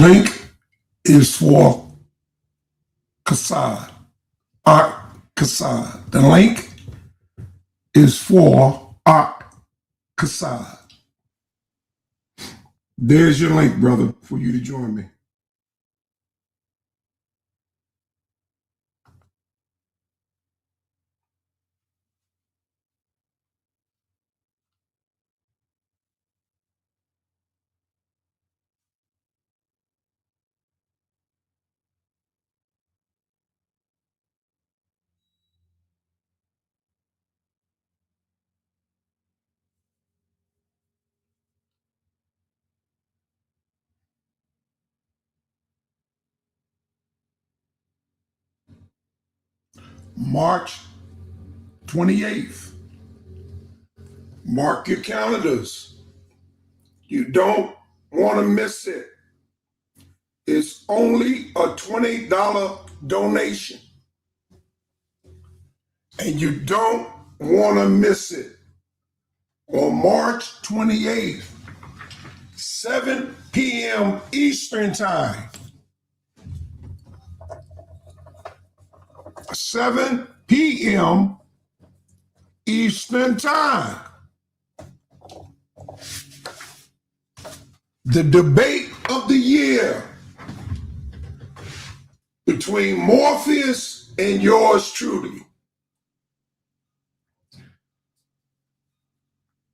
link is for Kassad. Kassad. The link is for Kassad. There's your link, brother, for you to join me. March 28th. Mark your calendars. You don't want to miss it. It's only a $20 donation. And you don't want to miss it. On March 28th, 7 p.m. Eastern Time. 7 p.m. Eastern Time. The debate of the year between Morpheus and yours truly.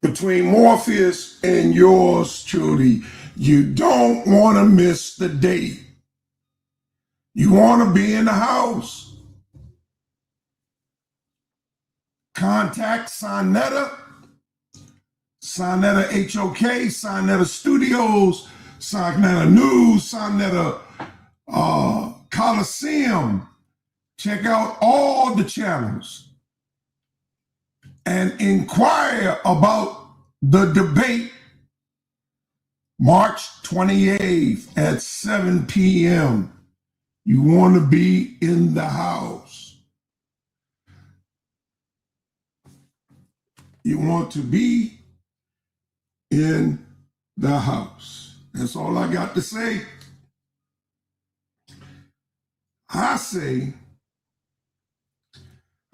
Between Morpheus and yours truly. You don't want to miss the date. You want to be in the house. Contact Sonetta, Sonetta HOK, Sonetta Studios, Sonetta News, Sonetta Coliseum. Check out all the channels and inquire about the debate March 28th at 7 p.m. You want to be in the house. You want to be in the house. That's all I got to say. I say,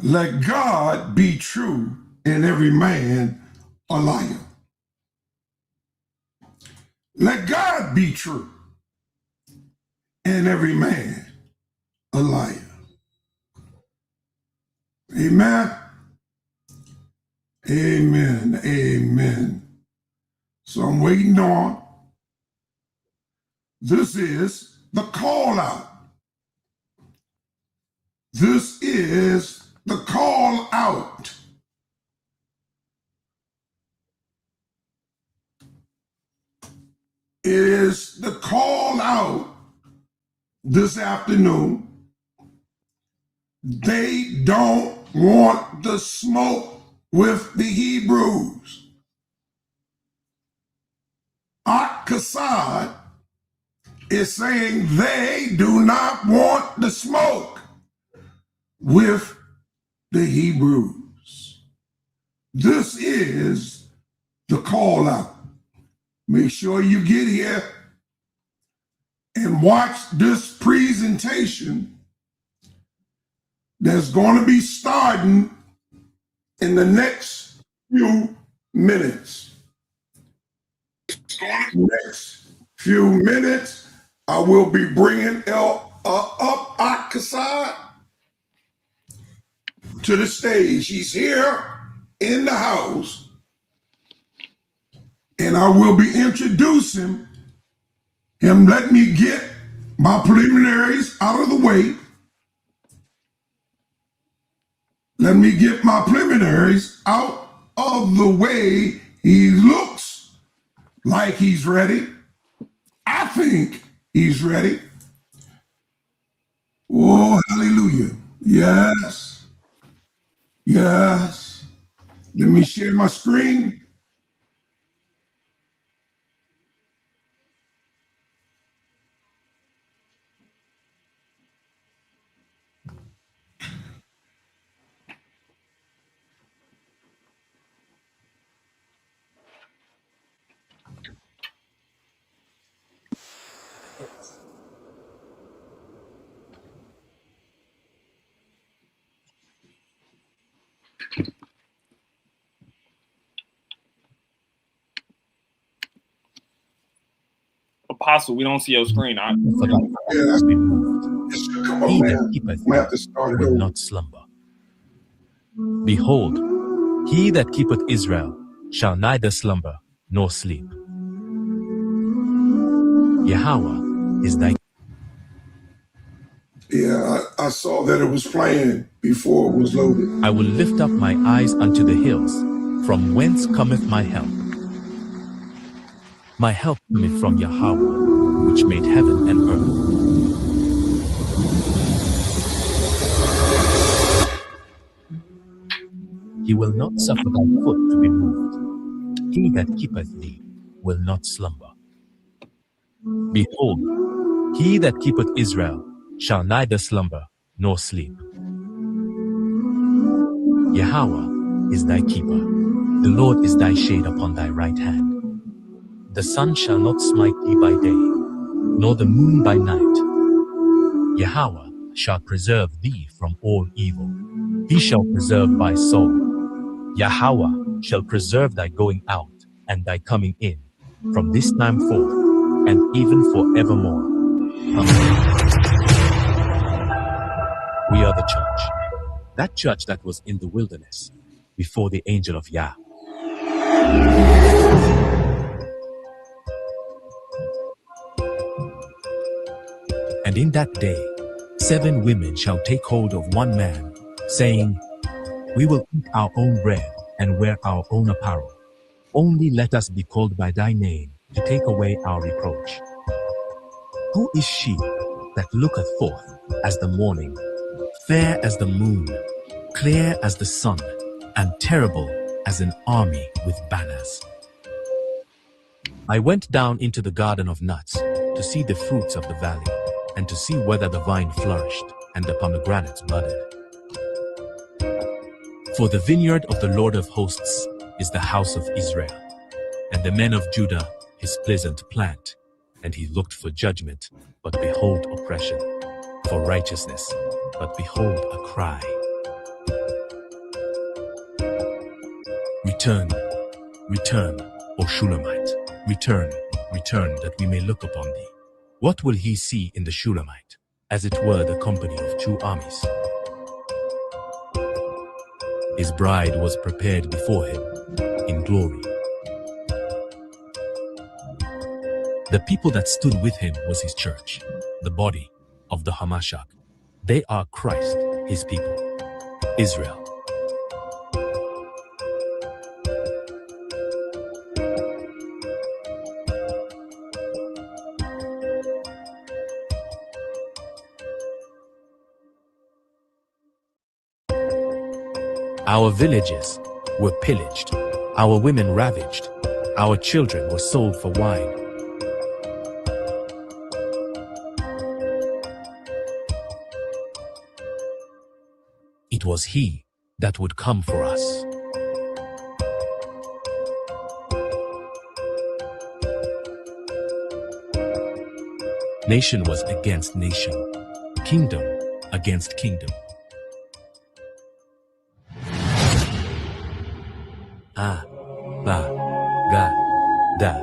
let God be true and every man a liar. Let God be true and every man a liar. Amen. Amen. Amen. So I'm waiting on. This is the call out. This is the call out. It is the call out this afternoon. They don't want the smoke with the Hebrews. Kassad is saying they do not want the smoke with the Hebrews. This is the call out. Make sure you get here and watch this presentation that's going to be starting in the next few minutes. Next few minutes, I will be bringing up Kassad to the stage. He's here in the house, and I will be introducing him. Let me get my preliminaries out of the way. Let me get my preliminaries out of the way. He looks like he's ready. I think he's ready. Oh, hallelujah. Yes. Yes. Let me share my screen. Apostle, we don't see your screen. Yeah, it should come up, He man. that keepeth We have to start it will over. not slumber. Behold, he that keepeth Israel shall neither slumber nor sleep. Yahweh is thy. Yeah, I saw that it was playing before it was loaded. I will lift up my eyes unto the hills, from whence cometh my help. My help cometh from Yahweh, which made heaven and earth. He will not suffer thy foot to be moved. He that keepeth thee will not slumber. Behold, he that keepeth Israel shall neither slumber nor sleep. Yahweh is thy keeper. The Lord is thy shade upon thy right hand. The sun shall not smite thee by day, nor the moon by night. Yahweh shall preserve thee from all evil. He shall preserve thy soul. Yahweh shall preserve thy going out and thy coming in, from this time forth and even forevermore. Amen. We are the church, that church that was in the wilderness before the angel of Yah. And in that day, 7 women shall take hold of one man, saying, we will eat our own bread and wear our own apparel. Only let us be called by thy name to take away our reproach. Who is she that looketh forth as the morning, fair as the moon, clear as the sun, and terrible as an army with banners? I went down into the garden of nuts to see the fruits of the valley, and to see whether the vine flourished and the pomegranates budded. For the vineyard of the Lord of hosts is the house of Israel, and the men of Judah his pleasant plant. And he looked for judgment, but behold oppression, for righteousness, but behold a cry. Return, return, O Shulamite, return, return, that we may look upon thee. What will he see in the Shulamite? As it were the company of 2 armies. His bride was prepared before him in glory. The people that stood with him was his church, the body of the Hamashach. They are Christ, his people, Israel. Our villages were pillaged, our women ravaged, our children were sold for wine. It was he that would come for us. Nation was against nation, kingdom against kingdom. Ah, ba, ga, da,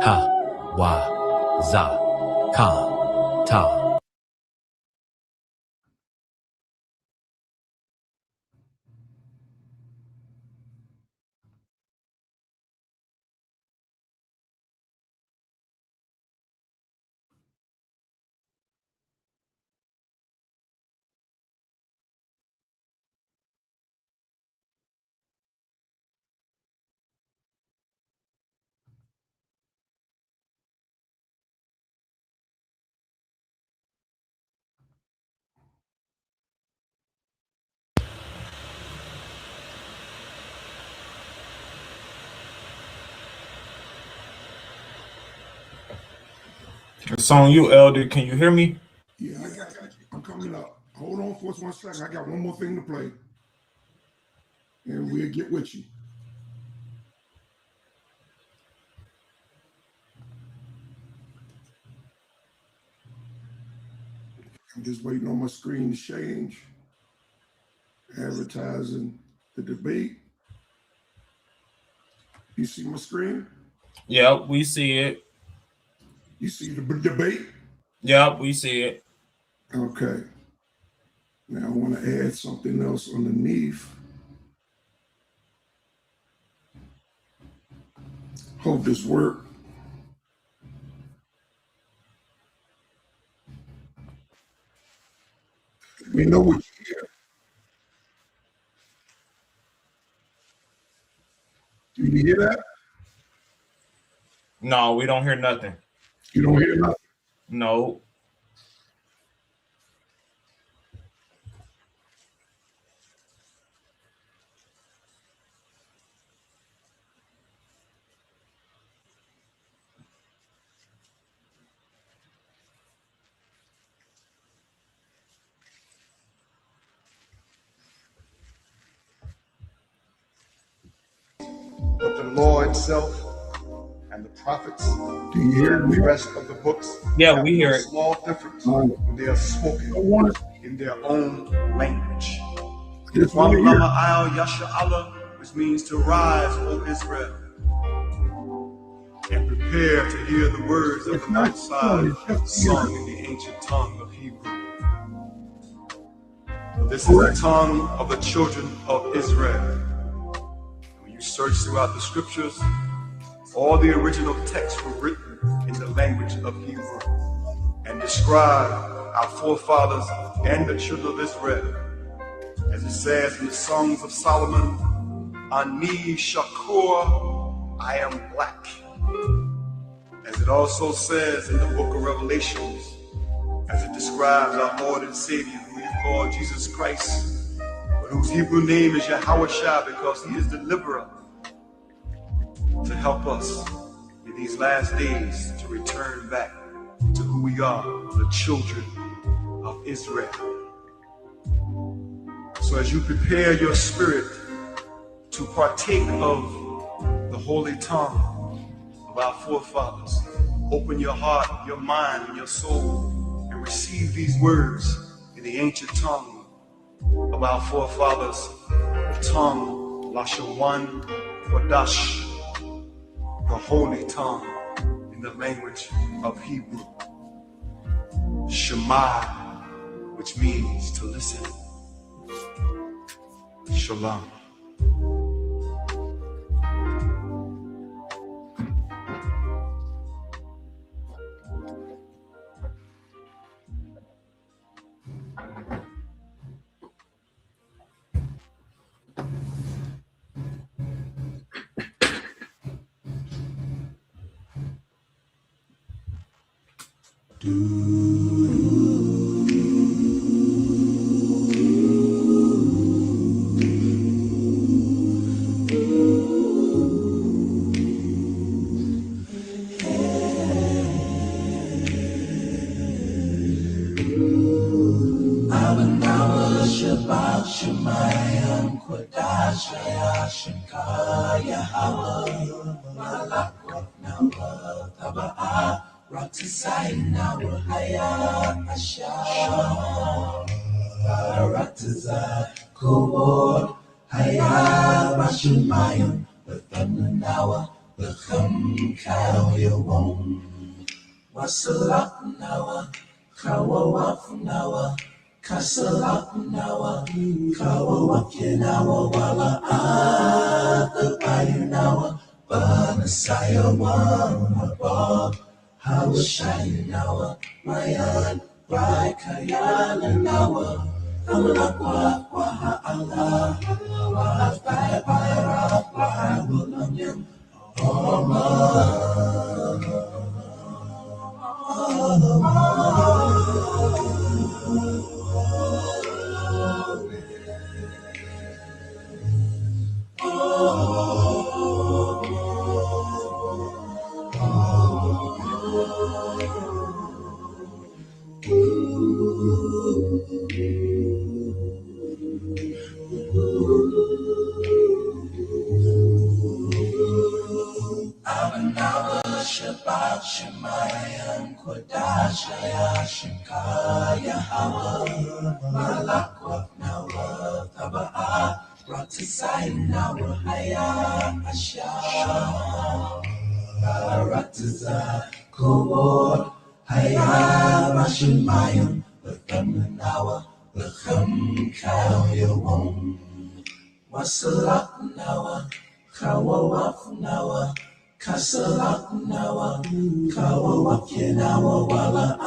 ha, wa, za, ka, ta. It's on you, Elder. Can you hear me? Yeah, I got you. I'm coming up. Hold on for us 1 second. I got one more thing to play. And we'll get with you. I'm just waiting on my screen to change. Advertising the debate. You see my screen? Yeah, we see it. You see the debate? Yeah, we see it. Okay. Now I want to add something else underneath. Hope this works. We know what you hear. Do you hear that? No, we don't hear nothing. You don't hear nothing? No. But the law itself and the prophets Do you hear and the me? rest of the books Yeah, have we hear no it. small difference when they are spoken in their own language. Just want to hear. Wamlama al Yasha Allah, which means to rise, O Israel, and prepare to hear the words of the Most High sung in the ancient tongue of Hebrew. For this is the tongue of the children of Israel. When you search throughout the scriptures, all the original texts were written in the language of Hebrew and describe our forefathers and the children of Israel. As it says in the Songs of Solomon, Ani Shakur, I am black. As it also says in the book of Revelations, as it describes our Lord and Savior, who is called Jesus Christ, but whose Hebrew name is Yahweh, because he is deliverer, to help us in these last days to return back to who we are, the children of Israel. So as you prepare your spirit to partake of the holy tongue of our forefathers, open your heart, your mind, and your soul, and receive these words in the ancient tongue of our forefathers, the tongue Lashawan Kodash, the holy tongue in the language of Hebrew. Shema, which means to listen. Shalom. Kowod Haya Rashimayim Nawa Kau Yawon Wasalak Nawa Kawawak Nawa Kasalak Nawa Kawawak Yanawa Wala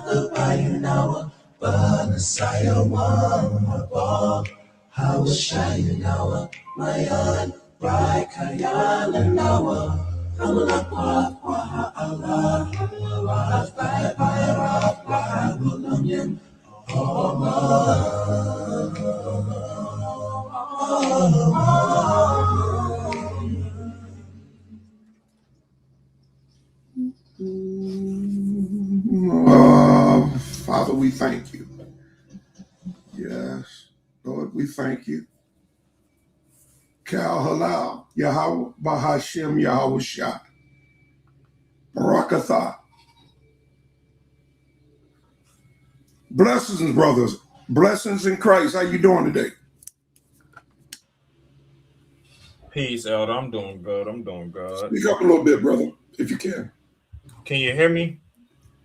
Atapayu Nawa Banasaya Wamabog Hawashayu Nawa Mayan Rai Kayana Nawa Hamalakwa Waha Allah Rahai Bayrak Rahai Bulamyan Father, we thank you. Yes, Lord, we thank you. Kal Halal, Yahweh, Bahashem, Yahweh Shah, Barakatha. Blessings, brothers. Blessings in Christ. How you doing today? Peace, Elder. I'm doing good. I'm doing good. Speak up a little bit, brother, if you can. Can you hear me?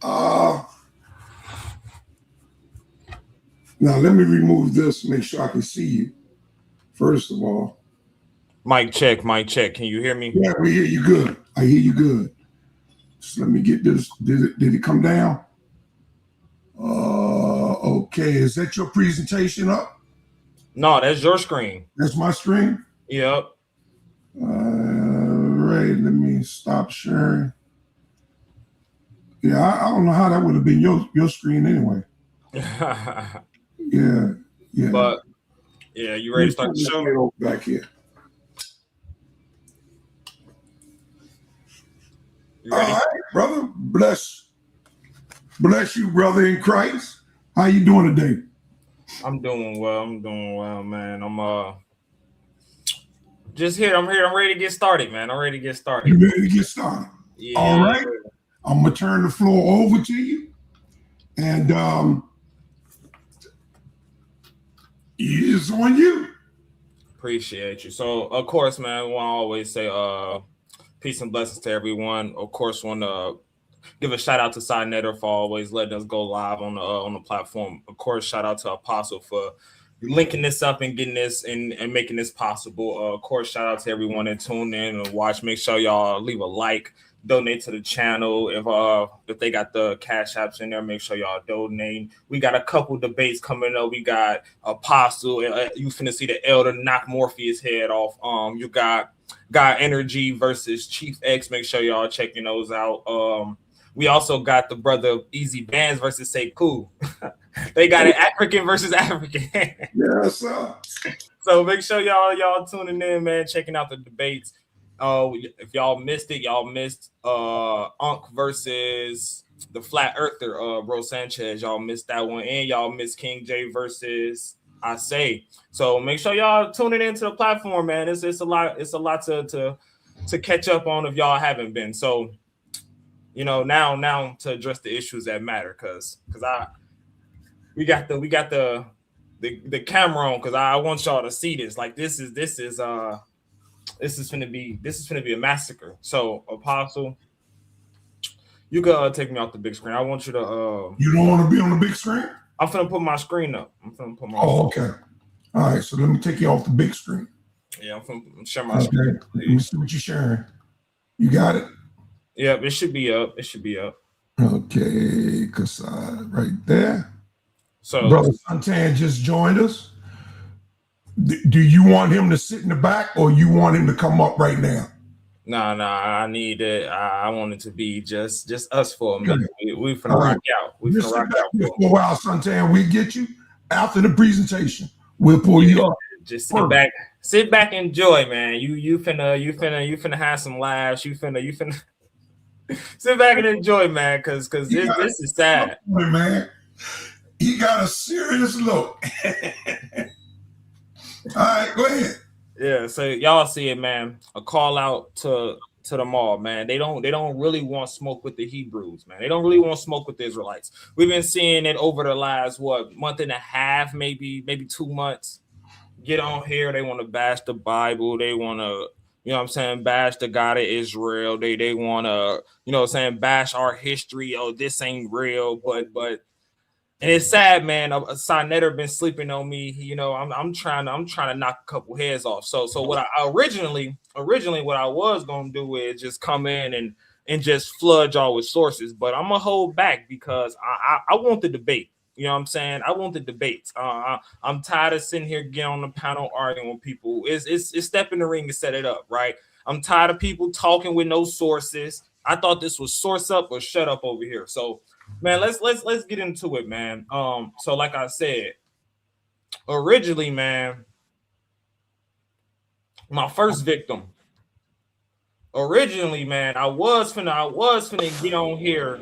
Now let me remove this, make sure I can see you. First of all. Mic check, mic check. Can you hear me? Yeah, we hear you good. I hear you good. Just let me get this. Did it come down? Okay. Is that your presentation up? No, that's your screen. That's my screen? Yep. All right. Let me stop sharing. Yeah, I don't know how that would have been your screen anyway. Yeah. But yeah, you ready to start the show? Back here. You ready? All right, brother. Bless you, brother in Christ. How you doing today? I'm doing well. Man. I'm just here. I'm ready to get started, man. I'm ready to get started. You ready to get started? Yeah. All right. I'm gonna turn the floor over to you, and it's on you. Appreciate you. So, of course, man, I want to always say peace and blessings to everyone. Of course, want to give a shout out to Sinetter for always letting us go live on the platform. Of course, shout out to Apostle for linking this up and getting this and making this possible. Of course, shout out to everyone that tuned in and watch. Make sure y'all leave a like, donate to the channel. If they got the cash apps in there, make sure y'all donate. We got a couple debates coming up. We got Apostle. You finna see the Elder knock Morpheus' head off. You got Energy versus Chief X. Make sure y'all checking those out. We also got the brother Easy Bands versus Sekou. They got an African versus African. Yes, sir. So make sure y'all tuning in, man, checking out the debates. If y'all missed it, y'all missed Ankh versus the Flat Earther, bro Sanchez. Y'all missed that one, and y'all missed King J versus I Say. So make sure y'all tuning into the platform, man. It's a lot to catch up on if y'all haven't been. So now to address the issues that matter, because we got the camera on, because I want y'all to see this. Like this is gonna be a massacre. So Apostle, you could take me off the big screen. I want you to. You don't want to be on the big screen? I'm finna put my screen up. Okay. All right. So let me take you off the big screen. Yeah, I'm finna share my screen. Let me see what you're sharing. You got it? Yep, it should be up. Okay, right there. So Brother Sanchez just joined us. Do you want him to sit in the back, or you want him to come up right now? Nah, I need it. I want it to be just us for a minute. We finna rock out. We finna rock out for a while, Sanchez. We get you after the presentation. We'll pull you up. Just sit back, and enjoy, man. You finna have some laughs. You finna sit back and enjoy, man, because this is sad. Man, he got a serious look. All right, go ahead. Yeah, so y'all see it, man. A call out to them all, man. They don't really want smoke with the Hebrews, man. They don't really want smoke with the Israelites. We've been seeing it over the last month and a half, maybe 2 months. Get on here, they want to bash the Bible. They want to You know what I'm saying? Bash the God of Israel. They want to, you know what I'm saying, bash our history. Oh, this ain't real. But and it's sad, man. Signetter been sleeping on me. You know, I'm trying to knock a couple heads off. So what I originally what I was gonna do is just come in and just flood y'all with sources. But I'm gonna hold back because I want the debate. You know what I'm saying? I want the debates. I'm tired of sitting here getting on the panel arguing with people. It's step in the ring and set it up, right? I'm tired of people talking with no sources. I thought this was source up or shut up over here. So, man, let's get into it, man. So like I said, originally, man, my first victim. Originally, man, I was finna get on here.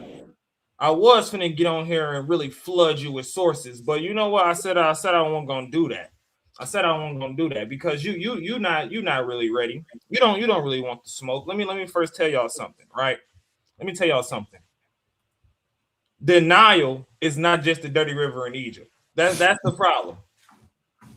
I was finna get on here and really flood you with sources, but you know what? I said I wasn't gonna do that. I said I wasn't gonna do that because you're not really ready. You don't really want the smoke. Let me first tell y'all something, right? Let me tell y'all something. Denial is not just the dirty river in Egypt. That's the problem.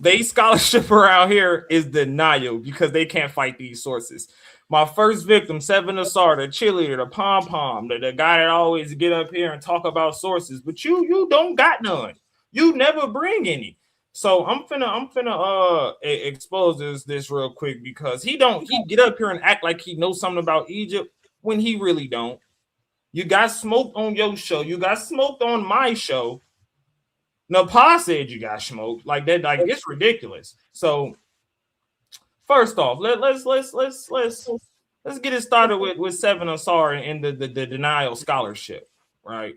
They scholarship around here is denial because they can't fight these sources. My first victim, Seven Asar, the cheerleader, the pom-pom, the guy that always get up here and talk about sources, but you don't got none. You never bring any. So I'm finna expose this real quick because he get up here and act like he knows something about Egypt when he really don't. You got smoked on your show. You got smoked on my show. Napah said you got smoked. Like that, like it's ridiculous. So first off, let's get it started with Seven Asar and the denial scholarship, right?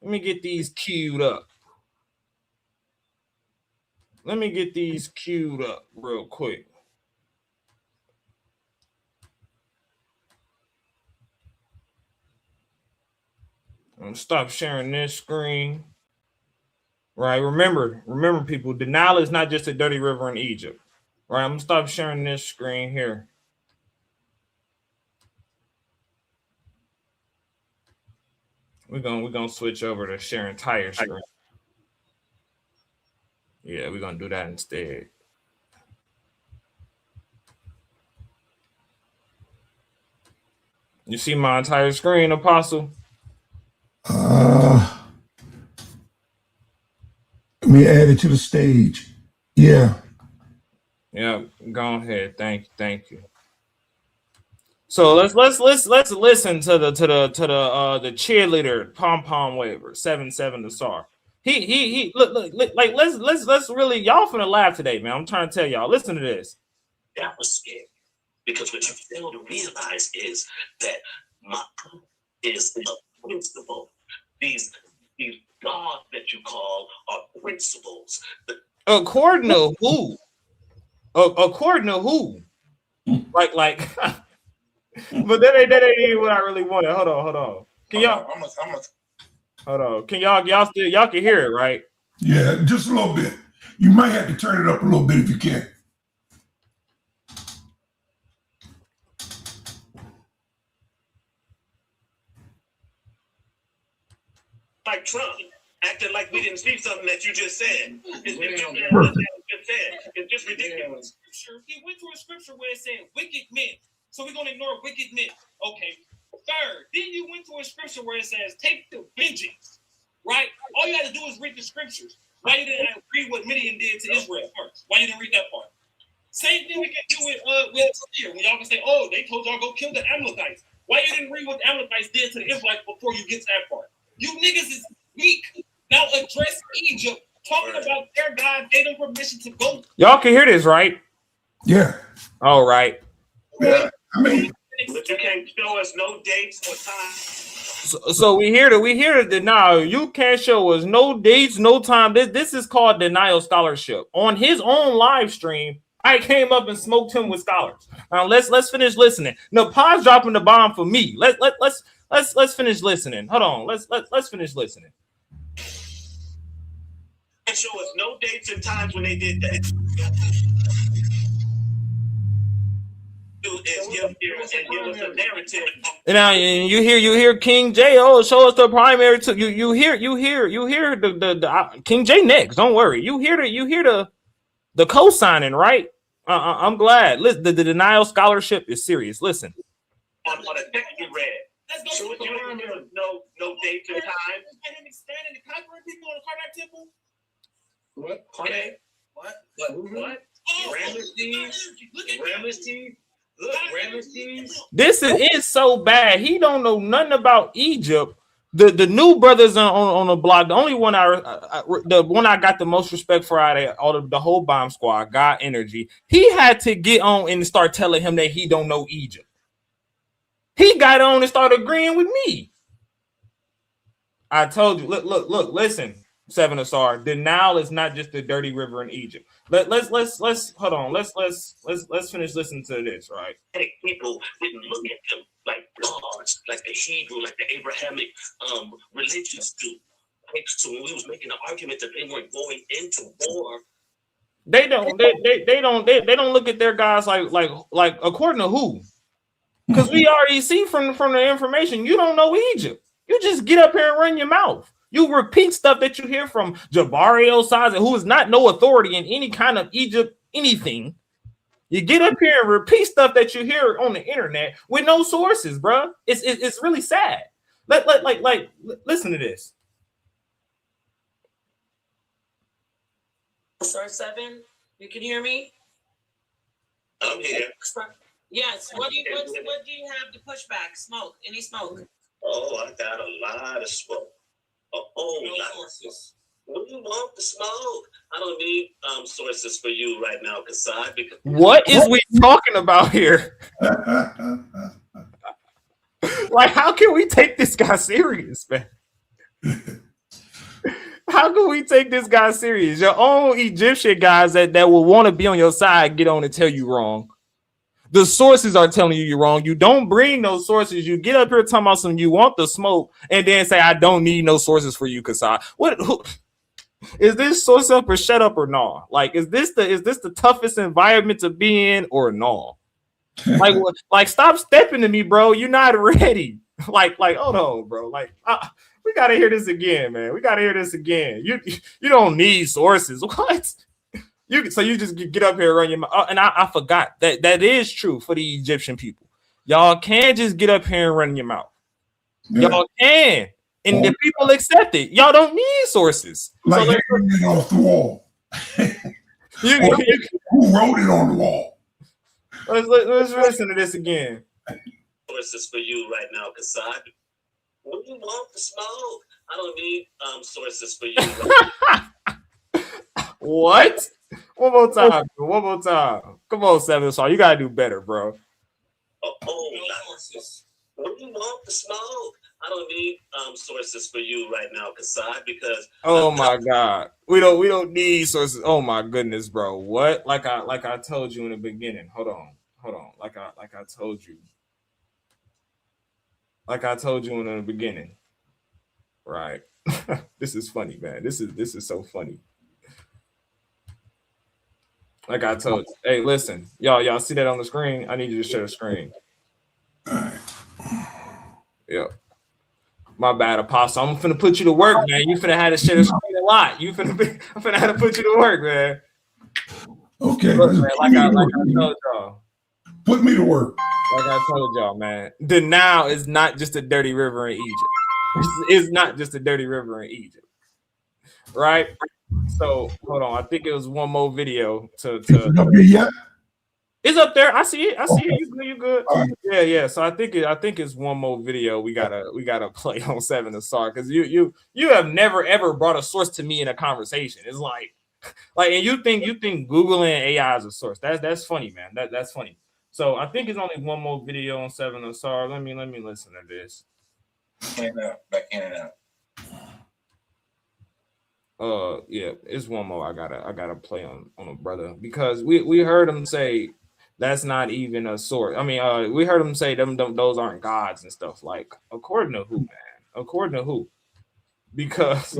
Let me get these queued up. Let me get these queued up real quick. I'm gonna stop sharing this screen. Right. Remember, people, the Nile is not just a dirty river in Egypt. Right. I'm gonna stop sharing this screen here. We're gonna switch over to share entire screen. Yeah, we're gonna do that instead. You see my entire screen, Apostle? Let me add it to the stage. Yeah. Yeah, go ahead. Thank you. So let's listen to the cheerleader pom-pom waiver 7-7 to SAR. He look like let's really, y'all finna laugh today, man. I'm trying to tell y'all. Listen to this. That was scary because what you fail to realize is that my is the principle. These gods that you call are principles. According to who? According to who? Like. But that ain't even what I really wanted. Hold on. Can y'all? Hold on. Can y'all can hear it, right? Yeah, just a little bit. You might have to turn it up a little bit if you can. Like Trump, acting like we didn't see something that you just said. It's just ridiculous. He went to a scripture where it said wicked men. So we're gonna ignore wicked men. Okay. Third, then you went to a scripture where it says take the vengeance. Right? All you had to do is read the scriptures. Why you didn't read what Midian did to Israel first? Why you didn't read that part? Same thing we can do with here. When y'all can say, oh, they told y'all go kill the Amalekites. Why you didn't read what the Amalekites did to the Israelites before you get to that part? You niggas is weak. Now address Egypt, talking about their God gave them permission to go. Y'all can hear this, right? Yeah. All right. Yeah. I mean, but you can't show us no dates or time. So we hear the denial. You can't show us no dates, no time. This is called denial scholarship. On his own live stream, I came up and smoked him with scholars. Now let's finish listening. No, Pa's dropping the bomb for me. Let's finish listening. Hold on. Let's finish listening. And show us no dates and times when they did that. Give us a narrative. Now you hear King J. Oh, show us the primary. You hear the King J next. Don't worry. You hear the co-signing, right? I'm glad. Listen, the denial scholarship is serious. Listen. On a text you read. Let's go. No date and time. And him expanding and conquering people in the Karnak temple. What? Okay. What? Ramesses. Look, Ramesses. This is so bad. He don't know nothing about Egypt. The new brothers on the block. The only one the one I got the most respect for out of all the whole bomb squad, God Energy. He had to get on and start telling him that he don't know Egypt. He got on and started agreeing with me. I told you. Look. Listen, Seven Asar. The Nile is not just a dirty river in Egypt. Let's hold on. Let's finish listening to this, right? People didn't look at them like gods, like the Hebrew, like the Abrahamic religions do. So when we was making an argument that they weren't going into war, they don't look at their guys like according to who? Because we already see from the information you don't know Egypt. You just get up here and run your mouth. You repeat stuff that you hear from Jabari El-Sazi, who is not no authority in any kind of Egypt anything. You get up here and repeat stuff that you hear on the internet with no sources, bro. It's really sad. Listen to this. Sir 7, you can hear me? I'm here. Yes. What do you have to push back? Smoke? Any smoke? Oh, I got a lot of smoke. Sources. What do you want the smoke? I don't need sources for you right now, Kasai. Because what is we talking about here? Like, how can we take this guy serious, man? How can we take this guy serious? Your own Egyptian guys that will want to be on your side get on and tell you wrong. The sources are telling you you're wrong. You don't bring those sources. You get up here talking about some you want the smoke and then say, I don't need no sources for you, Kasai. Is this source up or shut up or no? Like, is this the toughest environment to be in or no? Like, stop stepping to me, bro. You're not ready. Like, hold on, bro. Like, we gotta hear this again, man. We gotta hear this again. You don't need sources. What? So you just get up here and run your mouth. And I forgot that is true for the Egyptian people. Y'all can just get up here and run your mouth. Yeah. Y'all can. And the people accept it. Y'all don't need sources. Like so hanging off the wall. Who wrote it on the wall? Let's listen to this again. Sources for you right now, Kasai. What do you want the smoke? I don't need sources for you. What? One more time. Come on, Seven Star. You gotta do better, bro. Sources. What do you want the smoke? I don't need sources for you right now, Kasai, because oh my god, we don't need sources. Oh my goodness, bro. What? Like I told you in the beginning. Hold on. Like I told you. Like I told you in the beginning. Right. This is funny, man. This is so funny. Like I told you. Hey, listen, y'all see that on the screen? I need you to share the screen. All right. Yeah. My bad, Apostle. I'm finna put you to work, man. You finna have to share the screen a lot. I'm finna have to put you to work, man. Okay. Look, man, like I told y'all. Put me to work. Like I told y'all, man. The Nile is not just a dirty river in Egypt. It's not just a dirty river in Egypt. Right? So hold on. I think it was one more video to up here yet? It's up there. I see it. You good. Right. Yeah. So I think it's one more video we gotta play on Seven Asar because you have never ever brought a source to me in a conversation. It's like and you think Google and AI is a source. That's funny, man. That's funny. So I think it's only one more video on Seven Asar. Let me listen to this. Back in and out. Yeah, it's one more I gotta play on a brother because we heard him say that's not even a source. I mean, we heard him say those aren't gods and stuff. Like, according to who, man? According to who? Because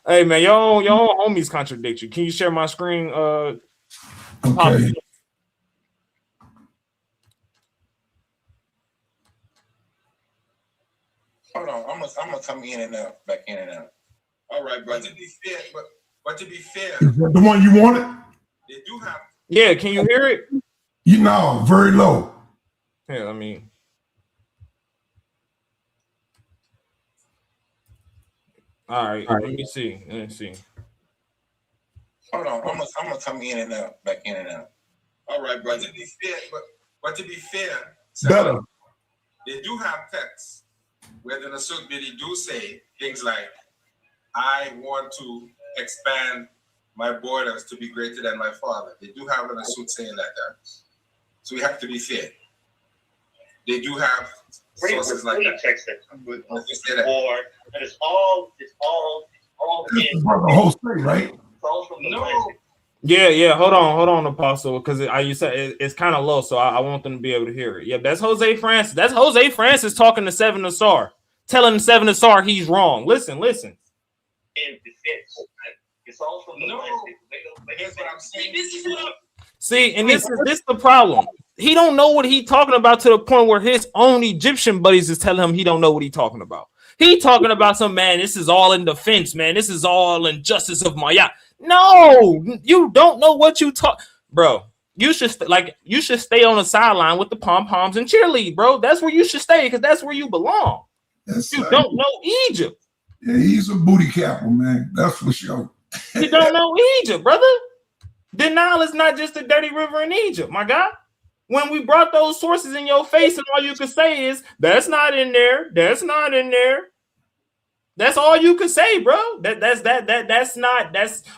hey man, your own homies contradict you. Can you share my screen? Okay. Hold on, I'm gonna come in and out, back in and out. All right, brother. But to be fair, is that the one you wanted? they do have. Yeah, can you hear it? You know, very low. Yeah, I mean. All right, let me see. Hold on, I'm gonna come in and out, back in and out. All right, brother. To be fair, but to be fair, Better. they do have texts where the Nasuk Bidi do say things like, I want to expand my borders to be greater than my father. They do have a Nasuk saying that there. So we have to be fair. They do have sources like that. Text that with war, and it's all in Brother Jose, right? it's all from the classic. Yeah. Hold on, Apostle, because you said it's kind of low, so I want them to be able to hear it. Yeah, that's Jose Francis. That's Jose Francis talking to Seven Asar, telling Seven Asar he's wrong. Listen. In defense, it's all from the classic. Here's what I'm saying. This is what See, and this is the problem. He don't know what he talking about to the point where his own Egyptian buddies is telling him he don't know what he talking about. He talking about some, man, this is all in defense, man. This is all in justice of Maya. No, you don't know what you talk, bro. You should stay on the sideline with the pom-poms and cheerlead, bro. That's where you should stay because that's where you belong. You don't know Egypt. Yeah, he's a booty capper, man. That's for sure. You don't know Egypt, brother. The Nile is not just a dirty river in Egypt, my guy. When we brought those sources in your face, and all you could say is, that's not in there. That's not in there. That's all you could say, bro.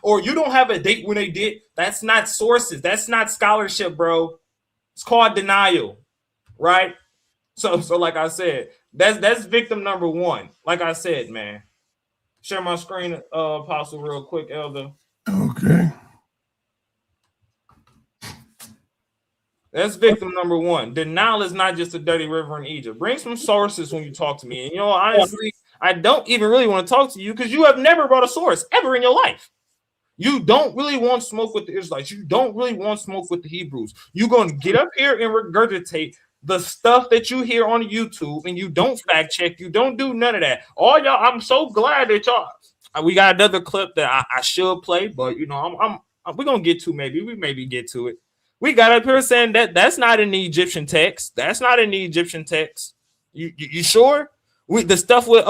Or you don't have a date when they did. That's not sources. That's not scholarship, bro. It's called denial, right? So like I said, that's victim number one. Like I said, man. Share my screen, Apostle, real quick, Elder. Okay. That's victim number one. The Nile is not just a dirty river in Egypt. Bring some sources when you talk to me. And honestly, I don't even really want to talk to you because you have never brought a source ever in your life. You don't really want smoke with the Israelites. You don't really want smoke with the Hebrews. You're going to get up here and regurgitate the stuff that you hear on YouTube, and you don't fact check. You don't do none of that. All y'all, I'm so glad that y'all. We got another clip that I should play, but we're gonna get to maybe get to it. We got up here saying that's not in the Egyptian text. That's not in the Egyptian text. You sure? The stuff with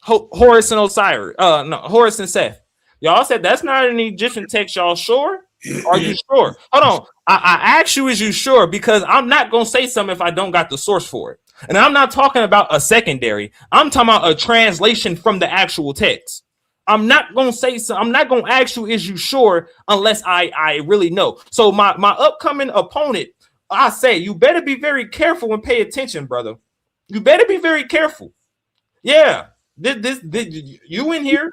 Horus and Osiris, Horus and Seth. Y'all said that's not in the Egyptian text. Y'all sure? Are you sure? Hold on. I asked you, is you sure? Because I'm not gonna say something if I don't got the source for it. And I'm not talking about a secondary. I'm talking about a translation from the actual text. I'm not gonna say so. I'm not gonna ask you, is you sure, unless I really know. So my upcoming opponent, I say you better be very careful and pay attention, brother. You better be very careful. Yeah, you in here,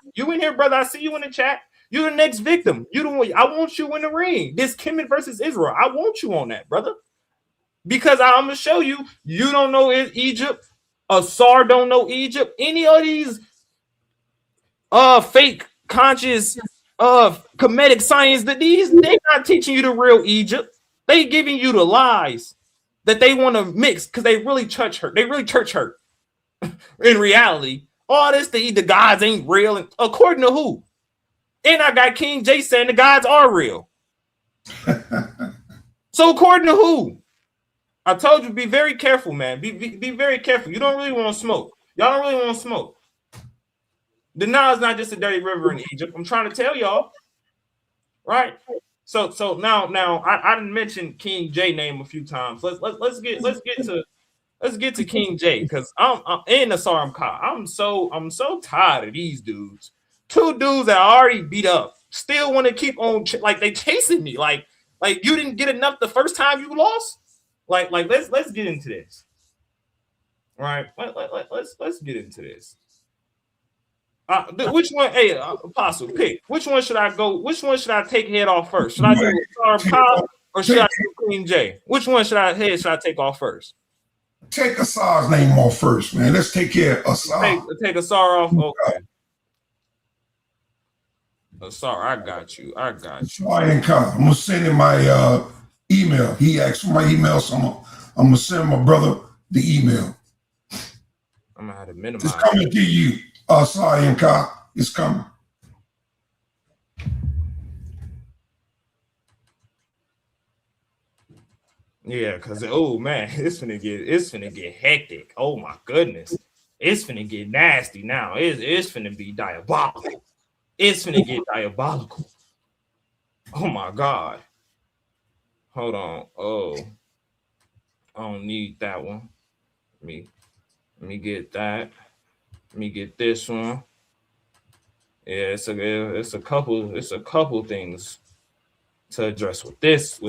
brother. I see you in the chat. You're the next victim. I want you in the ring. This Kemet versus Israel. I want you on that, brother. Because I'm gonna show you. You don't know Egypt. Asar don't know Egypt. Any of these fake conscious comedic science that they're not teaching you the real Egypt. They giving you the lies that they want to mix because they really church hurt. They really church hurt. In reality, all this the gods ain't real. And according to who? And I got King J saying the gods are real. So according to who? I told you, be very careful, man. Be very careful. You don't really want to smoke. Y'all don't really want to smoke. The Nile is not just a dirty river in Egypt. I'm trying to tell y'all, right? So now I didn't mention King J name a few times. Let's get to King J because I'm in the Saram Ka. I'm so tired of these dudes. Two dudes that I already beat up still want to keep on like they chasing me. Like you didn't get enough the first time you lost. Like let's get into this. All right, let's get into this. Which one? Hey, Apostle, pick. Which one should I go? Which one should I take head off first? Should I do Saram Ka or should I do King J? Which one should I take off first? Take Asar's name off first, man. Let's take care of Asar. Take Asar off. Okay. Asar, I got you. I'm gonna send him my email. He asked for my email, so I'm gonna send my brother the email. I'm gonna have to minimize. It's coming to you, Asar and Ka. It's coming. Yeah, because oh man, it's finna get hectic. Oh my goodness. It's finna get nasty now. It's finna be diabolical. It's finna get diabolical. Oh my god. Hold on. Oh, I don't need that one. Let me get that. Let me get this one. Yeah, it's a couple things to address with this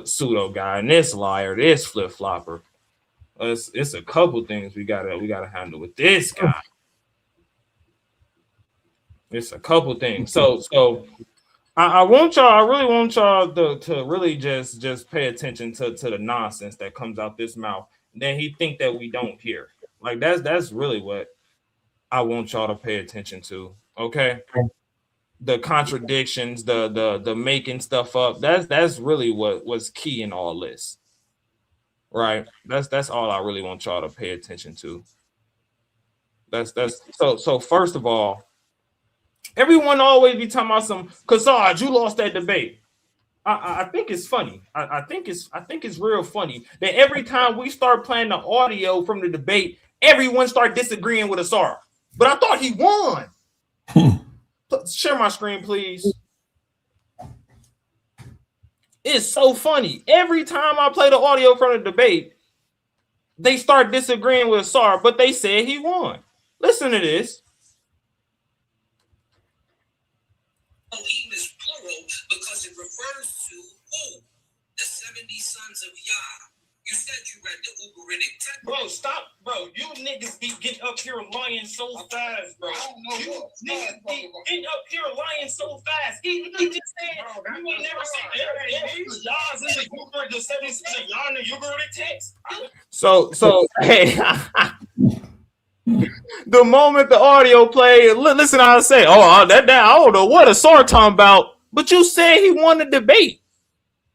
pseudo guy and this liar, this flip flopper. It's a couple things we gotta handle with this guy. It's a couple things. So I really want y'all to really just pay attention to the nonsense that comes out this mouth. Then he think that we don't hear. Like that's really what I want y'all to pay attention to. Okay. The contradictions, the making stuff up. That's really what was key in all this. Right. That's all I really want y'all to pay attention to. That's so first of all, everyone always be talking about some Kassad, you lost that debate. I think it's funny. I think it's real funny that every time we start playing the audio from the debate, everyone start disagreeing with Asar. But I thought he won. Share my screen, please. It's so funny. Every time I play the audio from the debate, they start disagreeing with Asar, but they said he won. Listen to this. Is plural because it refers to who? The 70 sons of Yah. You said you read the Ugaritic text. Bro, stop, bro. You niggas be getting up here lying so fast, bro. You niggas be getting up here lying so fast. He just said, you ain't never said Yah's in the Ugaritic, the 70 sons of Yah in the Ugaritic text. So, hey. The moment the audio played, listen how I say, I don't know what Asar talking about, but you said he won the debate.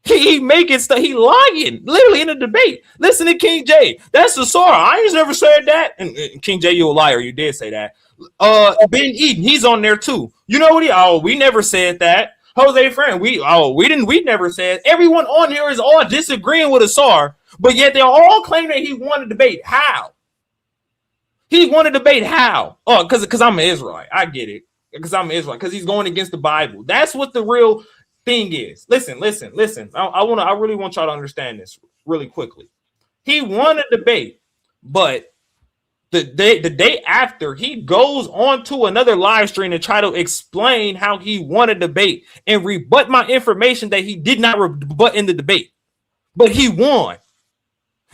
He making stuff, he lying, literally in the debate. Listen to King J. That's Asar. I ain't never said that. And King J, you a liar. You did say that. Ben Eden, he's on there too. You know what we never said that. Jose Friend, we never said. Everyone on here is all disagreeing with Asar, but yet they're all claiming that he won the debate. How? He won a debate. How? Oh, because I'm an Israelite. I get it. Because I'm an Israelite. Because he's going against the Bible. That's what the real thing is. Listen. I really want y'all to understand this really quickly. He won a debate, but the day after, he goes on to another live stream to try to explain how he won a debate and rebut my information that he did not rebut in the debate. But he won.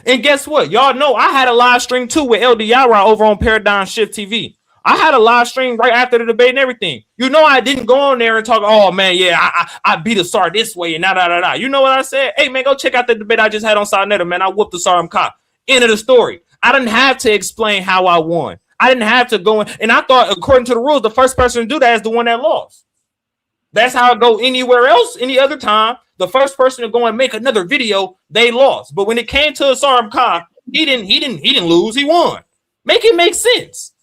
And guess what? Y'all know I had a live stream too with LD Yara over on Paradigm Shift TV. I had a live stream right after the debate and everything. You know, I didn't go on there and talk, oh man, yeah, I beat Asar this way and da. You know what I said? Hey man, go check out the debate I just had on Sarnetta, man. I whooped Asar Cop. End of the story. I didn't have to explain how I won. I didn't have to go in. And I thought, according to the rules, the first person to do that is the one that lost. That's how it go anywhere else, any other time. The first person to go and make another video, they lost. But when it came to Asar Khan, he didn't lose, he won. Make it make sense.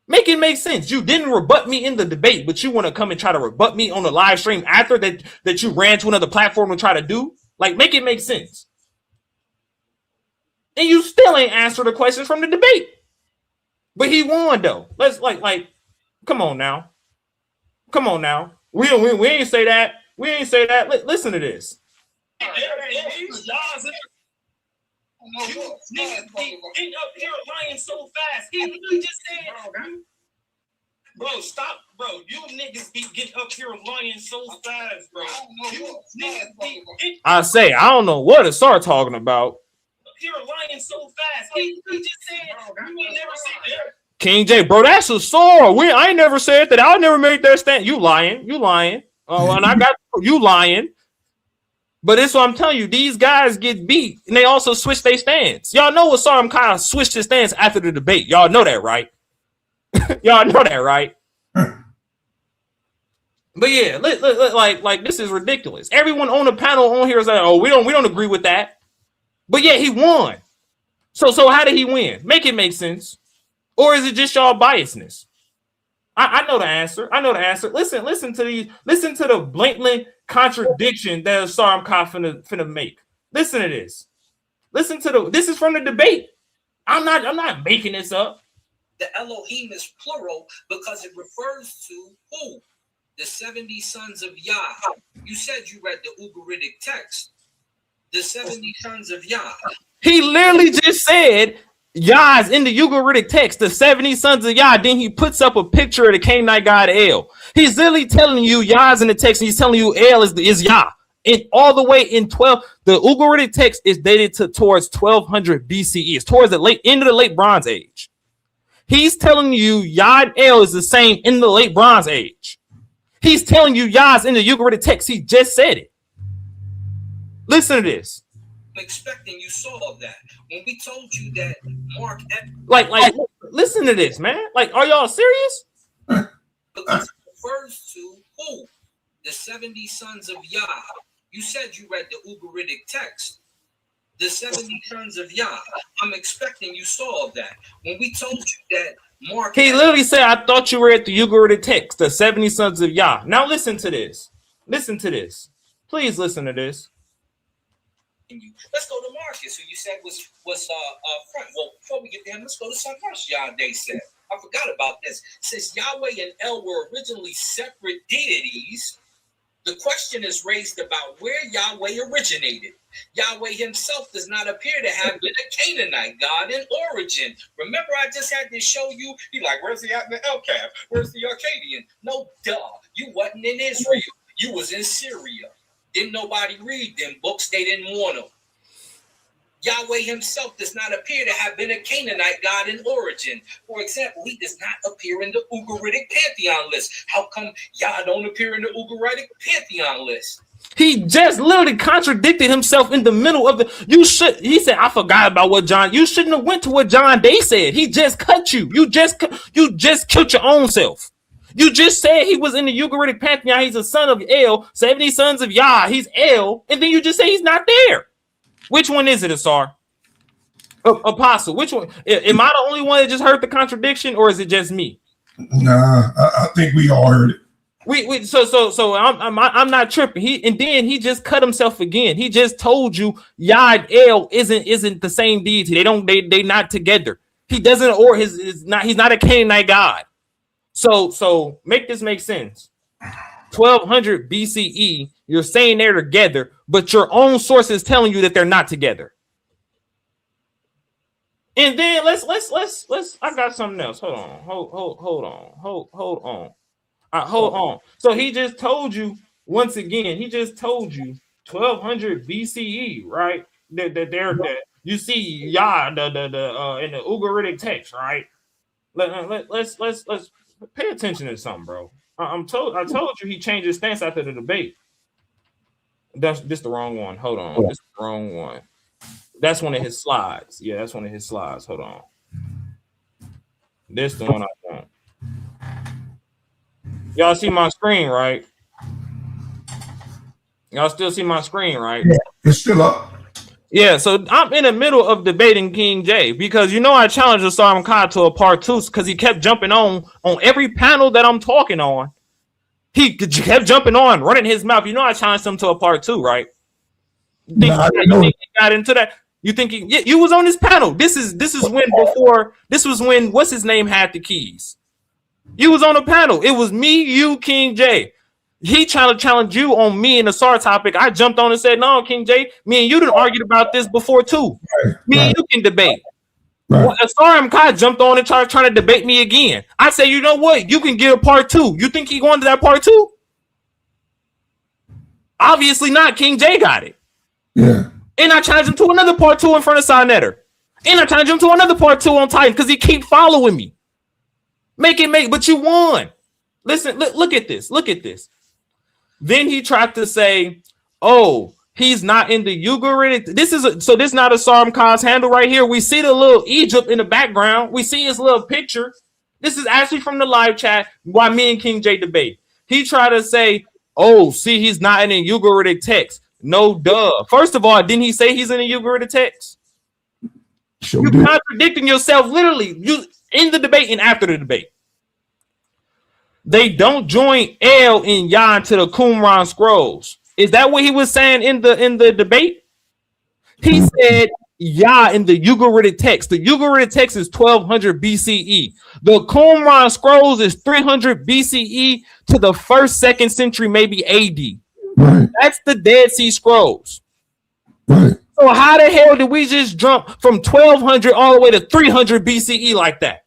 Make it make sense. You didn't rebut me in the debate, but you want to come and try to rebut me on the live stream after that you ran to another platform to try to do? Like, make it make sense. And you still ain't answered the questions from the debate. But he won though. Let's like come on now. Come on now. We ain't say that. We ain't say that. Listen to this. You niggas be getting up here lying so fast. He just said, bro, stop, bro. You niggas be getting up here lying so fast, bro. I say, I don't know what Asar talking about. Here lying so fast. He just said, you ain't never said that. King J, bro, that's Asar. I ain't never said that. I never made that stand. You lying. Oh, and I got you lying. But it's what I'm telling you. These guys get beat, and they also switch their stance. Y'all know Asar kind of switched his stance after the debate. Y'all know that, right? Y'all know that, right? But yeah, like this is ridiculous. Everyone on the panel on here is like, oh, we don't agree with that. But yeah, he won. So how did he win? Make it make sense. Or is it just y'all biasness? I know the answer. I know the answer. Listen to these. Listen to the blatant contradiction that Saram Khan finna make. Listen to this. Listen to the. This is from the debate. I'm not making this up. The Elohim is plural because it refers to who? The 70 sons of Yah. You said you read the Ugaritic text. The 70 sons of Yah. He literally just said Yah's in the Ugaritic text, the 70 sons of Yah. Then he puts up a picture of the Canaanite god El. He's literally telling you Yah's in the text, and he's telling you El is Yah. And all the way in 12, the Ugaritic text is dated towards 1200 BCE. It's towards the end of the late Bronze Age. He's telling you Yah and El is the same in the late Bronze Age. He's telling you Yah's in the Ugaritic text. He just said it. Listen to this. I'm expecting you saw that. When we told you that Mark... Like, listen to this, man. Like, are y'all serious? Because it refers to who? The 70 sons of Yah. You said you read the Ugaritic text. The 70 sons of Yah. I'm expecting you saw that. When we told you that Mark... He literally said, I thought you read the Ugaritic text, the 70 sons of Yah. Now listen to this. Listen to this. Please listen to this. Let's go to Marcus, who you said was front. Well, before we get to him, let's go to something else Yahweh said. I forgot about this. Since Yahweh and El were originally separate deities, the question is raised about where Yahweh originated. Yahweh himself does not appear to have been a Canaanite god in origin. Remember, I just had to show you. He like, where's he at in the El Cap? Where's the Arcadian? No, duh. You wasn't in Israel. You was in Syria. Didn't nobody read them books? They didn't want them. Yahweh himself does not appear to have been a Canaanite god in origin. For example, he does not appear in the Ugaritic pantheon list. How come Yah don't appear in the Ugaritic pantheon list? He just literally contradicted himself in the middle of the. He said, I forgot about what John. You shouldn't have went to what John Day said. He just cut you. You just killed your own self. You just said he was in the Ugaritic pantheon. He's a son of El, 70 sons of Yah. He's El, and then you just say he's not there. Which one is it, Asar? Apostle, which one? Am I the only one that just heard the contradiction, or is it just me? Nah, I think we all heard it. So I'm not tripping. He just cut himself again. He just told you Yah and El isn't the same deity. They not together. He doesn't, or he's not a Canaanite god. So make this make sense. 1200 BCE, you're saying they're together, but your own source is telling you that they're not together. And then let's I got something else. Hold on. So he just told you once again, 1200 BCE, right? That you see Yah in the Ugaritic text, right? Let's pay attention to something, bro. I told you he changed his stance after the debate. This the wrong one. Hold on. This the wrong one. That's one of his slides. Yeah, that's one of his slides. Hold on. This the one I want. Y'all see my screen, right? Y'all still see my screen, right? Yeah, it's still up. Yeah, so I'm in the middle of debating King J because I challenged Saram Khan to a part 2 because he kept jumping on every panel that I'm talking on. He kept jumping on, running his mouth. I challenged him to a part 2, right? You think he got into that? You think you was on this panel? This was when what's his name had the keys. You was on the panel. It was me, you, King J. He trying to challenge you on me and the SAR topic. I jumped on and said, no, King J, me and you done argued about this before too. Me and you can debate. Right. Well, Saram Khan jumped on and trying to debate me again. I said, you know what? You can get a part 2. You think he going to that part 2? Obviously not. King J got it. Yeah. And I challenged him to another part 2 in front of Sinetter. And I challenged him to another part 2 on Titan because he keep following me. But you won. Listen, look at this. Look at this. Then he tried to say, oh, he's not in the Ugaritic. This is not a Saram Khan's handle right here. We see the little Egypt in the background. We see his little picture. This is actually from the live chat while me and King J debate. He tried to say, oh, see, he's not in a Ugaritic text. No, duh. First of all, didn't he say he's in a Ugaritic text? You're contradicting yourself literally. You in the debate and after the debate. they don't join El and Yah into the Qumran scrolls. Is that what he was saying in the debate? He said Yah in the Ugaritic text. The Ugaritic text is 1200 BCE. The Qumran scrolls is 300 BCE to the 1st, 2nd century, maybe AD. Right. That's the Dead Sea Scrolls. Right. So how the hell did we just jump from 1200 all the way to 300 BCE like that?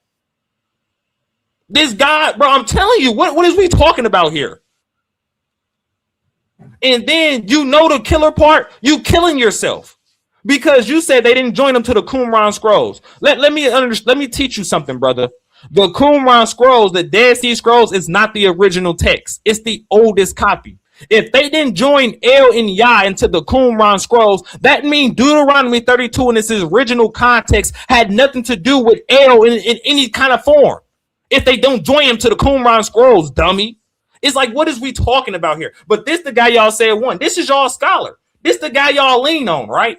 This guy, bro, I'm telling you, what is we talking about here? And then you know the killer part, you killing yourself because you said they didn't join them to the Qumran scrolls. Let me teach you something, brother. The Qumran scrolls, the Dead Sea Scrolls, is not the original text. It's the oldest copy. If they didn't join El and Yah into the Qumran scrolls, that means Deuteronomy 32 in its original context had nothing to do with El in any kind of form. If they don't join him to the Qumran scrolls, dummy. It's like, what is we talking about here? But this the guy y'all said won. This is y'all scholar. This the guy y'all lean on, right?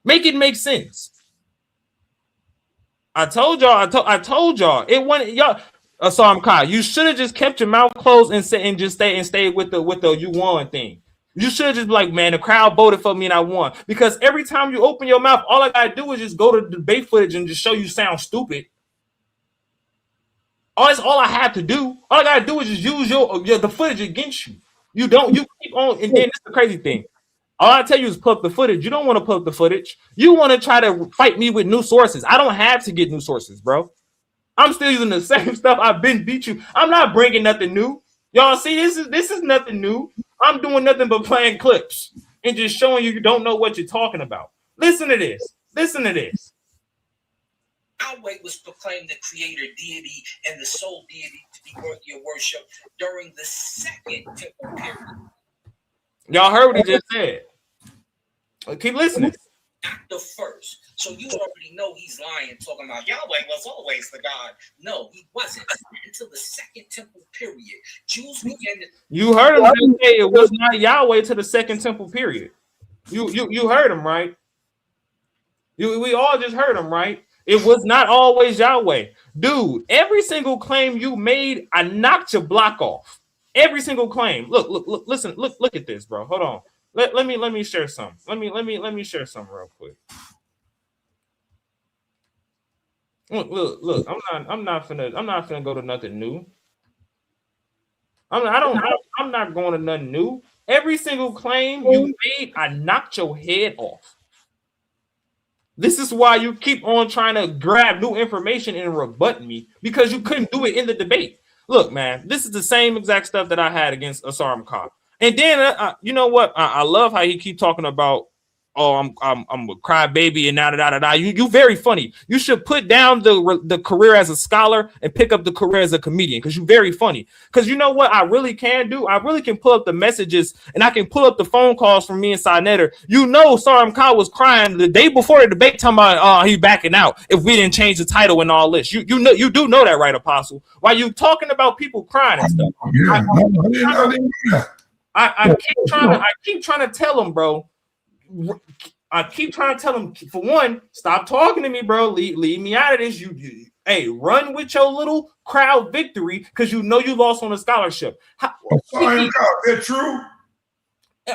Make it make sense. I told y'all. I told y'all. It wasn't y'all. Asam Kai, you should have just kept your mouth closed and stayed with the you won thing. You should have just be like, man, the crowd voted for me and I won. Because every time you open your mouth, all I gotta do is just go to the debate footage and just show you sound stupid. That's all I have to do. All I gotta do is just use the footage against you. You keep on, and then it's the crazy thing. All I tell you is pull up the footage. You don't want to pull up the footage. You want to try to fight me with new sources. I don't have to get new sources, bro. I'm still using the same stuff. I've been beat you. I'm not bringing nothing new. Y'all see, this is nothing new. I'm doing nothing but playing clips and just showing you don't know what you're talking about. Listen to this. Listen to this. Yahweh was proclaimed the creator deity and the sole deity to be worthy of worship during the 2nd temple period. Y'all heard what he just said. Keep listening. Not the 1st. So you already know he's lying, talking about Yahweh was always the God. No, he wasn't. Until the 2nd temple period. Jews began to... You heard him say it was not Yahweh to the 2nd temple period. You heard him, right? We all just heard him, right? It was not always Yahweh. Dude, every single claim you made, I knocked your block off. Every single claim. Look, listen, look at this, bro. Hold on. Let me share some. Let me share some real quick. Look. I'm not finna go to nothing new. I'm not going to nothing new. Every single claim you made, I knocked your head off. This is why you keep on trying to grab new information and rebut me, because you couldn't do it in the debate. Look, man, this is the same exact stuff that I had against Asaram Khan. And then, you know what? I love how he keep talking about, oh, I'm a crybaby and da. You very funny. You should put down the career as a scholar and pick up the career as a comedian, because you're very funny. Because you know what I really can do? I really can pull up the messages and I can pull up the phone calls from me and Sinetter. You know, Saram Khan was crying the day before the debate, talking about, oh, he backing out if we didn't change the title and all this. You know, you do know that, right, Apostle? Why you talking about people crying and stuff? Yeah, I keep trying to tell him, bro. I keep trying to tell him, for one, stop talking to me, bro. Leave me out of this. Hey, run with your little crowd victory, because you know you lost on a scholarship. That's true.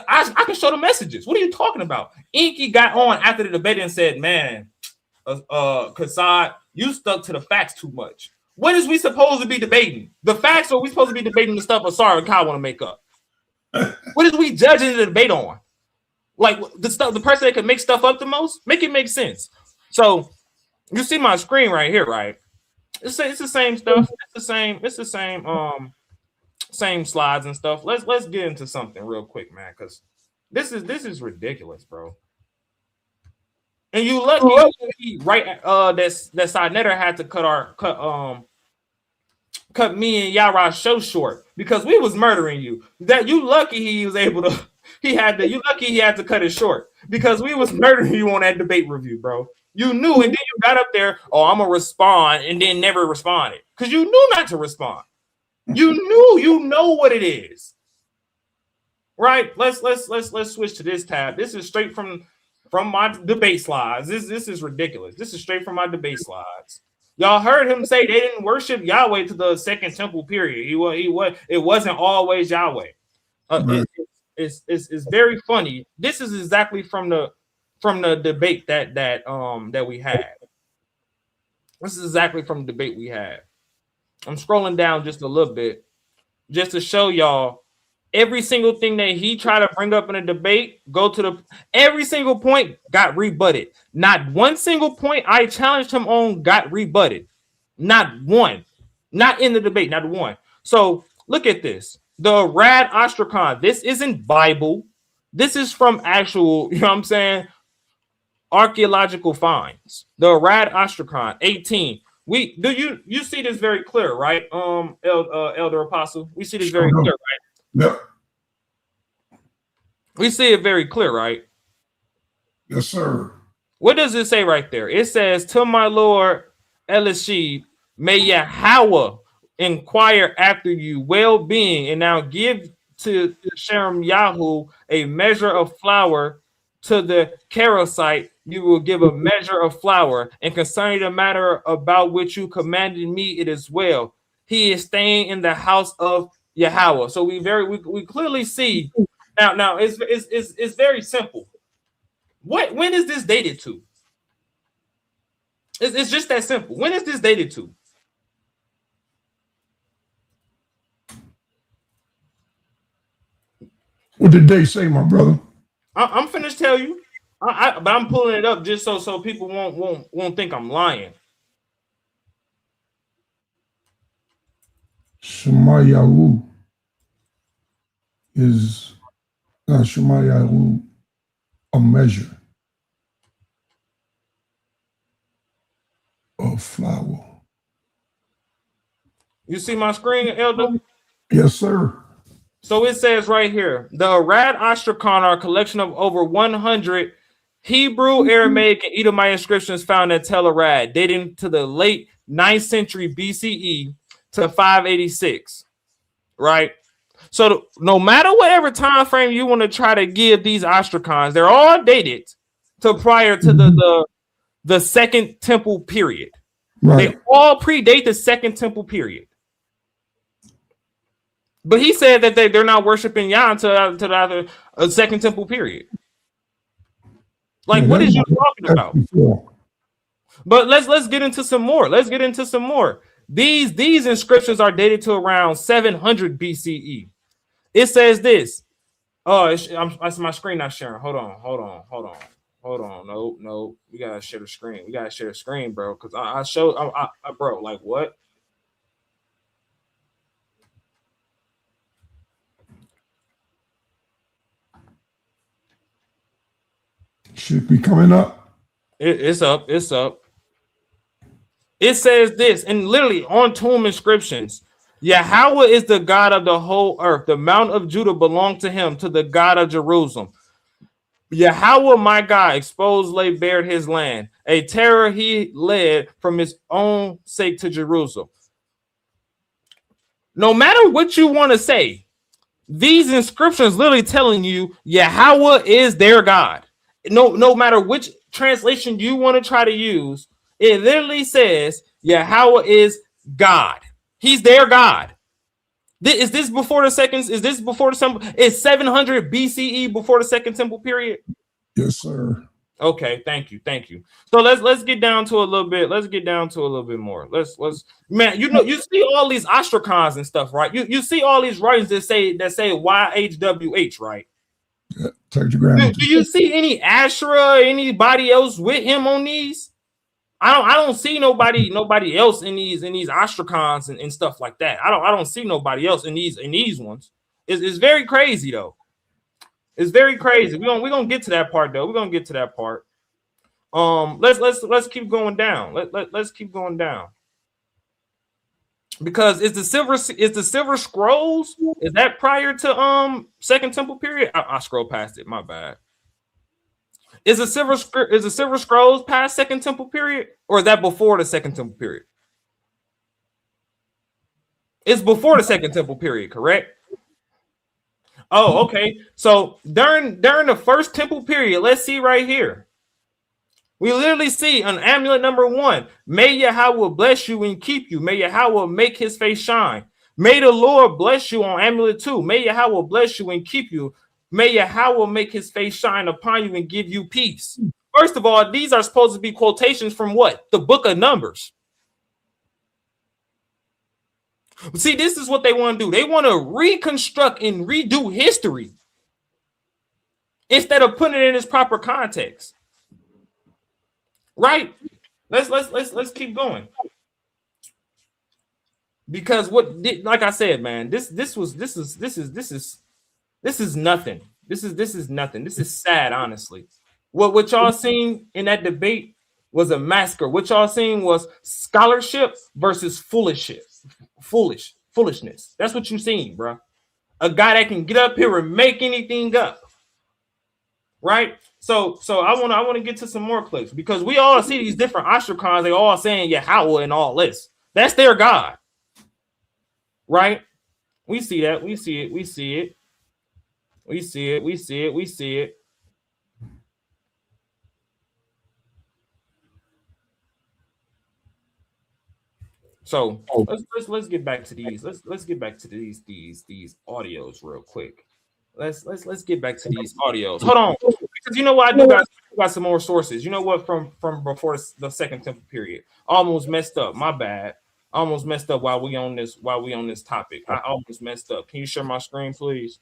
I can show the messages. What are you talking about? Inky got on after the debate and said, man, Kassad, you stuck to the facts too much. What is we supposed to be debating? The facts, or we supposed to be debating the stuff Asar and Kai want to make up? What is we judging the debate on? Like the person that can make stuff up the most, make it make sense. So you see my screen right here, right? It's the same stuff. It's the same slides and stuff. Let's get into something real quick, man, because this is ridiculous, bro. And you lucky, right? That Sinetter had to cut me and Yara's show short, because we was murdering you. That you lucky he was able to. You lucky he had to cut it short, because we was murdering you on that debate review, bro. You knew, and then you got up there. Oh, I'm gonna respond, and then never responded because you knew not to respond. You know what it is, right? Let's switch to this tab. This is straight from my debate slides. This is ridiculous. This is straight from my debate slides. Y'all heard him say they didn't worship Yahweh to the Second Temple period. It wasn't always Yahweh. Right. It's very funny. This is exactly from the debate that we had. This is exactly from the debate we had. I'm scrolling down just a little bit just to show y'all every single thing that he tried to bring up in a debate. Every single point got rebutted. Not one single point I challenged him on got rebutted. Not one. Not in the debate. Not one. So look at this. The Rad Ostrakhan. This isn't Bible. This is from actual, you know what I'm saying, archaeological finds. The Rad Ostrakhan 18. You see this very clear, right? Elder Apostle. We see this very clear, right? Yep. We see it very clear, right? Yes, sir. What does it say right there? It says, "To my Lord Elishib, may Yahweh inquire after you well-being, and now give to Shem Yahu a measure of flour. To the Kerosite, you will give a measure of flour. And concerning the matter about which you commanded me, it is well. He is staying in the house of Yahweh." So we clearly see now. It's very simple. When is this dated to? It's just that simple. When is this dated to? What did they say, my brother? I'm finished tell you, but I'm pulling it up just so people won't think I'm lying. Shemayahu is not Shemayahu a measure of flour. You see my screen, Elder? Yes, sir. So it says right here, the Arad Ostrakhan are a collection of over 100 Hebrew, Aramaic, and Edomite inscriptions found at Tel Arad, dating to the late 9th century BCE to 586, right? So no matter whatever time frame you want to try to give these Ostrakhans, they're all dated to prior to the Second Temple period. Right. They all predate the Second Temple period. But he said that they're not worshiping Yah until the Second Temple period. Like, what is you talking about? But let's get into some more. Let's get into some more. These inscriptions are dated to around 700 BCE. It says this. Oh, my screen not sharing. Hold on. No. We gotta share the screen. We gotta share the screen, bro. Because I showed, bro. Like what? Should be coming up. It's up. It says this, and literally on tomb inscriptions, Yahweh is the God of the whole earth. The Mount of Judah belonged to him, to the God of Jerusalem. Yahweh, my God, exposed, lay bared his land. A terror he led from his own sake to Jerusalem. No matter what you want to say, these inscriptions literally telling you Yahweh is their God. No matter which translation you want to try to use, it literally says Yahweh is God. He's their God. Is this before the second? Is this before the temple? Is 700 BCE before the Second Temple period? Yes, sir. Okay, thank you. So let's get down to a little bit. Let's get down to a little bit more. Let's man, you see all these Ostrakhans and stuff, right? You see all these writings that say YHWH, right? Yeah, tetragrammaton. Do you see any Asherah, anybody else with him on these? I don't see nobody else in these Ostrakhans and stuff like that. I don't see nobody else in these ones. It's very crazy though. It's very crazy. We're gonna get to that part though. We're gonna get to that part. Let's keep going down. Let's keep going down. Because is the silver scrolls, is that prior to Second Temple period? I scrolled past it, my bad. Is the silver scrolls past Second Temple period, or is that before the Second Temple period? It's before the Second Temple period, correct? Oh, okay. So during the First Temple period, let's see right here. We literally see on amulet number 1, may Yahweh bless you and keep you. May Yahweh make his face shine. May the Lord bless you on amulet 2. May Yahweh bless you and keep you. May Yahweh make his face shine upon you and give you peace. First of all, these are supposed to be quotations from what? The book of Numbers. See, this is what they want to do. They want to reconstruct and redo history instead of putting it in its proper context. Right? Let's keep going. Because like I said, man, this is nothing. This is nothing. This is sad, honestly. What y'all seen in that debate was a massacre. What y'all seen was scholarship versus foolishness. That's what you seen, bro. A guy that can get up here and make anything up. Right? So I want to get to some more clips because we all see these different ostracons. They all saying Yahweh and all this. That's their God. Right? We see that. We see it. We see it. We see it. We see it. We see it. So let's get back to these. Let's get back to these audios real quick. Let's get back to these audios. Hold on, because you know what I do got some more sources. You know what, from before the Second Temple period, almost messed up. My bad. I almost messed up while we on this topic. I almost messed up. Can you share my screen, please?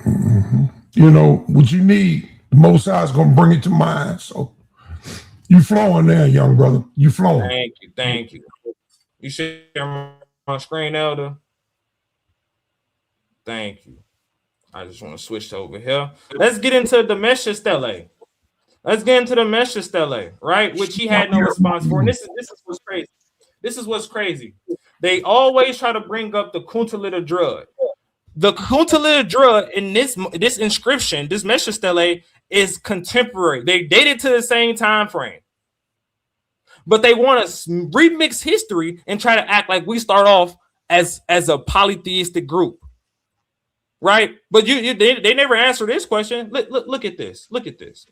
Mm-hmm. You know what you need. The Most High is gonna bring it to mind. So you flowing there, young brother. You flowing. Thank you. You share my screen, Elder. Thank you. I just want to switch over here. Let's get into the Mesha Stele. Let's get into the Mesha Stele, right? Which he had no response for. And this is what's crazy. This is what's crazy. They always try to bring up the Kuntalita Drud. The Kuntalita Drud in this inscription, this Mesha Stele, is contemporary. They dated to the same time frame. But they want to remix history and try to act like we start off as a polytheistic group. Right? But they never answer this question. Look at this. Look at this.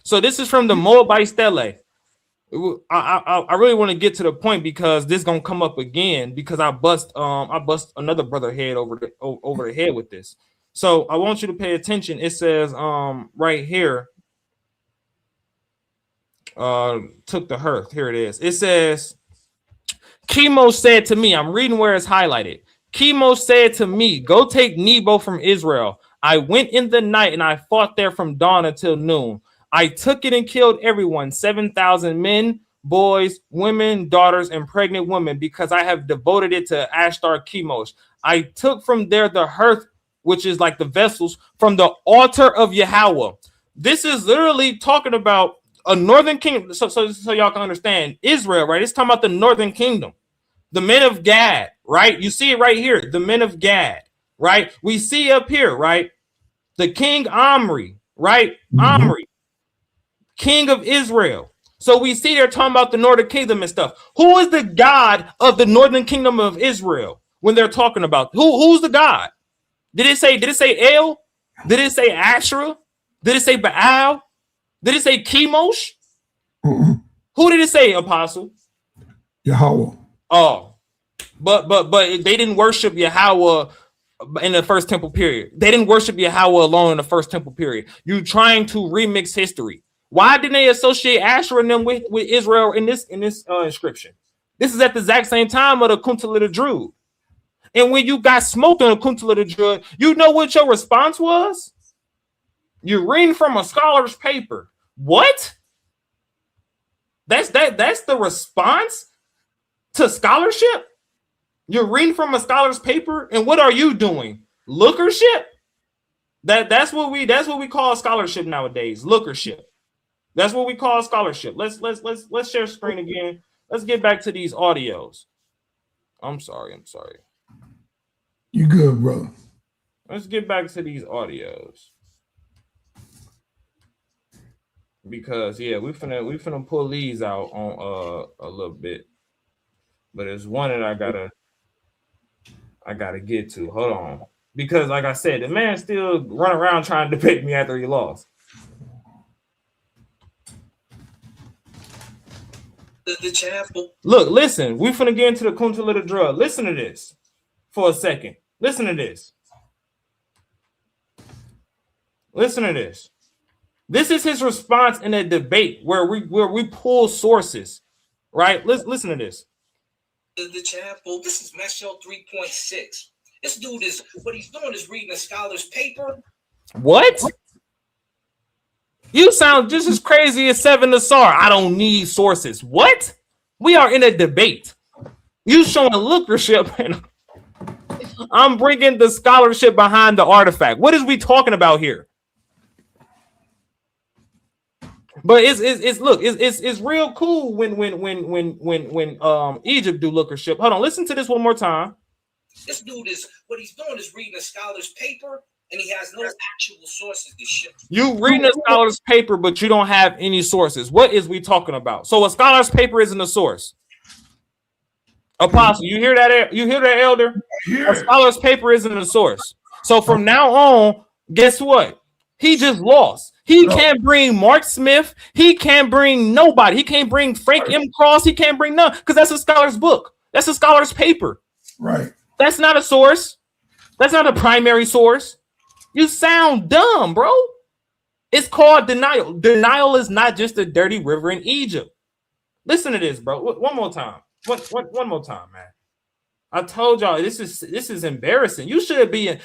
So this is from the Moabite Stele. I really want to get to the point because this is gonna come up again because I bust another brother head over the head with this. So I want you to pay attention. It says right here. Took the hearth. Here it is. It says, Chemo said to me, I'm reading where it's highlighted. Chemo said to me, go take Nebo from Israel. I went in the night and I fought there from dawn until noon. I took it and killed everyone, 7,000 men, boys, women, daughters, and pregnant women, because I have devoted it to Ashtar Chemosh. I took from there the hearth, which is like the vessels, from the altar of Yahweh. This is literally talking about a northern kingdom, so y'all can understand Israel, right? It's talking about the northern kingdom, the men of Gad, right? You see it right here, the men of Gad, right? We see up here, right? The king Omri, right? Omri, king of Israel. So we see they're talking about the northern kingdom and stuff. Who is the God of the northern kingdom of Israel when they're talking about who's the God? Did it say El? Did it say Asherah? Did it say Baal? Did it say Chemosh? Who did it say, Apostle? Yahweh. Oh, but they didn't worship Yahweh in the first temple period. They didn't worship Yahweh alone in the first temple period. You're trying to remix history. Why didn't they associate Asherah and them with Israel in this inscription? This is at the exact same time of the Kuntalita Drud. And when you got smoked on the Kuntalita Drud, you know what your response was? You're reading from a scholar's paper. What? That's the response to scholarship? You're reading from a scholar's paper, and what are you doing? Lookership? That's what we call scholarship nowadays. Lookership. That's what we call scholarship. Let's share screen again. Let's get back to these audios. I'm sorry. You good, brother? Let's get back to these audios. Because we finna pull these out on a little bit. But there's one that I gotta get to. Hold on. Because like I said, the man still run around trying to debate me after he lost. The chapel. Look, listen. We finna get into the Kunta Little Drug. Listen to this for a second. Listen to this. Listen to this. This is his response in a debate where we pull sources, right? Listen to this. The chapel. This is Meshel 3.6. This dude is what he's doing is reading a scholar's paper. What? You sound just as crazy as Seven Nassar. I don't need sources. What? We are in a debate. You showing lookership, and I'm bringing the scholarship behind the artifact. What is we talking about here? But it's real cool when Egypt do lookership. Hold on, listen to this one more time. This dude is what he's doing is reading a scholar's paper, and he has no actual sources to show. You reading a scholar's paper, but you don't have any sources. What is we talking about? So a scholar's paper isn't a source. Apostle, you hear that? You hear that, Elder? A scholar's paper isn't a source. So from now on, guess what? He just lost. He can't bring Mark Smith. He can't bring nobody. He can't bring Frank M. Cross. He can't bring none because that's a scholar's book. That's a scholar's paper. Right. That's not a source. That's not a primary source. You sound dumb, bro. It's called denial. Denial is not just a dirty river in Egypt. Listen to this, bro. One more time. One more time, man. I told y'all this is embarrassing. You should be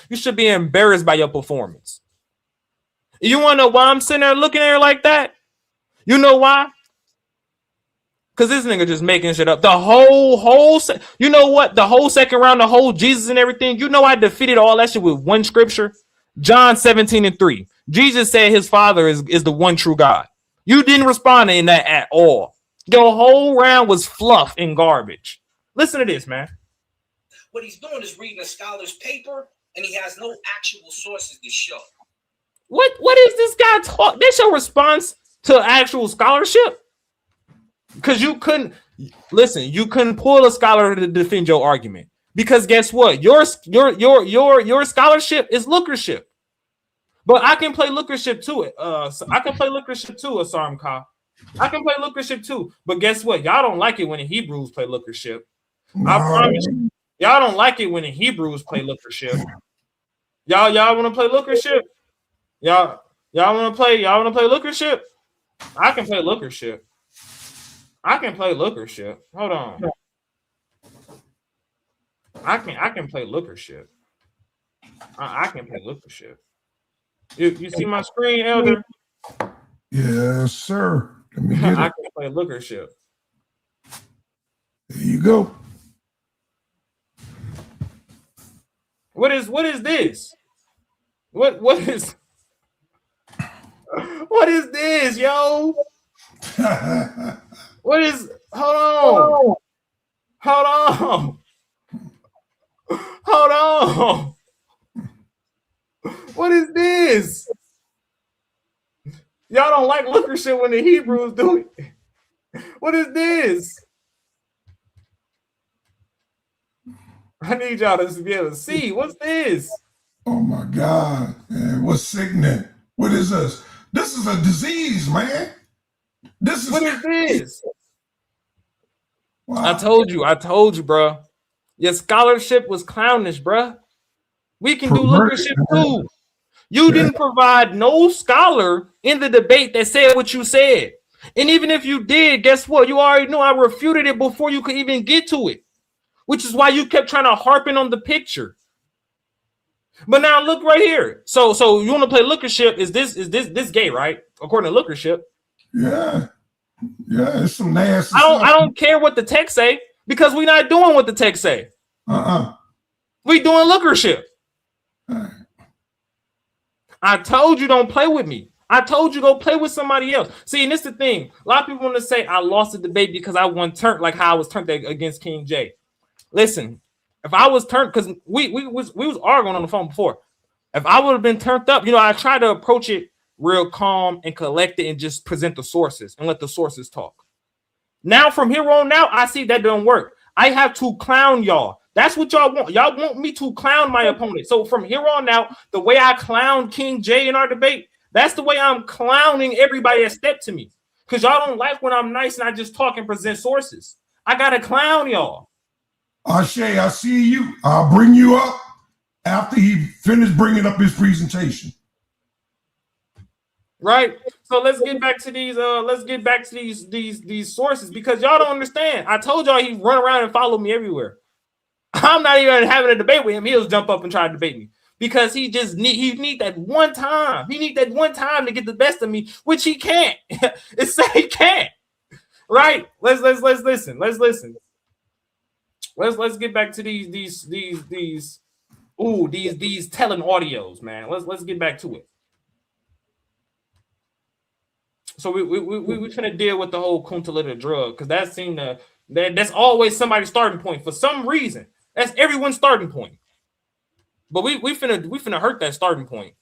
embarrassed by your performance. You want to know why I'm sitting there looking at her like that? You know why? Because this nigga just making shit up. The whole you know what? The whole second round, the whole Jesus and everything. You know I defeated all that shit with one scripture. John 17:3. Jesus said his father is the one true God. You didn't respond in that at all. Your whole round was fluff and garbage. Listen to this, man. What he's doing is reading a scholar's paper, and he has no actual sources to show. What is this guy talk? That's your response to actual scholarship? Because you couldn't pull a scholar to defend your argument. Because guess what? Your scholarship is lookership. But I can play lookership too. I can play lookership too, Asarm Ka. I can play lookership too. But guess what? Y'all don't like it when the Hebrews play lookership. I promise you. Y'all don't like it when the Hebrews play lookership. Y'all want to play lookership? Y'all want to play lookership? I can play lookership. I can play lookership. Hold on. I can play lookership. I can play lookership. You see my screen, Elder? Yes, sir. Let me get it. I can play lookership. There you go. What is this? What is this, yo? What is? Hold on. What is this? Y'all don't like lookership when the Hebrews do it. What is this? I need y'all to be able to see. What's this? Oh my God, man. What's signet? What is this? This is a disease, man. What is this? Wow. I told you, bro. Your scholarship was clownish, bro. We can do lookership too. You didn't provide no scholar in the debate that said what you said. And even if you did, guess what? You already know I refuted it before you could even get to it, which is why you kept trying to harping on the picture. But now look right here. So you want to play lookership? Is this gay, right? According to lookership. Yeah, it's some nasty. I don't care what the text say because we're not doing what the text say. We doing lookership. I told you don't play with me. I told you go play with somebody else. See, and this is the thing. A lot of people want to say I lost the debate because I won turned like how I was turned against King J. Listen, if I was turned, because we was arguing on the phone before. If I would have been turned up, I try to approach it real calm and collected and just present the sources and let the sources talk. Now, from here on out, I see that doesn't work. I have to clown y'all. That's what y'all want. Y'all want me to clown my opponent. So from here on out, the way I clowned King J in our debate, that's the way I'm clowning everybody that stepped to me. Because y'all don't like when I'm nice and I just talk and present sources. I got to clown y'all. Ashe, I see you. I'll bring you up after he finished bringing up his presentation. Right. So let's get back to these. These sources, because y'all don't understand. I told y'all he run around and follow me everywhere. I'm not even having a debate with him. He'll jump up and try to debate me because he need that one time. He need that one time to get the best of me, which he can't. It's that he can't. Right. Let's listen. Let's get back to these telling audios, man. Let's get back to it. So we finna deal with the whole Kuntalita drug, because that's always somebody's starting point for some reason. That's everyone's starting point. But we finna hurt that starting point.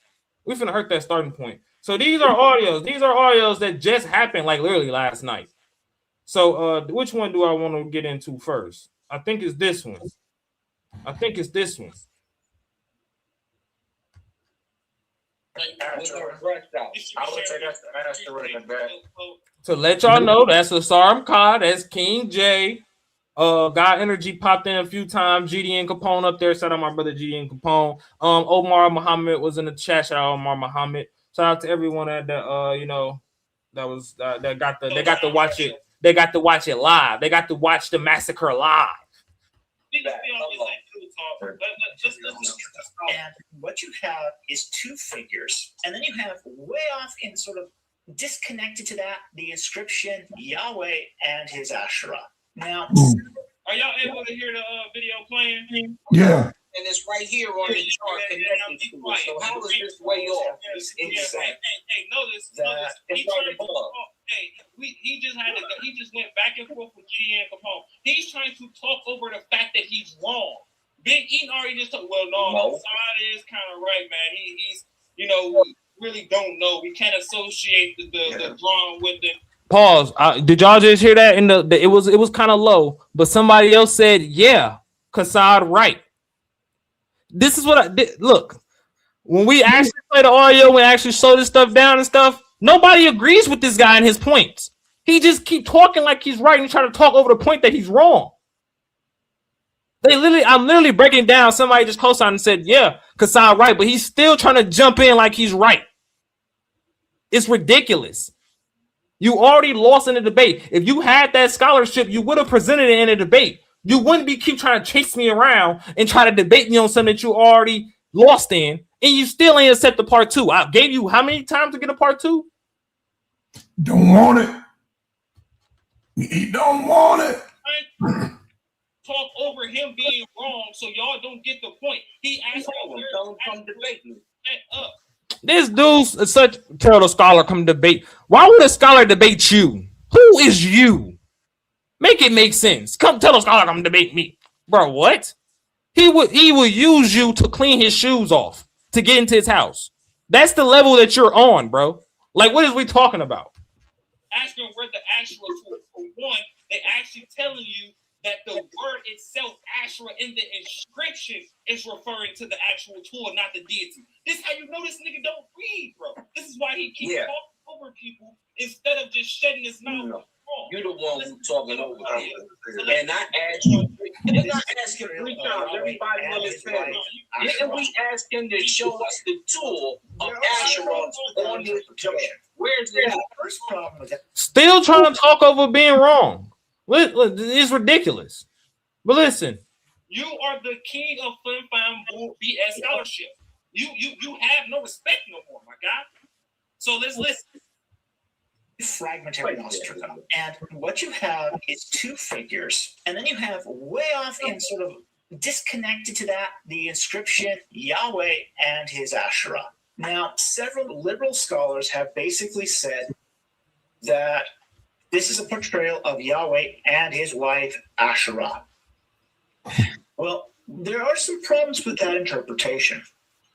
We finna hurt that starting point. So these are audios. These are audios that just happened like literally last night. So which one do I want to get into first? I think it's this one. To let y'all know, that's Asaram Ka, that's King J. God Energy popped in a few times. GD and Capone up there. Shout out my brother GD and Capone. Omar Muhammad was in the chat. Shout out Omar Muhammad. Shout out to everyone that got to watch it. They got to watch it live. They got to watch the massacre live. And what you have is two figures, and then you have way off in sort of disconnected to that the inscription Yahweh and his Asherah. Now, are y'all able to hear the video playing? Yeah. And it's right here on the chart connected to it. So how is this way off? It's insane. Hey, notice. He just went back and forth with G and Capone. He's trying to talk over the fact that he's wrong. Big Eaton already just told, no. Side is kind of right, man. He's we really don't know. We can't associate the drum with the. Pause. Did y'all just hear that? It was kind of low, but somebody else said, "Yeah, Kassad right." This is what I did. Look, when we actually play the audio, we actually slow this stuff down and stuff. Nobody agrees with this guy and his points. He just keep talking like he's right and try to talk over the point that he's wrong. I'm literally breaking down. Somebody just co-signed and said, "Yeah, Kassad right," but he's still trying to jump in like he's right. It's ridiculous. You already lost in the debate. If you had that scholarship, you would have presented it in a debate. You wouldn't keep trying to chase me around and try to debate me on something that you already lost in, and you still ain't accept the part two. I gave you how many times to get a part two? Don't want it. He don't want it. Talk over him being wrong, so y'all don't get the point. He asked me come debate me. Up. This dude's such tell the scholar come debate. Why would a scholar debate you? Who is you? Make it make sense. Come tell the scholar come debate me, bro. What? He will use you to clean his shoes off to get into his house. That's the level that you're on, bro. Like, what is we talking about? Asking where the actual for one, they actually telling you that the word itself, Asherah, in the inscription is referring to the actual tool, not the deity. This is how you know this nigga don't read, bro. This is why he keeps talking over people instead of just shutting his mouth. You're the one who's talking over people. And I asked you, didn't I ask him 3 times? Everybody on this panel. Didn't we ask him to show us the tool of Asherah on his junction? Where's the first problem with that? Still trying to talk over being wrong. It's ridiculous. But listen, you are the king of Flim Flam BS scholarship. You have no respect no more, my guy. So let's listen. Fragmentary Nostra. And what you have is two figures, and then you have way off in sort of disconnected to that the inscription Yahweh and his Asherah. Now, several liberal scholars have basically said that this is a portrayal of Yahweh and his wife Asherah. Well, there are some problems with that interpretation.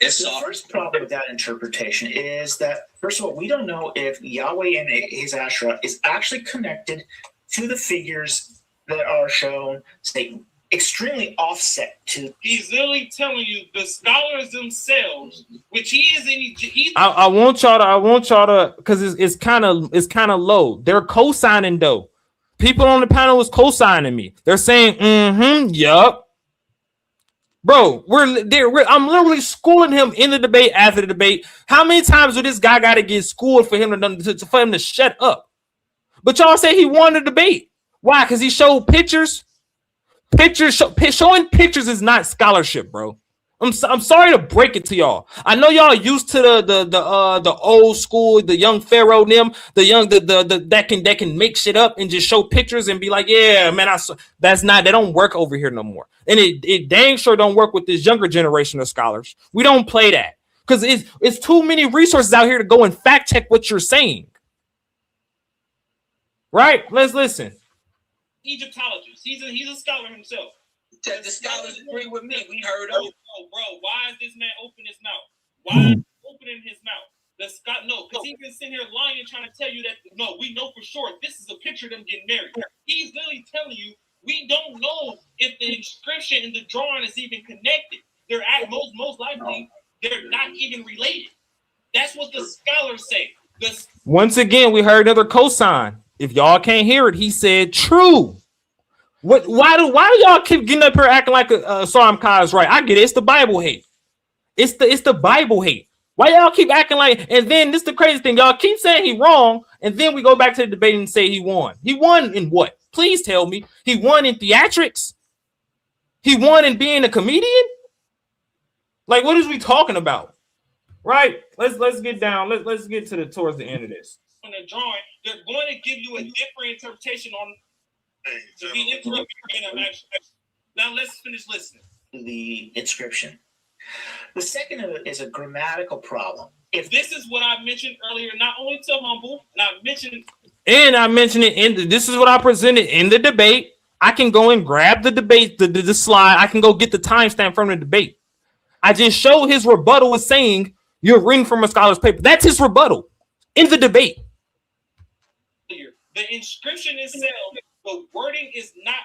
The first problem with that interpretation is that, first of all, we don't know if Yahweh and his Asherah is actually connected to the figures that are shown, say, extremely offset to. He's literally telling you the scholars themselves, which he is in. I want y'all to, because it's kind of low. They're co-signing though. People on the panel was co-signing me. They're saying, yup. Bro, I'm literally schooling him in the debate after the debate. How many times do this guy got to get schooled for him to shut up? But y'all say he won the debate. Why? Because he showed pictures. Showing pictures is not scholarship, bro. I'm sorry to break it to y'all. I know y'all used to the old school, the young pharaoh them, that can make shit up and just show pictures and be like, yeah, man, they don't work over here no more. And it dang sure don't work with this younger generation of scholars. We don't play that because it's too many resources out here to go and fact check what you're saying. Right? Let's listen. Egyptologist. He's a scholar himself. The scholars agree with me. We heard him. Bro, why is this man opening his mouth? Why is he opening his mouth? No, because he's been sitting here lying and trying to tell you that, no, we know for sure this is a picture of them getting married. He's literally telling you we don't know if the inscription in the drawing is even connected. They're most likely they're not even related. That's what the scholars say. Once again, we heard another cosign. If y'all can't hear it, he said true. Why do y'all keep getting up here acting like Saram Kai is right? I get it. It's the Bible hate. It's the Bible hate. Why y'all keep acting like? And then this is the crazy thing. Y'all keep saying he wrong, and then we go back to the debate and say he won. He won in what? Please tell me. He won in theatrics. He won in being a comedian. Like, what is we talking about? Right? Let's get down. Let's get towards the end of this. On the drawing, they're going to give you a different interpretation on. To be interrupted again, now let's finish listening. The inscription. The second is a grammatical problem. If this is what I mentioned earlier, not only to Humble, and I mentioned it this is what I presented in the debate. I can go and grab the debate, the slide. I can go get the timestamp from the debate. I just showed his rebuttal was saying you're reading from a scholar's paper. That's his rebuttal in the debate. The inscription itself. The wording is not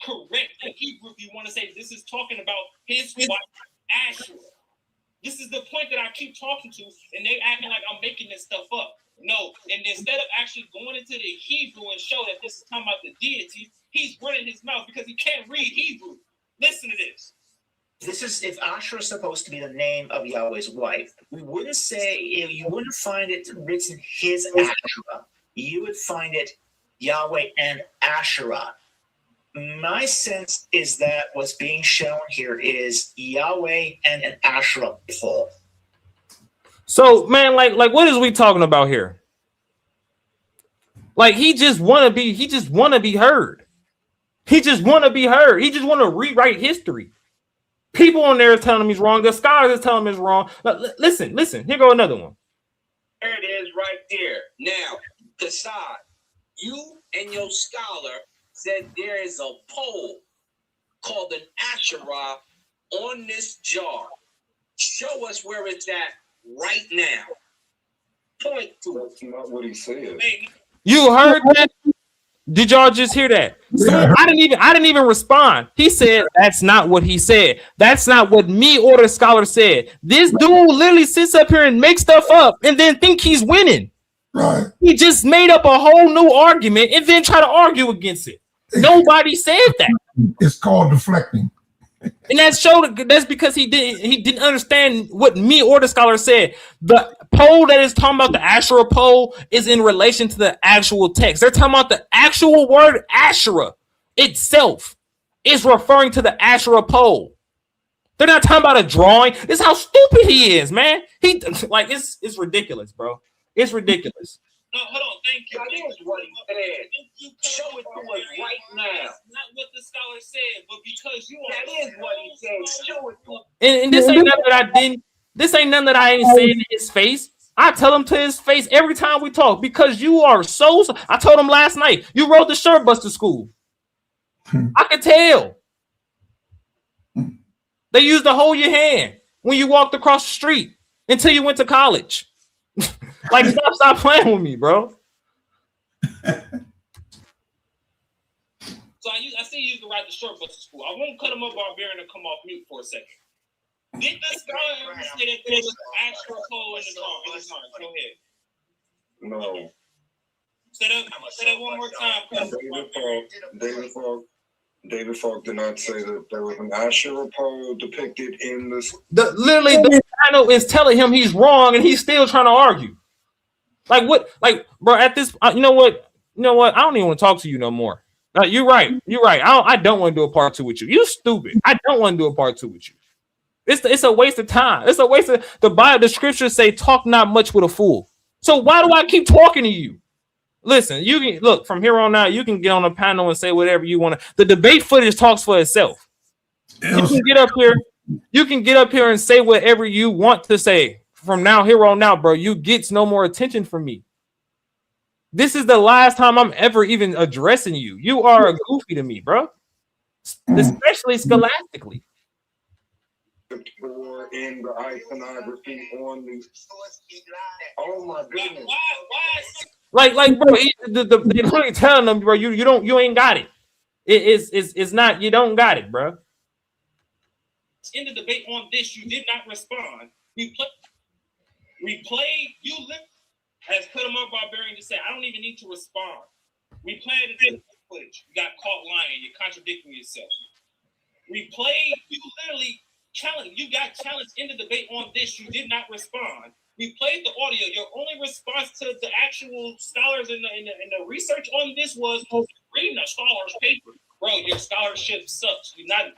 correct in Hebrew. If you want to say this is talking about his wife Asherah, this is the point that I keep talking to, and they acting like I'm making this stuff up. No, and instead of actually going into the Hebrew and show that this is talking about the deity, he's running his mouth because he can't read Hebrew. Listen to this. This is if Asherah is supposed to be the name of Yahweh's wife. We wouldn't say you wouldn't find it written his Asherah. You would find it Yahweh and Asherah. My sense is that what's being shown here is Yahweh and an Asherah pole. So, man, like what is we talking about here? Like he just want to be heard. He just want to be heard. He just want to rewrite history. People on there is telling him he's wrong. The scholars is telling him he's wrong. Listen. Here go another one. There it is right there. Now, Kasad, you and your scholar said there is a pole called an Asherah on this jar. Show us where it's at right now. Point to it. That's not what he said. You heard that? Did y'all just hear that? So I didn't even respond. He said that's not what he said. That's not what me or the scholar said. This dude literally sits up here and makes stuff up and then think he's winning. Right. He just made up a whole new argument and then try to argue against it. Nobody said that. It's called deflecting. And that's because he didn't understand what me or the scholar said. The pole that is talking about the Asherah pole is in relation to the actual text. They're talking about the actual word Asherah itself is referring to the Asherah pole. They're not talking about a drawing. This is how stupid he is, man. It's ridiculous, bro. It's ridiculous. No, hold on. Thank you. That is what he said. Show it to us right now. That's not what the scholar said, but because you are. That is what he said. Show it to us. And this ain't nothing that I didn't. This ain't nothing that I ain't saying in his face. I tell him to his face every time we talk because you are so. I told him last night you rode the short bus to school. I could tell. They used to hold your hand when you walked across the street until you went to college. Like, stop playing with me, bro. So So I see you can ride the short bus to school. I won't cut him up barbarian and come off mute for a second. Did the scholar ever say that there was an actual hole in the heart? Go ahead. No. Say that one more time. David Falk did not say that there was an Asherah pole depicted in this. Literally, the panel is telling him he's wrong, and he's still trying to argue. Like what? Like, bro, at this, you know what? I don't even want to talk to you no more. You're right. I don't want to do a part 2 with you. You stupid. I don't want to do a part 2 with you. It's a waste of time. It's a waste of the Bible. The scriptures say, "Talk not much with a fool." So why do I keep talking to you? Listen, you can look from here on out. You can get on a panel and say whatever you want to. The debate footage talks for itself. You can get up here. You can get up here and say whatever you want to say. From now here on out, bro, you get no more attention from me. This is the last time I'm ever even addressing you. You are a goofy to me, bro. Especially scholastically. Or in the iconography on the. Oh my goodness. Like, bro, they're literally telling them, bro, you ain't got it. It's not, you don't got it, bro. In the debate on this, you did not respond. We played, you as put him up barbarian to say, I don't even need to respond. We played it in the footage. You got caught lying. You're contradicting yourself. We played, you literally challenged, you got challenged in the debate on this. You did not respond. We played the audio. Your only response to the actual scholars in the research on this was reading a scholar's paper. Bro, your scholarship sucks. You're not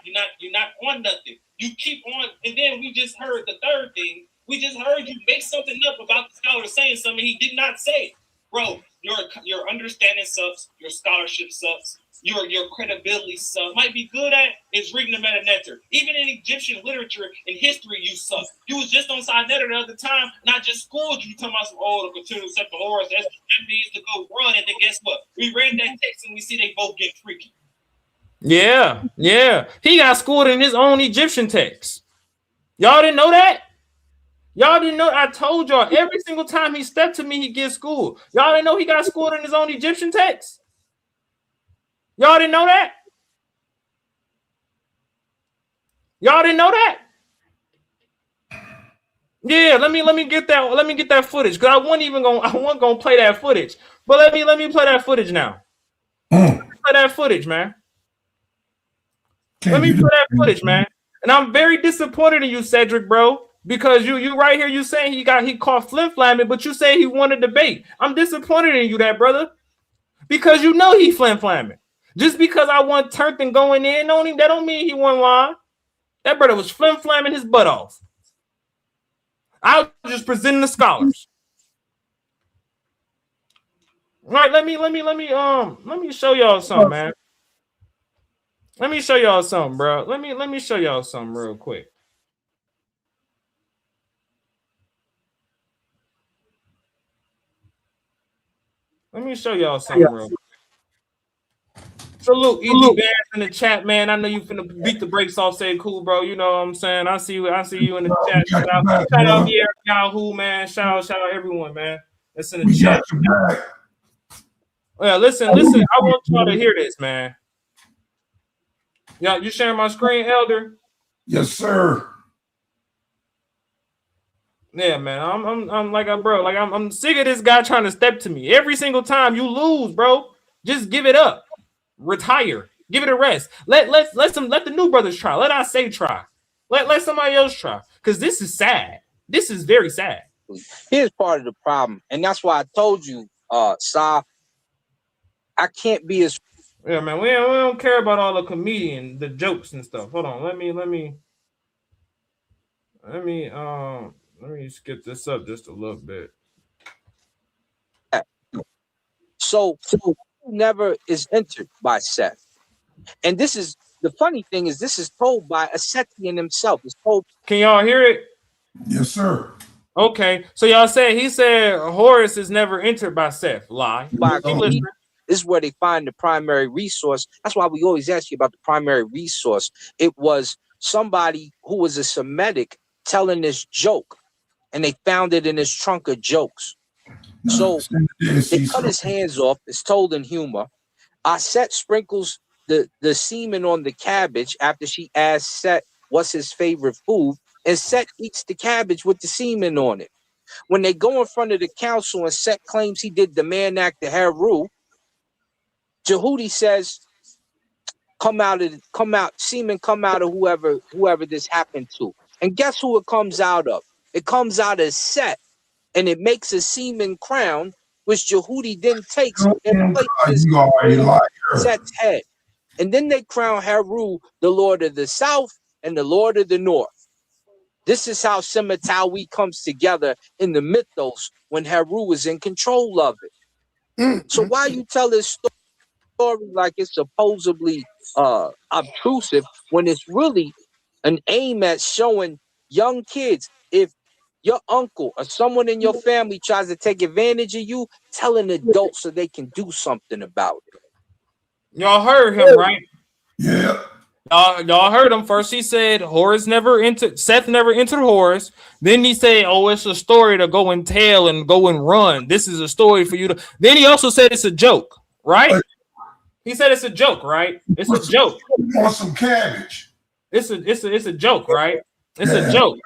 on nothing. You keep on, and then we just heard the third thing. We just heard you make something up about the scholar saying something he did not say. Bro, your understanding sucks. Your scholarship sucks. Your credibility sucks. Might be good at is reading the Meta Nectar. Even in Egyptian literature and history, you suck. You was just on Side Netter the other time, and I just schooled you talking about some the continual set the horse. That means to go run, and then guess what? We read that text and we see they both get freaky. Yeah. He got schooled in his own Egyptian text. Y'all didn't know that? Y'all didn't know? I told y'all every single time he stepped to me, he gets schooled. Y'all didn't know he got schooled in his own Egyptian text? Y'all didn't know that? Y'all didn't know that? Yeah, let me get that footage, because I wasn't gonna play that footage. But let me play that footage now. Let me play that footage, man. Let me play that footage, man. And I'm very disappointed in you, Cedric, bro. Because you right here, you saying he caught flim-flamming, but you say he won a debate. I'm disappointed in you, that brother, because you know he flim-flamming. Just because I want Turpin going in on him, that don't mean he won line. That brother was flim-flamming his butt off. I was just presenting the scholars. All right, let me show y'all something, man. Let me show y'all something, bro. Let me show y'all something real quick. Let me show y'all something real quick. Salute Easy Bears in the chat, man. I know you finna beat the brakes off, say cool, bro. You know what I'm saying? I see you in the chat. Shout out here, Yahoo, man. Shout out everyone, man. That's in the chat. Yeah, listen. I want y'all to hear this, man. Y'all, you sharing my screen, Elder? Yes, sir. Yeah, man. I'm sick of this guy trying to step to me. Every single time you lose, bro, just give it up. Retire. Give it a rest. Let the new brothers try. Let I say try. Let somebody else try. Because this is sad. This is very sad. Here's part of the problem. And that's why I told you, Sa, I can't be as yeah, man. We don't care about all the comedian, the jokes and stuff. Hold on. Let me skip this up just a little bit. So never is entered by Seth. And this is the funny thing is this is told by a Sethian himself. It's told. Can y'all hear it? Yes, sir. Okay. So y'all said he said Horus is never entered by Seth. Lie. This is where they find the primary resource. That's why we always ask you about the primary resource. It was somebody who was a Semitic telling this joke, and they found it in his trunk of jokes. So they cut his hands off. It's told in humor. Aset sprinkles the semen on the cabbage after she asked Seth what's his favorite food, and Seth eats the cabbage with the semen on it. When they go in front of the council and Seth claims he did the man act to Heru, Jehudi says, semen come out of whoever this happened to. And guess who it comes out of? It comes out of Seth, and it makes a semen crown, which Jehudi then takes and places on Seth's head. And then they crown Heru the Lord of the South and the Lord of the North. This is how Semitawi comes together in the mythos when Heru is in control of it. So why you tell this story like it's supposedly obtrusive when it's really an aim at showing young kids, if your uncle or someone in your family tries to take advantage of you, tell an adult so they can do something about it. Y'all heard him, right? Yeah. Y'all heard him. First he said Seth never entered Horus. Then he said, oh, it's a story to go and tell and go and run. This is a story for you to. Then he also said it's a joke, right? He said it's a joke, right? It's a joke. You want some cabbage? It's a joke, right? It's a joke.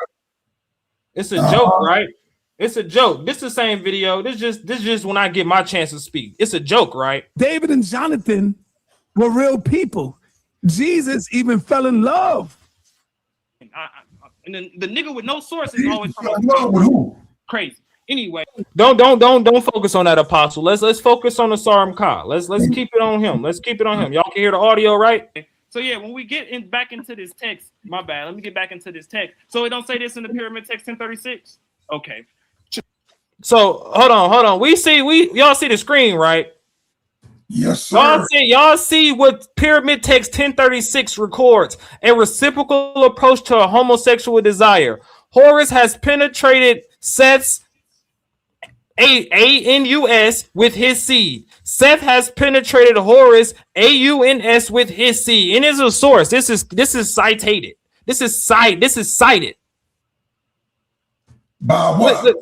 It's a joke, right? It's a joke. This is the same video. This just when I get my chance to speak. It's a joke, right? David and Jonathan were real people. Jesus even fell in love. And the nigga with no source is always crazy. Anyway, don't focus on that apostle. Let's focus on the Saram Ka. Let's keep it on him. Let's keep it on him. Y'all can hear the audio, right? So yeah, when we get back into this text, my bad. Let me get back into this text. So it don't say this in the pyramid text 1036. Okay. So hold on. Y'all see the screen, right? Yes, sir. Y'all see what pyramid text 1036 records: a reciprocal approach to a homosexual desire. Horus has penetrated Seth's AUNS with his seed. Seth has penetrated Horus AUNS with his seed. And it's a source. This is cited. This is cited. By what?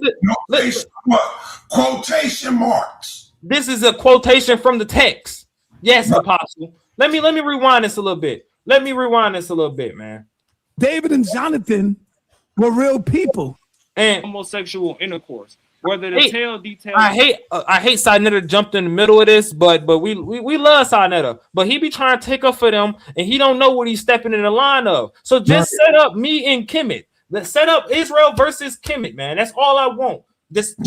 Quotation marks. This is a quotation from the text. Yes, apostle. Let me rewind this a little bit. Man. David and Jonathan were real people. And homosexual intercourse. Whether the tale details, I hate Sinetta jumped in the middle of this, but we love Sinetta, but he be trying to take up for them, and he don't know what he's stepping in the line of. So just set up me and Kemet. Let's set up Israel versus Kemet, man. That's all I want. Just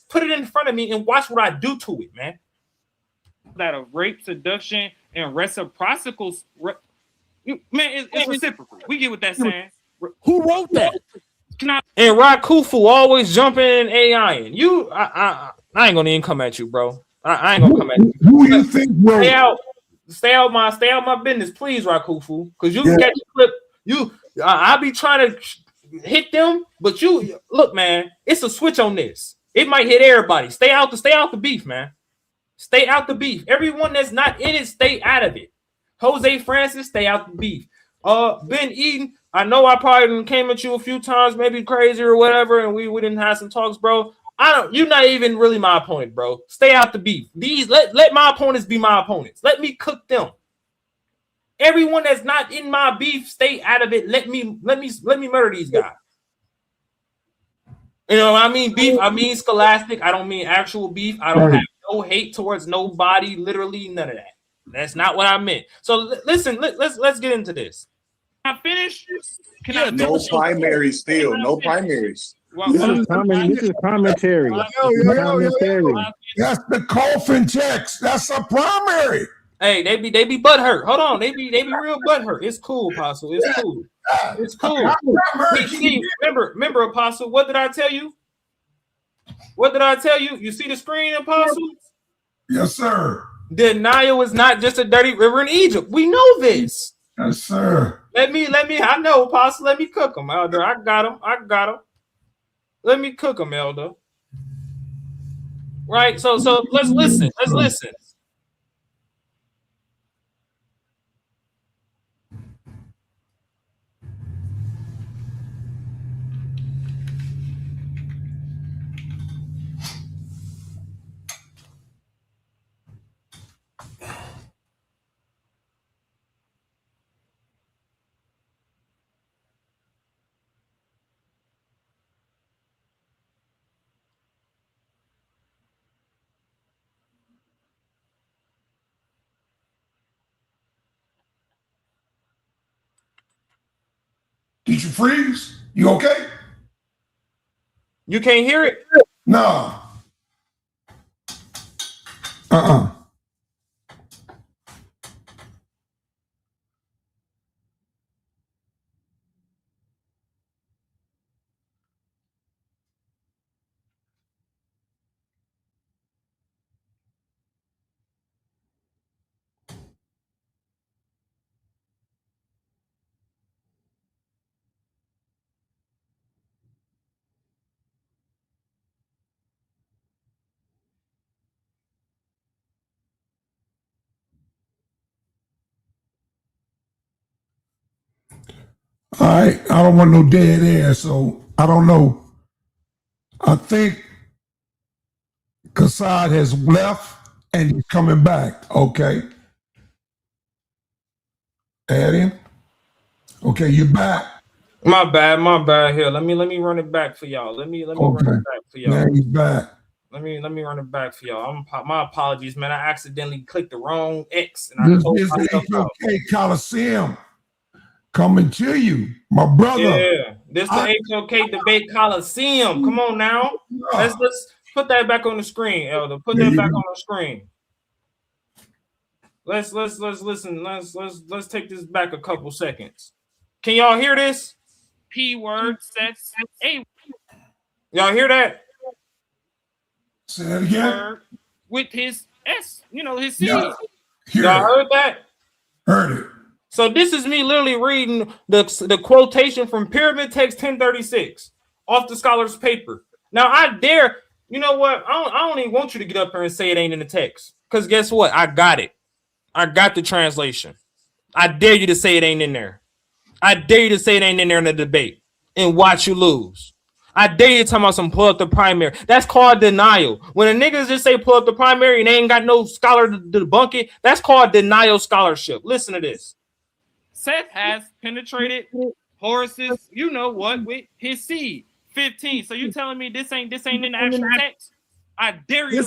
put it in front of me and watch what I do to it, man. That of rape, seduction, and reciprocal, man, it's reciprocal. We get what that's saying. Who wrote that? And Rakufu always jumping in AI. I ain't gonna even come at you, bro. I ain't gonna come at you. Who do you think wrote? Stay out my business, please, Rakufu. Because you can catch a clip. I be trying to hit them, but you look, man. It's a switch on this. It might hit everybody. Stay out the beef, man. Stay out the beef. Everyone that's not in it, stay out of it. Jose Francis, stay out the beef. Ben Eden, I know I probably came at you a few times, maybe crazy or whatever, and we didn't have some talks, bro. You're not even really my opponent, bro. Stay out the beef. Let my opponents be my opponents. Let me cook them. Everyone that's not in my beef, stay out of it. Let me murder these guys. You know what I mean? Beef, I mean scholastic. I don't mean actual beef. I don't have no hate towards nobody, literally none of that. That's not what I meant. So listen, let's get into this. Can I finish? No primaries still. No primaries. Well, this is commentary. That's the coffin text. That's a primary. Hey, they be butthurt. Hold on, they be real butthurt. It's cool, Apostle. It's cool. It's cool. Remember, Apostle. What did I tell you? You see the screen, Apostle? Yes, sir. The Nile is not just a dirty river in Egypt. We know this. Yes, sir. Let me. I know, Apostle. Let me cook them, Elder. I got them. Let me cook them, Elder. Right. So let's listen. Did you freeze? You okay? You can't hear it? No. All right, I don't want no dead air, so I don't know. I think Kassad has left and he's coming back. Okay. Add him. Okay, you're back. My bad. Here, let me run it back for y'all. Let me run it back for y'all. Now he's back. Let me run it back for y'all. My apologies, man. I accidentally clicked the wrong X and I This told is the myself out. HOK Coliseum coming to you, my brother. Yeah, this the HOK debate Coliseum. Come on now. Let's put that back on the screen, Elder. Put that back on the screen. Let's listen. Let's take this back a couple seconds. Can y'all hear this? P word sets a. Y'all hear that? Say that again. Word with his S, his C. Yeah. Y'all heard that? Heard it. So this is me literally reading the quotation from Pyramid Text 1036 off the scholar's paper. Now I dare, you know what? I don't even want you to get up here and say it ain't in the text. Because guess what? I got it. I got the translation. I dare you to say it ain't in there. I dare you to say it ain't in there in the debate and watch you lose. I dare you to talk about some pull up the primary. That's called denial. When a niggas just say pull up the primary and they ain't got no scholar to debunk it, that's called denial scholarship. Listen to this. Seth has penetrated Horus's, with his seed 15. So you telling me this ain't in the actual text? I dare you.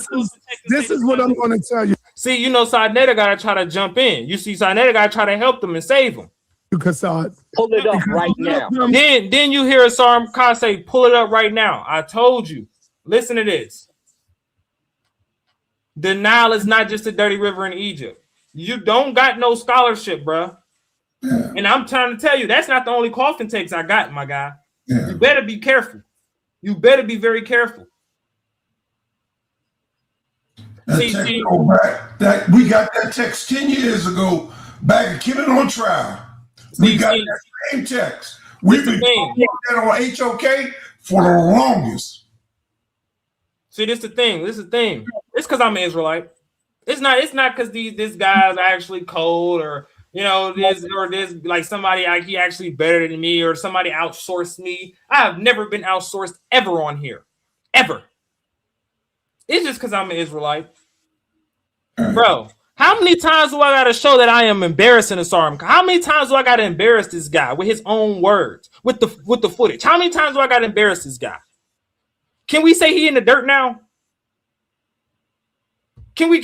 This is what I'm going to tell you. See, Sinetta got to try to jump in. You see, Sinetta got to try to help them and save them. Pull it up right now. Then you hear Saram Khan say, pull it up right now. I told you. Listen to this. The Nile is not just a dirty river in Egypt. You don't got no scholarship, bruh. And I'm trying to tell you, that's not the only coffin text I got, my guy. You better be careful. You better be very careful. We got that text 10 years ago back at Killing on Trial. We got that same text. We've been talking about that on HOK for the longest. See, this is the thing. It's because I'm an Israelite. It's not because this guy's actually cold or this like somebody he actually better than me or somebody outsourced me. I have never been outsourced ever on here. Ever. It's just because I'm an Israelite. Bro, how many times do I gotta show that I am embarrassing Asaram? How many times do I gotta embarrass this guy with his own words, with the footage? How many times do I gotta embarrass this guy? Can we say he in the dirt now? Can we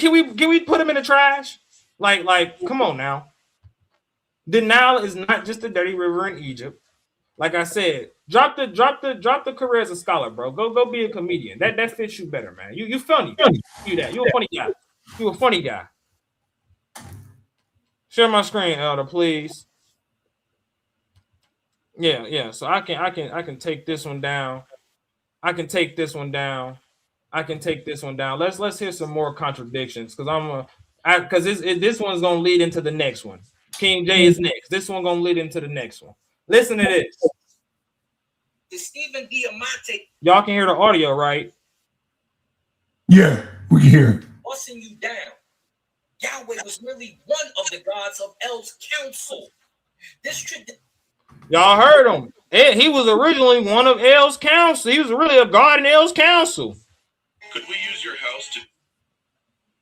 put him in the trash? Like, come on now. The Nile is not just a dirty river in Egypt. Like I said, drop the career as a scholar, bro. Go be a comedian. That fits you better, man. You funny. You that. You a funny guy. You a funny guy. Share my screen, Elder, please. Yeah. So I can take this one down. I can take this one down. Let's hear some more contradictions because this one's gonna lead into the next one. King J is next. This one gonna lead into the next one. Listen to this. The Stephen Diamante. Y'all can hear the audio, right? Yeah, we can hear it. Busting you down. Yahweh was really one of the gods of El's council. Y'all heard him. He was originally one of El's council. He was really a god in El's council. Could we use your house to?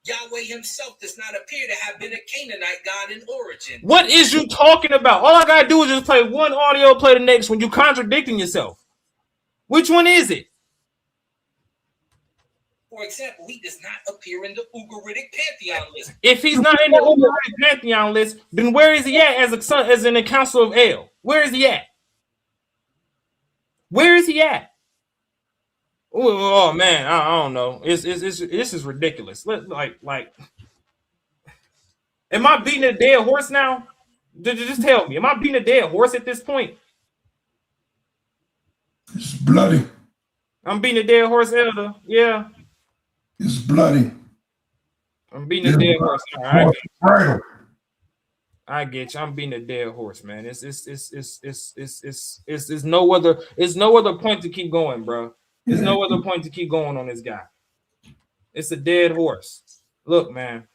Yahweh himself does not appear to have been a Canaanite god in origin. What is you talking about? All I gotta do is just play one audio, play the next one. You contradicting yourself. Which one is it? For example, he does not appear in the Ugaritic pantheon list. If he's not in the Ugaritic pantheon list, then where is he at as in the council of El? Where is he at? Where is he at? Oh man, I don't know. This is ridiculous. Like, am I beating a dead horse now? Just tell me, am I beating a dead horse at this point? It's bloody. I'm beating a dead horse, Elder. Yeah. It's bloody. I'm beating a dead horse. All right. I get you. I'm beating a dead horse, man. It's no other point to keep going, bro. There's no other point to keep going on this guy. It's a dead horse. Look, man.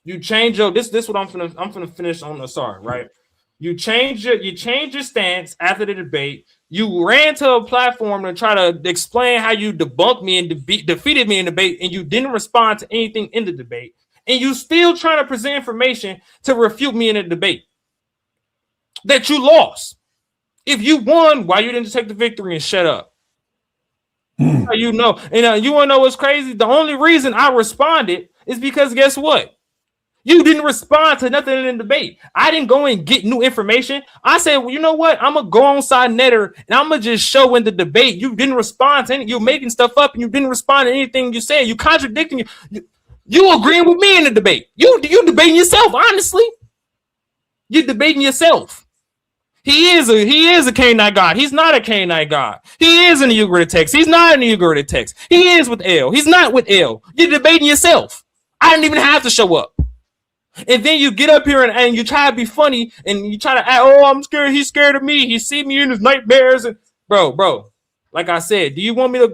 You change your this what I'm finna finish on the sorry, right? You change your stance after the debate. You ran to a platform to try to explain how you debunked me and defeated me in debate, and you didn't respond to anything in the debate. And you still trying to present information to refute me in a debate that you lost. If you won, why you didn't just take the victory and shut up? You know, and you want to know what's crazy? The only reason I responded is because guess what? You didn't respond to nothing in the debate. I didn't go and get new information. I said, well, you know what? I'm going to go on side netter and I'm going to just show in the debate. You didn't respond to anything. You're making stuff up and you didn't respond to anything you said. You contradicting. You agreeing with me in the debate. You debating yourself, honestly. You're debating yourself. He is a Canaanite God. He's not a Canaanite God. He is in the Ugaritic text. He's not in the Ugaritic text. He is with El. He's not with El. You're debating yourself. I didn't even have to show up. And then you get up here and you try to be funny and you try to act, oh, I'm scared. He's scared of me. He see me in his nightmares. And bro, like I said, do you want me to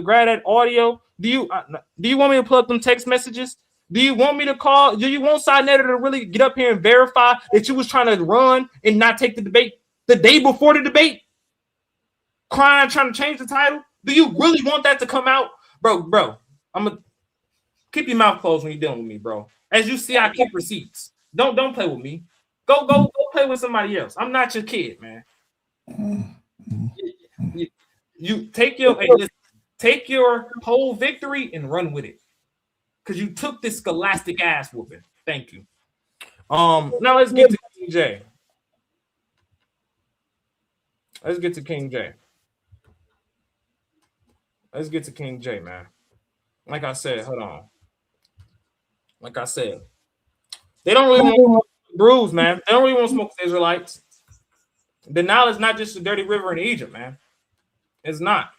grab that audio? Do you want me to pull up them text messages? Do you want me to call? Do you want SideNetter to really get up here and verify that you was trying to run and not take the debate the day before the debate? Crying, trying to change the title? Do you really want that to come out? Bro, I'm gonna keep your mouth closed when you're dealing with me, bro. As you see, I keep receipts. Don't play with me. Go play with somebody else. I'm not your kid, man. You take your whole victory and run with it. Because you took this scholastic ass whooping. Thank you. Now let's get to King J. Let's get to King J, man. Like I said, hold on. Like I said, they don't really want to bruise, man. They don't really want to smoke with Israelites. The Nile is not just a dirty river in Egypt, man. It's not.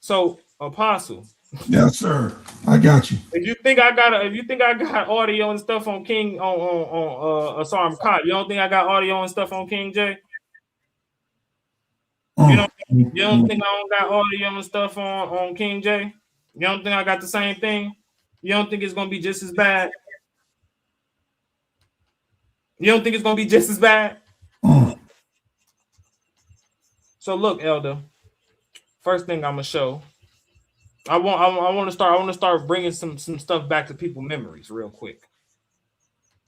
So, Apostle. Yes, sir. I got you. If you think I got audio and stuff on King on Asarm Cot, you don't think I got audio and stuff on King J? You don't think I don't got audio and stuff on King J? You don't think I got the same thing? You don't think it's gonna be just as bad? You don't think it's gonna be just as bad? So look, Elder. First thing I'm gonna show. I want to start bringing some stuff back to people's memories real quick,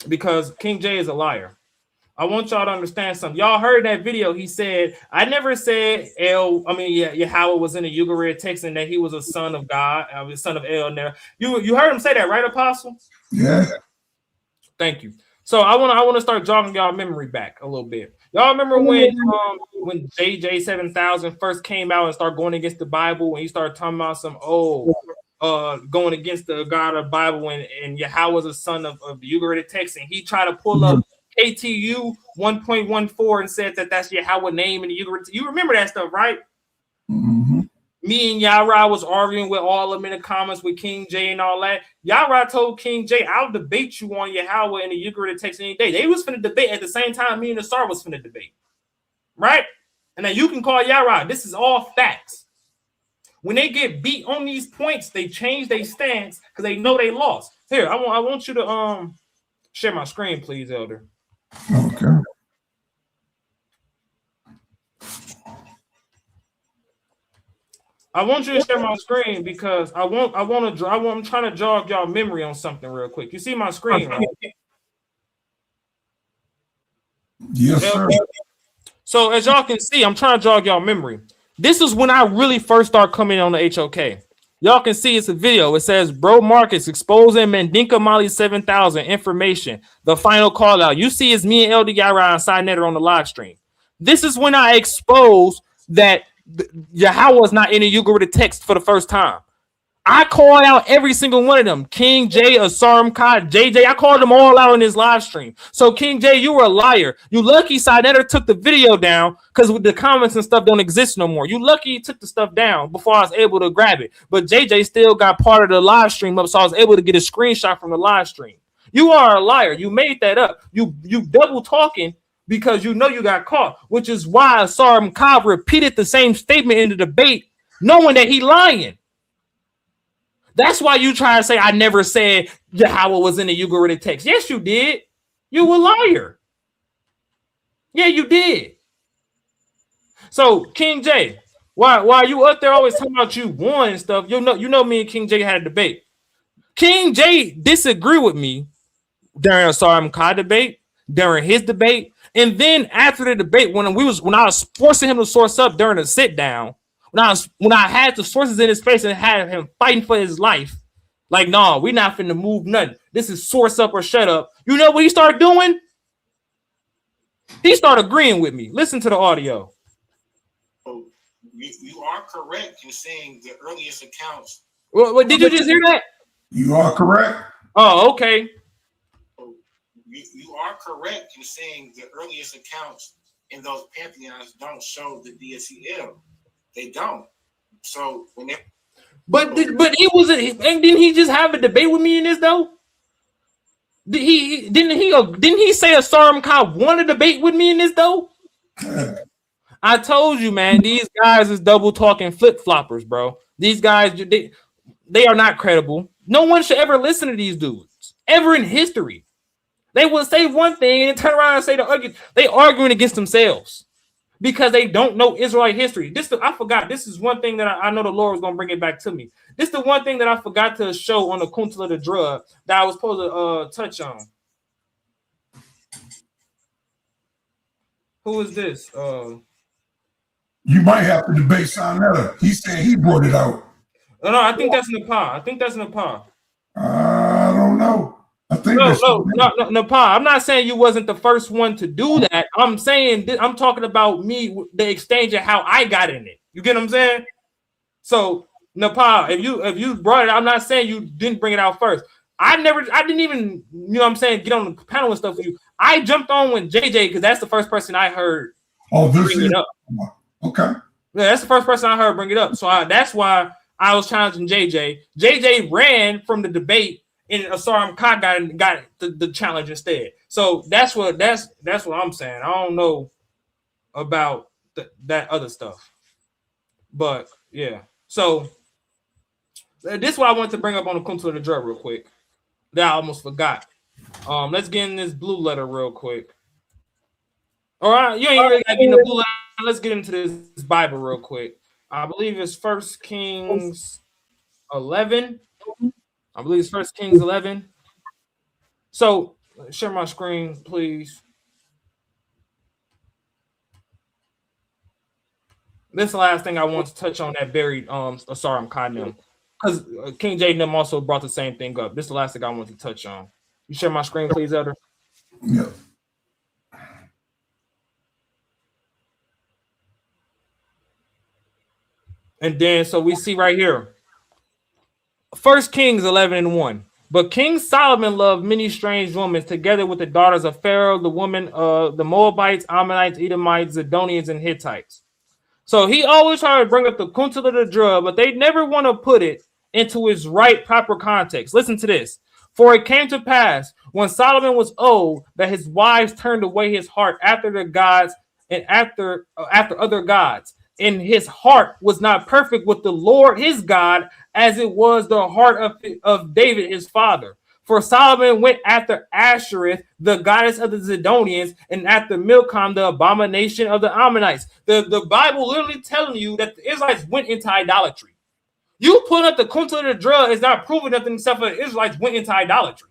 because King J is a liar. I want y'all to understand something. Y'all heard that video. He said, I never said Yahweh was in the Ugaritic text and that he was a son of God, a son of El. You heard him say that, right, Apostle? Yeah. Thank you. So I want to start jogging y'all memory back a little bit. Y'all remember when JJ 7000 first came out and started going against the Bible, when he started talking about some going against the God of the Bible and Yahweh was a son of the Ugaritic text, and he tried to pull up KTU 1.14 and said that that's Yahweh name in the Ugaritic. You remember that stuff, right? Mm-hmm. Me and Yara was arguing with all of them in the comments with King J and all that. Yara told King J, I'll debate you on Yahweh in the Ugaritic text any day. They was finna debate at the same time me and the Star was finna debate. Right? And now you can call Yara. This is all facts. When they get beat on these points, they change their stance because they know they lost. Here, I want you to share my screen, please, Elder. Okay. I want you to share my screen because I'm trying to jog y'all memory on something real quick. You see my screen, right? Yes, sir. So as y'all can see, I'm trying to jog y'all memory. This is when I really first started coming on the HOK. Y'all can see it's a video. It says, Bro Marcus exposing Mandinka Mali 7000 information. The final call out. You see it's me and LD Yara and SideNetter on the live stream. This is when I expose that Yahweh is not in the Ugaritic text for the first time. I called out every single one of them. King J, Asaram Kai, JJ. I called them all out in this live stream. So King J, you were a liar. You lucky Sinetter took the video down because the comments and stuff don't exist no more. You lucky you took the stuff down before I was able to grab it. But JJ still got part of the live stream up, so I was able to get a screenshot from the live stream. You are a liar. You made that up. You double talking because you know you got caught, which is why Asaram Kai repeated the same statement in the debate, knowing that he lying. That's why you try to say I never said Yahweh was in the Ugaritic text. Yes, you did. You a liar. Yeah, you did. So King J, why you up there always talking about you won and stuff? You know me and King J had a debate. King J disagreed with me during a Saram Kai debate, during his debate, and then after the debate when I was forcing him to source up during the sit down. When I had the sources in his face and had him fighting for his life, like, no, we're not finna move nothing. This is source up or shut up. You know what he started doing? He started agreeing with me. Listen to the audio. You are correct in saying the earliest accounts. What did you just hear that? You are correct. Oh, okay. You are correct in saying the earliest accounts in those pantheons don't show the deity El. They don't. So when they but he wasn't, and didn't he just have a debate with me in this though? Didn't he say Asaram Kai won a debate with me in this though? I told you, man, these guys is double talking flip floppers, bro. These guys they are not credible. No one should ever listen to these dudes ever in history. They will say one thing and turn around and say they arguing against themselves. Because they don't know Israelite history. I forgot. This is one thing that I know the Lord was going to bring it back to me. This is the one thing that I forgot to show on the Kuntal of the Drug that I was supposed to touch on. Who is this? You might have to debate Sinetter. He said he brought it out. No, I think that's Nepal. I don't know. I think no, Pa. I'm not saying you wasn't the first one to do that. I'm saying I'm talking about me, the exchange of how I got in it. You get what I'm saying? So, Nepal, if you brought it, I'm not saying you didn't bring it out first. I didn't even, you know what I'm saying, get on the panel and stuff with you. I jumped on with JJ because that's the first person I heard bring it up. Okay. Yeah, that's the first person I heard bring it up. So that's why I was challenging JJ. JJ ran from the debate. And Asaram Kai got the challenge instead. So that's what I'm saying. I don't know about that other stuff, but yeah. So this is what I wanted to bring up on the Kuntal of the Drug real quick. That I almost forgot. Let's get in this blue letter real quick. All right, you ain't really got to get in the blue letter. Let's get into this Bible real quick. I believe it's 1 Kings 11. I believe it's 1 Kings 11. So, share my screen, please. This is the last thing I want to touch on that buried Asaram Kai them. Because King J and them also brought the same thing up. This is the last thing I want to touch on. You share my screen, please, Elder? Yeah. And then, so we see right here. 1 Kings 11:1. But King Solomon loved many strange women, together with the daughters of Pharaoh, the women of the Moabites, Ammonites, Edomites, Zidonians, and Hittites. So he always tried to bring up the Kuntal of the Drug, but they never want to put it into its right, proper context. Listen to this. For it came to pass, when Solomon was old, that his wives turned away his heart after the gods and after other gods. And his heart was not perfect with the Lord his God, as it was the heart of David his father. For Solomon went after Ashereth, the goddess of the Zidonians, and after Milcom, the abomination of the Ammonites. The Bible literally telling you that the Israelites went into idolatry. You put up the Kuntal of the Drug is not proving nothing except for the Israelites went into idolatry.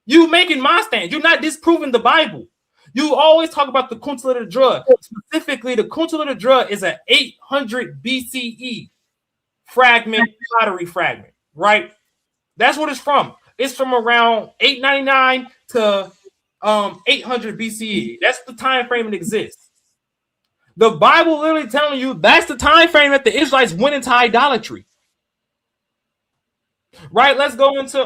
You making my stand. You're not disproving the Bible. You always talk about the Kuntal of the Drug. Specifically, the Kuntal of the Drug is an 800 BCE fragment, pottery fragment, right? That's what it's from. It's from around 899 to 800 BCE. That's the time frame it exists. The Bible literally telling you that's the time frame that the Israelites went into idolatry. Right? Let's go into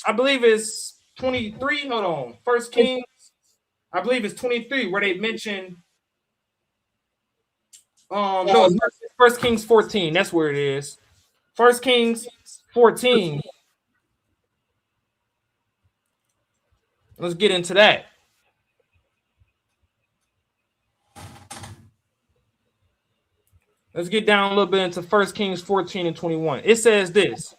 I believe it's 23. Hold on. First Kings, I believe it's 23, where they mention no, it's First Kings 14. That's where it is. First Kings 14. Let's get into that. Let's get down a little bit into 1 Kings 14 and 21. It says this,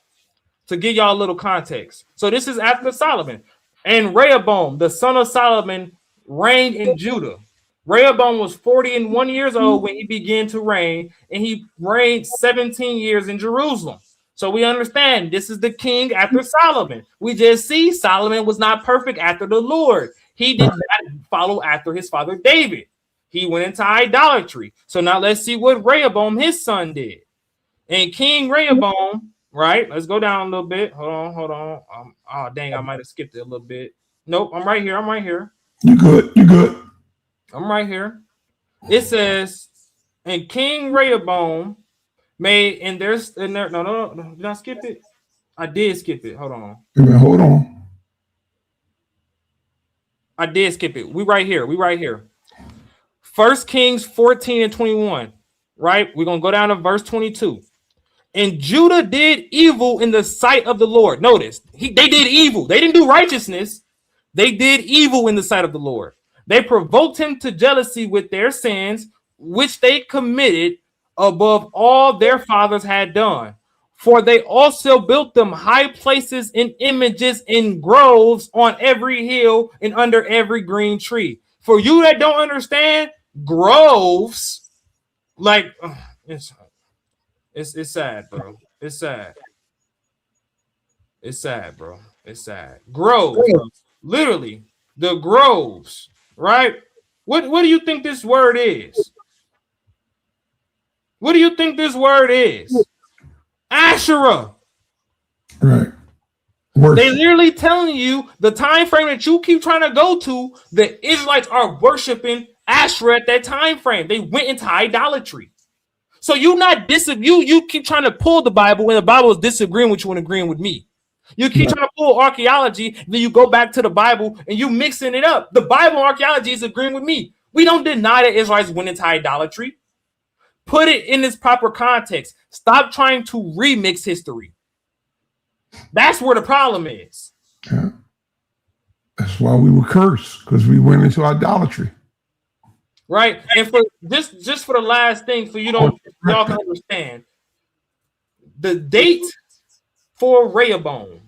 to give y'all a little context. So this is after Solomon. And Rehoboam, the son of Solomon, reigned in Judah. Rehoboam was 41 years old when he began to reign, and he reigned 17 years in Jerusalem. So we understand this is the king after Solomon. We just see Solomon was not perfect after the Lord. He did not follow after his father David. He went into idolatry. So now let's see what Rehoboam, his son, did. And King Rehoboam, right? Let's go down a little bit. Hold on. Oh, dang, I might have skipped it a little bit. Nope, I'm right here. You good. I'm right here. It says, and King Rehoboam made, and there's, no, did I skip it? I did skip it. Hold on. I did skip it. We right here. 1 Kings 14 and 21, right? We're going to go down to verse 22. And Judah did evil in the sight of the Lord. Notice, they did evil. They didn't do righteousness. They did evil in the sight of the Lord. They provoked him to jealousy with their sins, which they committed above all their fathers had done. For they also built them high places and images in groves on every hill and under every green tree. For you that don't understand, groves, like, it's sad, bro. It's sad. It's sad, bro. It's sad. Groves, bro. Literally, the groves, right? What do you think this word is? What do you think this word is? Asherah. Right. They literally telling you the time frame that you keep trying to go to, the Israelites are worshiping Asherah at that time frame. They went into idolatry. So you keep trying to pull the Bible when the Bible is disagreeing with you and agreeing with me. You keep trying to pull archaeology, then you go back to the Bible and you mixing it up. The Bible and archaeology is agreeing with me. We don't deny that Israelites went into idolatry. Put it in its proper context. Stop trying to remix history. That's where the problem is. Yeah. That's why we were cursed, because we went into idolatry. Right? And for just for the last thing, so y'all can understand, the date for Rehoboam.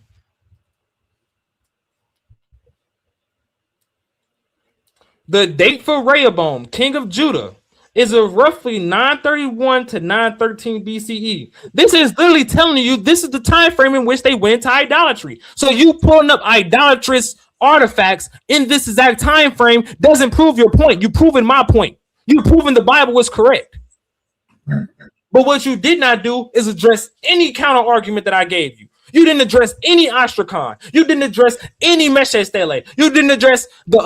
The date for Rehoboam, king of Judah, is of roughly 931 to 913 BCE. This is literally telling you this is the time frame in which they went into idolatry. So you pulling up idolatrous artifacts in this exact time frame doesn't prove your point. You're proving my point. You're proving the Bible was correct. But what you did not do is address any counter argument that I gave you. You didn't address any Astrakhan. You didn't address any Meshe Stele. You didn't address the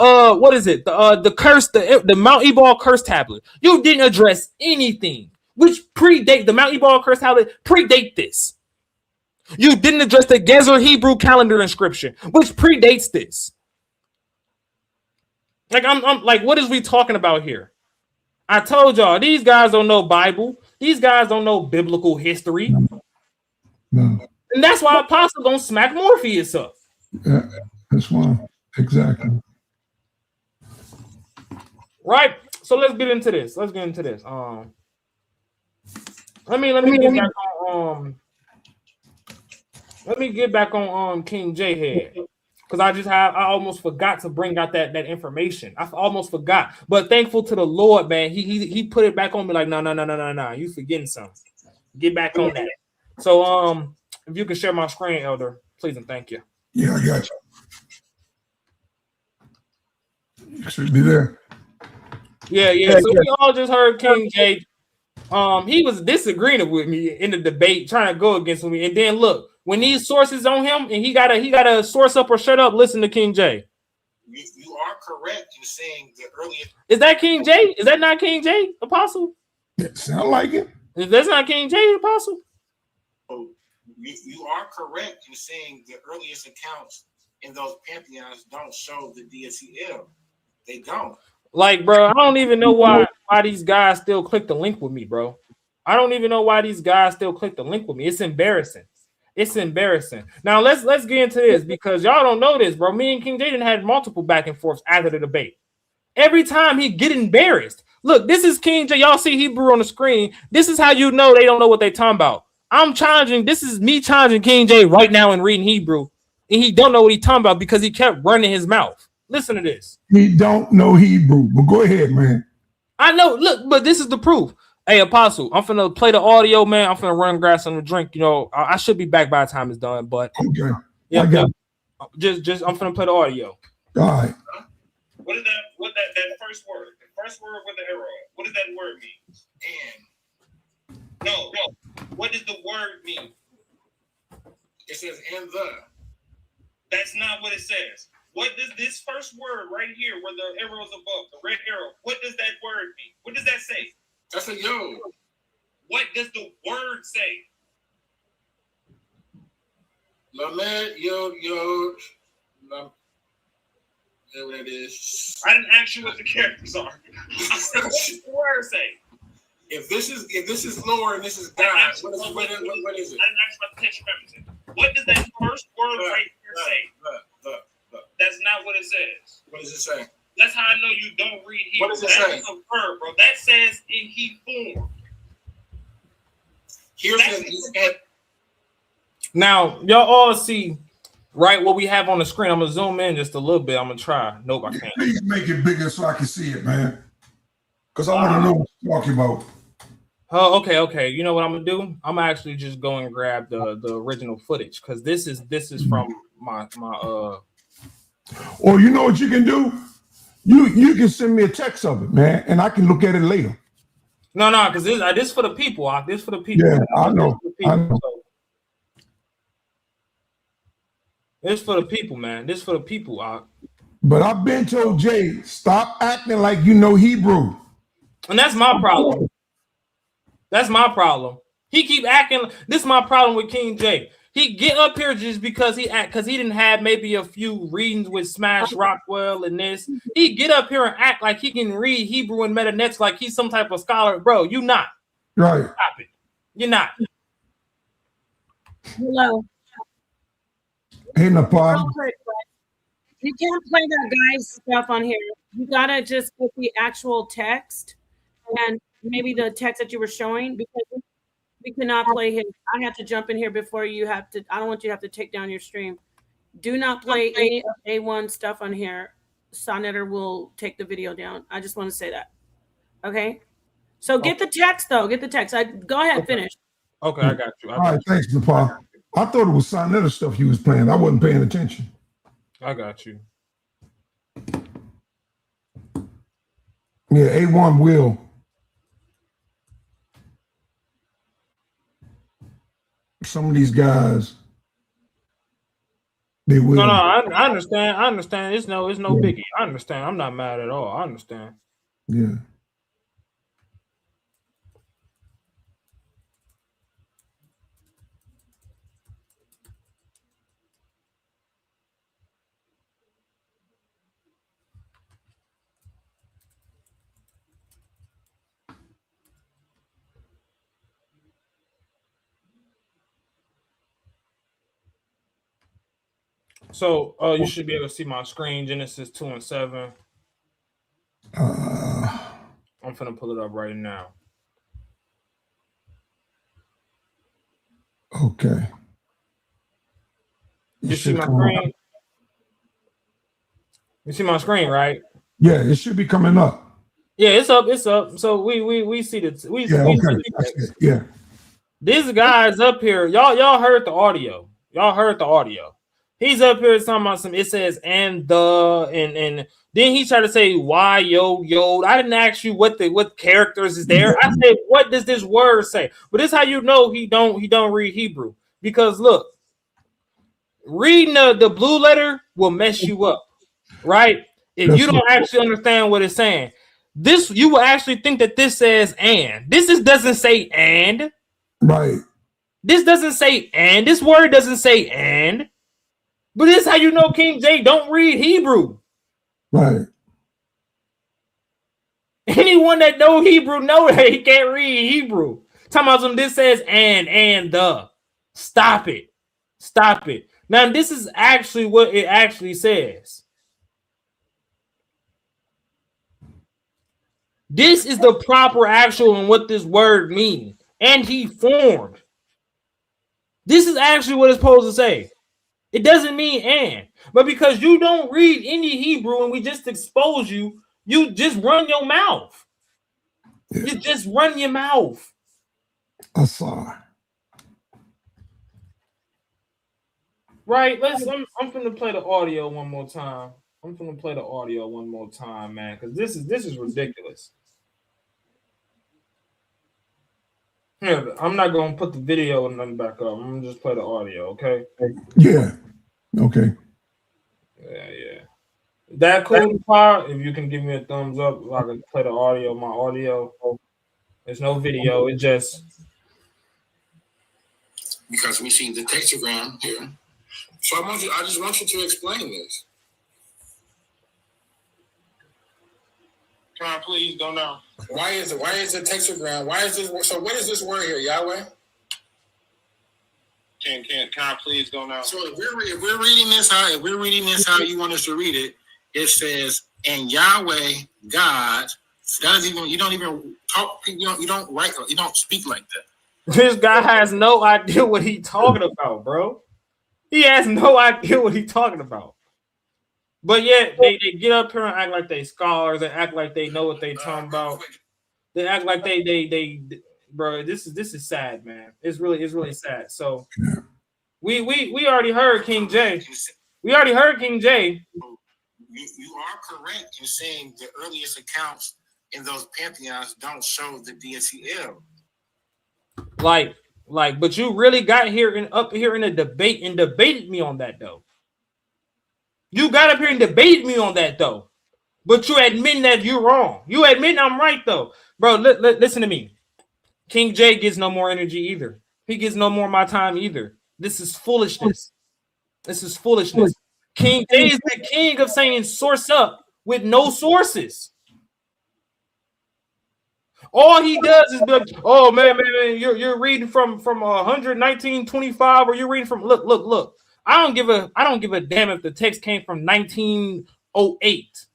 the curse, the Mount Ebal curse tablet. You didn't address anything which predate the Mount Ebal curse tablet, predate this. You didn't address the Gezer Hebrew calendar inscription, which predates this. Like I'm like, what is we talking about here? I told y'all these guys don't know Bible. These guys don't know biblical history. No. And that's why Apostle don't smack Morpheus up. Yeah, that's why. Exactly. Right. So let's get into this. Let me get back on King J Head. Because I almost forgot to bring out that information. I almost forgot. But thankful to the Lord, man. He put it back on me like, no. You forgetting something. Get back on that. So if you can share my screen, Elder, please and thank you. Yeah, I got you. You should be there. Yeah. So we all just heard King J. He was disagreeing with me in the debate, trying to go against me. And then look, when these sources on him and he gotta source up or shut up, listen to King J. you are correct in saying the earliest. Is that King J? Is that not King J, Apostle? It sound like it. If that's not King J, Apostle? So you are correct in saying the earliest accounts in those pantheons don't show the deity El. They don't. Like, bro, I don't even know why these guys still click the link with me, bro. I don't even know why these guys still click the link with me. It's embarrassing. It's embarrassing. Now let's get into this because y'all don't know this, bro. Me and King J had multiple back and forths after the debate. Every time he get embarrassed. Look, this is King J. Y'all see Hebrew on the screen. This is how you know they don't know what they talking about. I'm challenging. This is me challenging King J right now and reading Hebrew, and he don't know what he talking about because he kept running his mouth. Listen to this. He don't know Hebrew, but go ahead, man. I know. Look, but this is the proof. Hey, Apostle, I'm finna play the audio, man. I'm finna run grass on the drink. You know, I should be back by the time it's done, but okay. Yeah, just I'm finna play the audio. All right. What is that? What that first word? The first word with the arrow. What does that word mean? And no. What does the word mean? It says and the. That's not what it says. What does this first word right here, where the arrow is above, the red arrow? What does that word mean? What does that say? That's a yo. What does the word say? Lamed, yo. Whatever that is. I didn't ask you what the characters are. I said, what does the word say? If this is Lord and this is God, what is it? I didn't ask about the text references. What does that first word right here say? That's not what it says. What does it say? That's how I know you don't read Hebrew. What does it That's say? a verb, bro. That says in he form. Now, y'all all see, right, what we have on the screen. I'm going to zoom in just a little bit. I'm going to try. Nope, I can't. Please make it bigger so I can see it, man. Because I want to know what you're talking about. Oh, okay. You know what I'm going to do? I'm going to actually just go and grab the original footage because this is from my Or you know what you can do? You can send me a text of it, man, and I can look at it later. No, because this for the people. This for the people. Yeah, I know. This for the people, man. This for the people. But I've been told Jay, stop acting like you know Hebrew. And that's my problem. That's my problem. He keep acting. This is my problem with King J. He get up here just because he didn't have maybe a few readings with Smash Rockwell and this. He get up here and act like he can read Hebrew and Metanex like he's some type of scholar. Bro, you not. Right. Stop it. You're not. Hello. Hey, Napal. You can't play that guy's stuff on here. You gotta just put the actual text and maybe the text that you were showing because we cannot play his. I have to jump in here before you have to. I don't want you to have to take down your stream. Do not play any of A1 stuff on here. Sonnetter will take the video down. I just want to say that. Okay. So get the text though. Get the text. Go ahead. Finish. Okay, I got you. All right, thanks, Napal. I thought it was Sonnetter stuff you was playing. I wasn't paying attention. I got you. Yeah, A1 will. Some of these guys, they will. No, I understand. I understand. It's no biggie. I understand. I'm not mad at all. I understand. Yeah. So you should be able to see my screen, Genesis 2 and 7. I'm finna pull it up right now. Okay. You see my screen? You see my screen, right? Yeah, it should be coming up. Yeah, it's up. It's up. So we see the we Yeah, we okay. see the text. Yeah. These guys up here, y'all heard the audio. Y'all heard the audio. He's up here talking about some. It says and then he tried to say why yo. I didn't ask you what characters is there. I said what does this word say? But this is how you know he don't read Hebrew because look, reading the blue letter will mess you up. right? If you don't actually understand what it's saying, this you will actually think that this says and. Doesn't say and. Right. This doesn't say and. This word doesn't say and. But this is how you know King J don't read Hebrew. Right. Anyone that know Hebrew know that he can't read Hebrew. Talking about some this says and the. Stop it. Stop it. Now this is actually what it actually says. This is the proper actual and what this word means. And he formed. This is actually what it's supposed to say. It doesn't mean and. But because you don't read any Hebrew and we just expose you, you just run your mouth. Yeah. You just run your mouth. I'm sorry. Right? I'm gonna play the audio one more time. Man, because this is ridiculous. Here, I'm not gonna put the video and nothing back up. I'm gonna just play the audio, okay? Yeah. Okay. Yeah. That cool part, if you can give me a thumbs up, I can play the audio, my audio. There's no video, it just because we see the tetragram here. So I just want you to explain this. Can I please go now? Why is the tetragram? Why is this? So what is this word here, Yahweh? Can I please go now? So if we're reading this how you want us to read it, it says, and Yahweh God. You don't even talk. You don't write. You don't speak like that. This guy has no idea what he's talking about, bro. He has no idea what he's talking about. But yet they get up here and act like they scholars and act like they know what they talking about. They act like they bro. This is sad, man. It's really sad. So we already heard King J. You are correct in saying the earliest accounts in those pantheons don't show the deity El. But you really got up here in a debate and debated me on that though. You got up here and debated me on that though. But you admit that you're wrong. You admit I'm right though. Bro, listen to me. King J gets no more energy either. He gets no more of my time either. This is foolishness. King J is the king of saying source up with no sources. All he does is be like, oh man, you're reading from 119.25, or you're reading from look. I don't give a damn if the text came from 1908.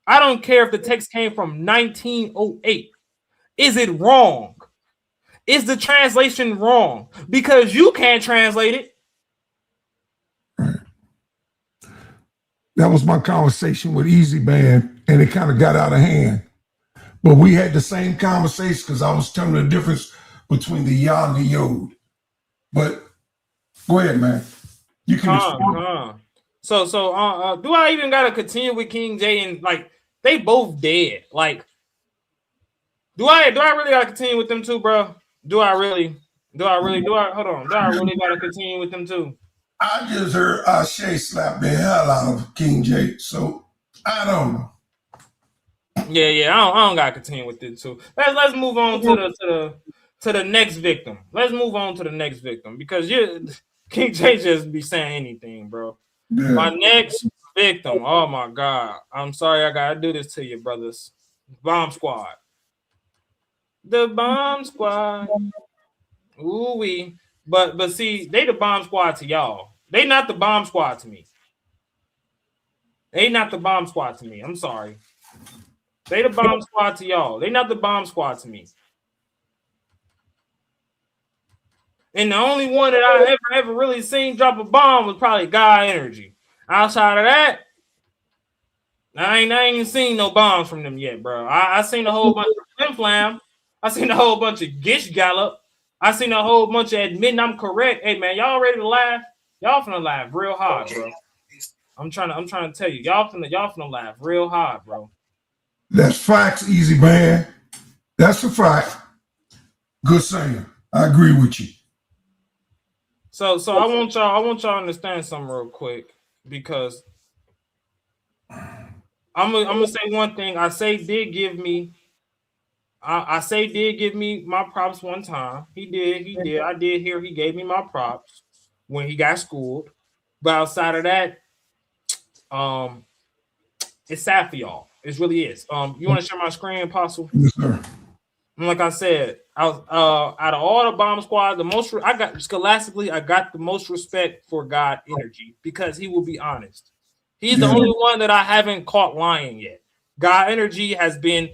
I don't care if the text came from 1908. Is it wrong? Is the translation wrong? Because you can't translate it. That was my conversation with Easy Man, and it kind of got out of hand. But we had the same conversation because I was telling the difference between the Ya and the Yod. But go ahead, man. You can. So do I even gotta continue with King J and like they both dead? Like, do I really gotta continue with them too, bro? Do I really gotta continue with them too? I just heard Ashe slap the hell out of King J, so I don't know. Yeah, I don't gotta continue with it too. Let's move on to the next victim. Let's move on to the next victim because King J just be saying anything, bro. Yeah. My next victim. Oh my God. I'm sorry I gotta do this to you, brothers. Bomb Squad. The Bomb Squad. Ooh wee. But see, they the Bomb Squad to y'all. They not the Bomb Squad to me. I'm sorry. They the Bomb Squad to y'all. They not the Bomb Squad to me. And the only one that I ever really seen drop a bomb was probably God Energy. Outside of that, I ain't even seen no bombs from them yet, bro. I seen a whole bunch of Flim Flam. I seen a whole bunch of Gish Gallop. I seen a whole bunch of admitting I'm correct. Hey man, y'all ready to laugh? Y'all finna laugh real hard, bro. I'm trying to tell you, y'all finna laugh real hard, bro. That's facts, Easy Man. That's a fact. Good saying. I agree with you. So I want y'all to understand something real quick because I'm gonna say one thing. I say did give me my props one time. He did. I did hear he gave me my props when he got schooled. But outside of that, it's sad for y'all. It really is. You want to share my screen, Apostle? Yes, sir. Like I said, I was out of all the bomb squad, the most I got scholastically, I got the most respect for God energy because he will be honest. He's the only one that I haven't caught lying yet. God energy has been,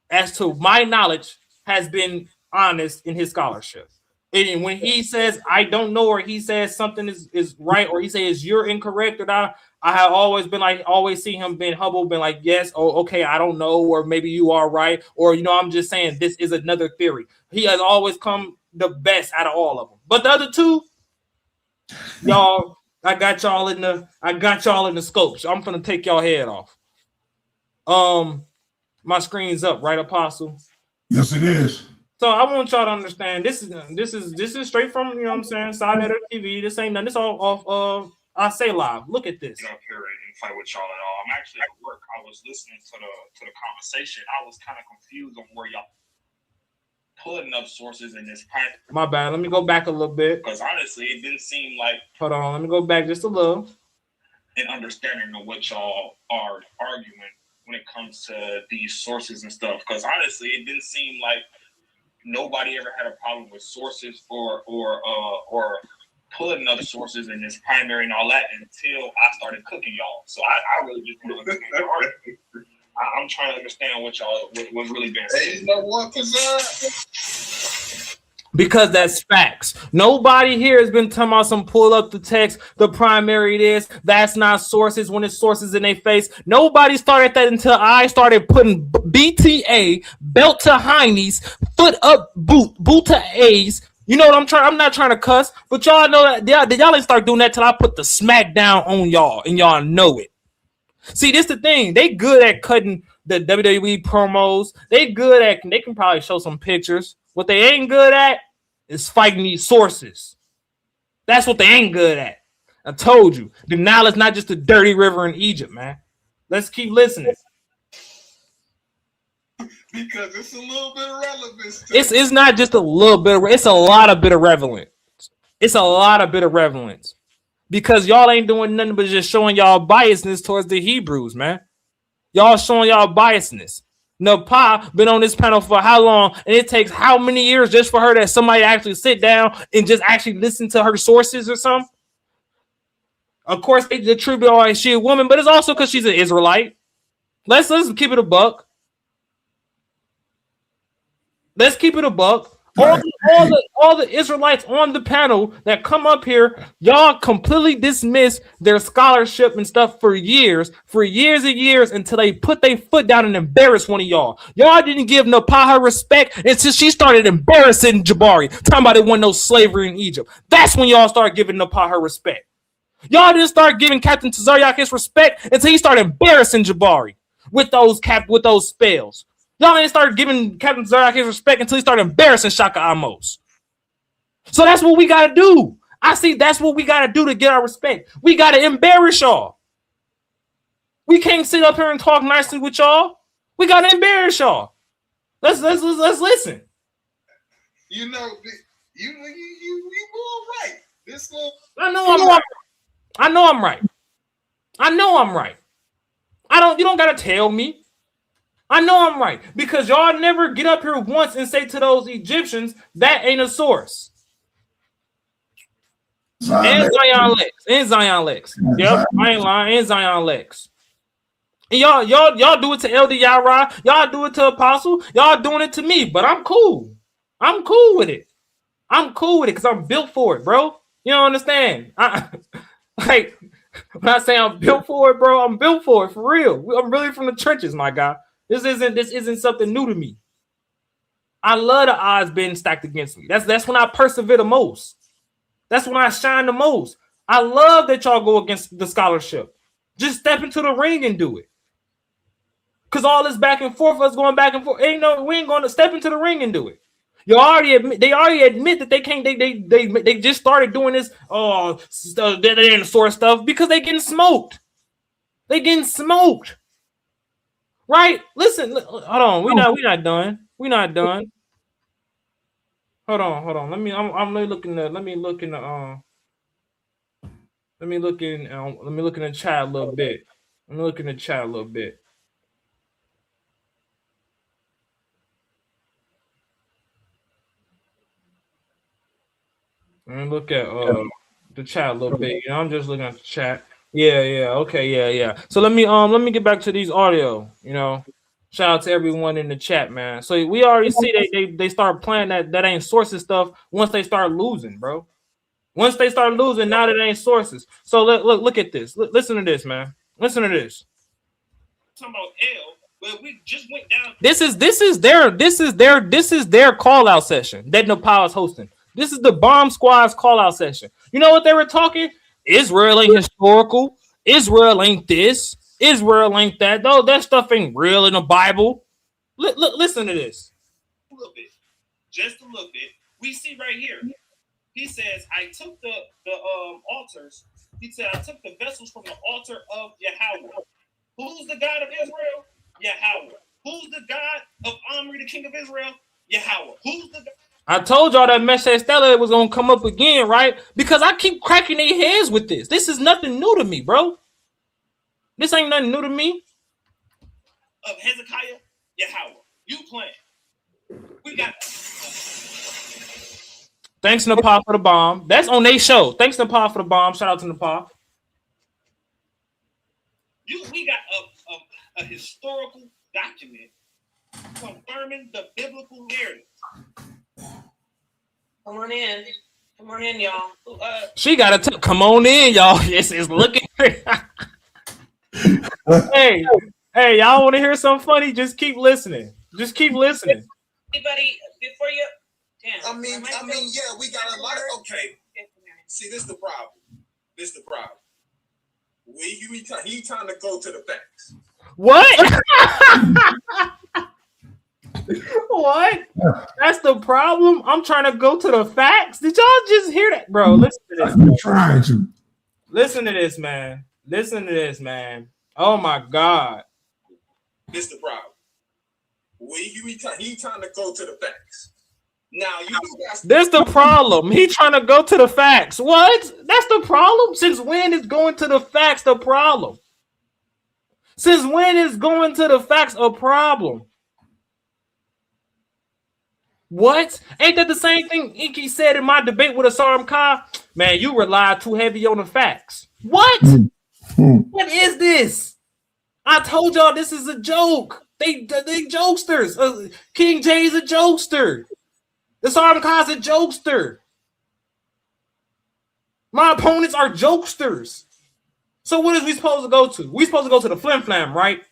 as to my knowledge, has been honest in his scholarship. And when he says I don't know, or he says something is right, or he says you're incorrect, or not, I have always been like, always see him being humble, been like, yes, oh, okay, I don't know, or maybe you are right, or I'm just saying this is another theory. He has always come the best out of all of them. But the other two, y'all, I got y'all in the scopes. I'm gonna take y'all head off. My screen's up, right, Apostle? Yes, it is. So I want y'all to understand this is straight from, you know what I'm saying, Side Editor TV. This ain't nothing. This all off I Say Live. Look at this. Get up here and fight with y'all at all. I'm actually at work. I was listening to the conversation. I was kind of confused on where y'all pulling up sources in this pack. My bad. Let me go back a little bit. Because honestly, it didn't seem like. Hold on. Let me go back just a little. An understanding of what y'all are arguing when it comes to these sources and stuff. Because honestly, it didn't seem like nobody ever had a problem with sources or pulling up sources in this primary and all that until I started cooking y'all. So I really just want to understand the argument. I'm trying to understand what y'all was really been saying. Because that's facts. Nobody here has been talking about some pull up the text, the primary this, that's not sources when it's sources in their face. Nobody started that until I started putting BTA, belt to heinies, foot up, boot to A's. You know what I'm trying? I'm not trying to cuss, but y'all know that y'all ain't start doing that till I put the smack down on y'all, and y'all know it. See, this the thing. They good at cutting the WWE promos. They can probably show some pictures. What they ain't good at is fighting these sources. That's what they ain't good at. I told you. The Nile is not just a dirty river in Egypt, man. Let's keep listening. Because it's a little bit of relevance. It's not just a little bit. It's a lot of bit of relevance. It's a lot of bit of relevance. Because y'all ain't doing nothing but just showing y'all biasness towards the Hebrews, man. Y'all showing y'all biasness. Napa been on this panel for how long, and it takes how many years just for her that somebody actually sit down and just actually listen to her sources or something? Of course, they attribute all she a woman, but it's also because she's an Israelite. Let's keep it a buck. Let's keep it a buck. All the Israelites on the panel that come up here, y'all completely dismiss their scholarship and stuff for years and years until they put their foot down and embarrass one of y'all. Y'all didn't give Napa her respect until she started embarrassing Jabari, talking about it wasn't no slavery in Egypt. That's when y'all start giving Napa her respect. Y'all didn't start giving Captain Tazariak his respect until he started embarrassing Jabari with those spells. Y'all ain't started giving Captain Tazariak his respect until he started embarrassing Shaka Amos. So that's what we got to do. I see that's what we got to do to get our respect. We got to embarrass y'all. We can't sit up here and talk nicely with y'all. We got to embarrass y'all. Let's listen. You know, you all right. This little. I know I'm right. I know I'm right. You don't got to tell me. I know I'm right. Because y'all never get up here once and say to those Egyptians, that ain't a source. And Zion Lex. Yep, I ain't lying. And Zion Lex. And y'all do it to LD Yara. Y'all do it to Apostle. Y'all doing it to me. But I'm cool. I'm cool with it. Because I'm built for it, bro. You don't understand. When I say I'm built for it, bro, I'm built for it for real. I'm really from the trenches, my guy. This isn't something new to me. I love the odds being stacked against me. That's when I persevere the most. That's when I shine the most. I love that y'all go against the scholarship. Just step into the ring and do it. Cause all this back and forth, us going back and forth, we ain't going to step into the ring and do it. They already admit that they can't. They just started doing this. They ain't the sort of stuff because they getting smoked. They getting smoked. Right? Listen, hold on. We're not done. We're not done. Hold on. Let me look in the chat a little bit. Let me look in the chat a little bit. Let me look at the chat a little bit. You know, I'm just looking at the chat. Yeah. Okay, yeah. So let me get back to these audio. You know, shout out to everyone in the chat, man. So we already see they start playing that ain't sources stuff once they start losing, bro. Once they start losing, now that ain't sources. So look at this. Listen to this, man. Listen to this. Talking about L, but we just went down. This is their call out session that Nepal is hosting. This is the bomb squad's call out session. You know what they were talking? Israel ain't historical. Israel ain't this. Israel ain't that. Though that stuff ain't real in the Bible. Listen to this. A little bit, just a little bit. We see right here. He says, "I took the altars." He said, "I took the vessels from the altar of Yahweh." Who's the God of Israel? Yahweh. Who's the God of Omri, the king of Israel? Yahweh. Who's the God? I told y'all that Meshe Stella was gonna come up again, right? Because I keep cracking their heads with this. This is nothing new to me, bro. This ain't nothing new to me. Of Hezekiah, Yahweh. You playing? We got. Thanks, Nepal, for the bomb. That's on their show. Thanks, Nepal, for the bomb. Shout out to Nepal. We got a historical document confirming the biblical narrative. Come on in, y'all. She got to come on in, y'all. Yes, it's looking. Hey, y'all want to hear something funny? Just keep listening. Anybody before you? Damn, I mean, yeah, we got a lot. Okay. See, this is the problem. He trying to go to the facts. What? What? That's the problem. I'm trying to go to the facts. Did y'all just hear that, bro? Listen to this. I'm trying to. Listen to this, man. Oh my God. This is the problem. He trying to go to the facts. Now you guys. That's the problem. He trying to go to the facts. What? That's the problem. Since when is going to the facts the problem? Since when is going to the facts a problem? What? Ain't that the same thing Inky said in my debate with Asaram Khan? Man, you rely too heavy on the facts. What? What is this? I told y'all this is a joke. They jokesters. King J's a jokester. Asaram Khan's a jokester. My opponents are jokesters. So what is we supposed to go to? We supposed to go to the flim flam, right?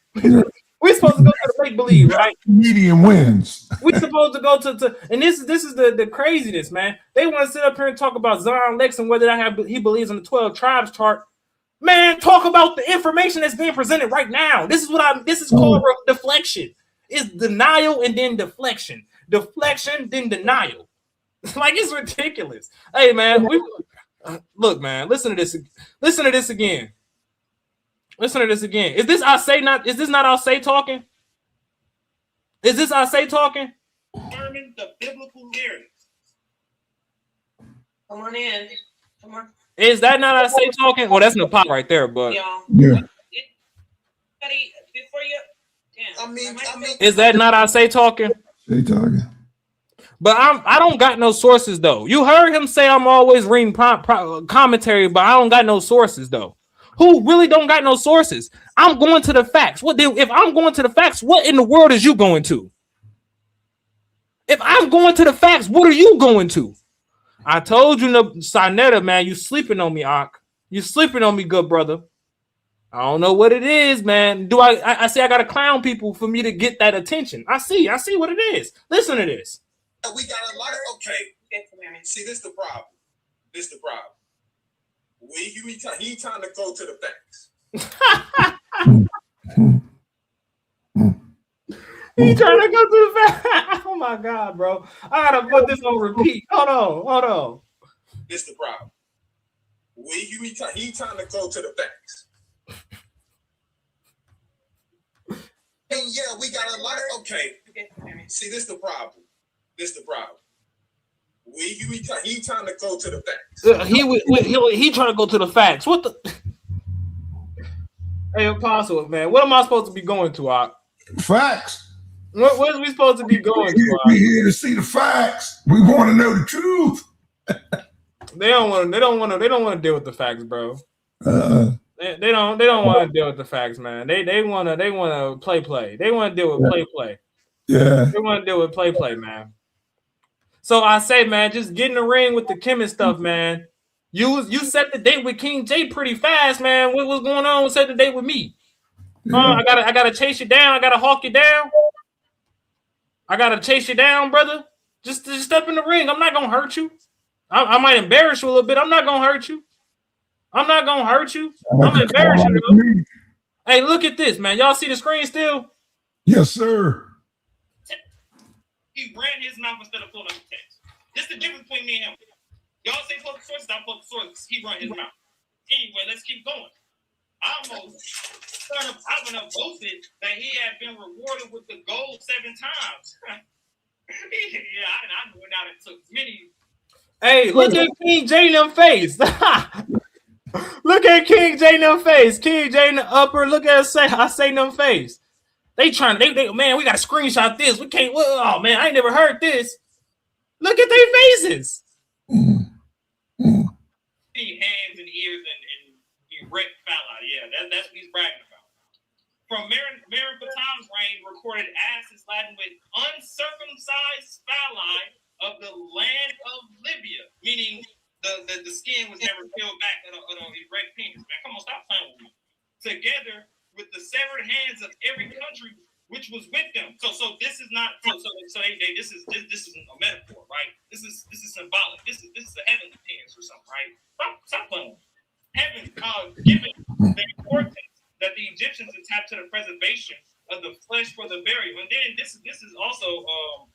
We're supposed to go to the make believe, right? Medium wins. We're supposed to go to and this is the craziness, man. They want to sit up here and talk about Zion Lex and whether he believes in the 12 tribes chart. Man, talk about the information that's being presented right now. This is called deflection. It's denial and then deflection. Deflection, then denial. Like, it's ridiculous. Hey, man, look, man, listen to this again. Listen to this again. Is this not I say talking? Is this I say talking? Confirming the biblical narrative. Come on in. Come on. Is that not I say talking? Well, that's Nepal right there, but Yeah. Before you. Damn. I mean. Is that not I say talking? Say talking. But I don't got no sources though. You heard him say I'm always reading commentary, but I don't got no sources though. Who really don't got no sources? I'm going to the facts. If I'm going to the facts, what in the world is you going to? If I'm going to the facts, what are you going to? I told you, Sinetta, man, you sleeping on me, Ankh. You sleeping on me, good brother. I don't know what it is, man. I say I gotta clown people for me to get that attention. I see what it is. Listen to this. We got a lot of See, this is the problem. He trying to go to the facts. He trying to go to the facts. Oh my God, bro! I gotta put this on repeat. Hold on. This is the problem. He trying to go to the facts. Yeah, we got a lot. Okay. See, this the problem. He trying to go to the facts. He trying to go to the facts. What the? Hey, Apostle, man, what am I supposed to be going to? Facts. What is we supposed to be going to? We here to see the facts. We want to know the truth. They don't want to deal with the facts, bro. They don't want to deal with the facts, man. They want to play. They want to deal with play. Yeah. They want to deal with play, man. So I say, man, just get in the ring with the Kim and stuff, man. You set the date with King J pretty fast, man. What was going on? Set the date with me. I gotta chase you down. I gotta hawk you down. I gotta chase you down, brother. Just step in the ring. I'm not gonna hurt you. I might embarrass you a little bit. I'm not gonna hurt you. I'm embarrass you, though. Hey, look at this, man. Y'all see the screen still? Yes, sir. He ran his mouth instead of pulling up the text. This is the difference between me and him. Y'all say pull up the sources, I pull up the sources. He run his mouth. Anyway, let's keep going. I went up posted that he had been rewarded with the gold 7 times. Yeah, I went out and took many. Hey, look at King J in them face. Look at King J in them face. King J in the upper. Look at I say in them face. They trying. They man, we got to screenshot this. We can't. Oh man, I ain't never heard this. Look at their faces. Hands and ears and erect falla. Yeah, that's what he's bragging about. From Marin Patan's reign, recorded asses laden with uncircumcised phalli of the land of Libya, meaning the skin was never peeled back on an erect penis. Man, come on, stop playing with me. Together with the severed hands of every country which was with them. So this is not this is a metaphor, right? This is symbolic. This is a heavenly penis or something, right? Stop playing. Heaven given the importance that the Egyptians attached to the preservation of the flesh for the burial. And then this is also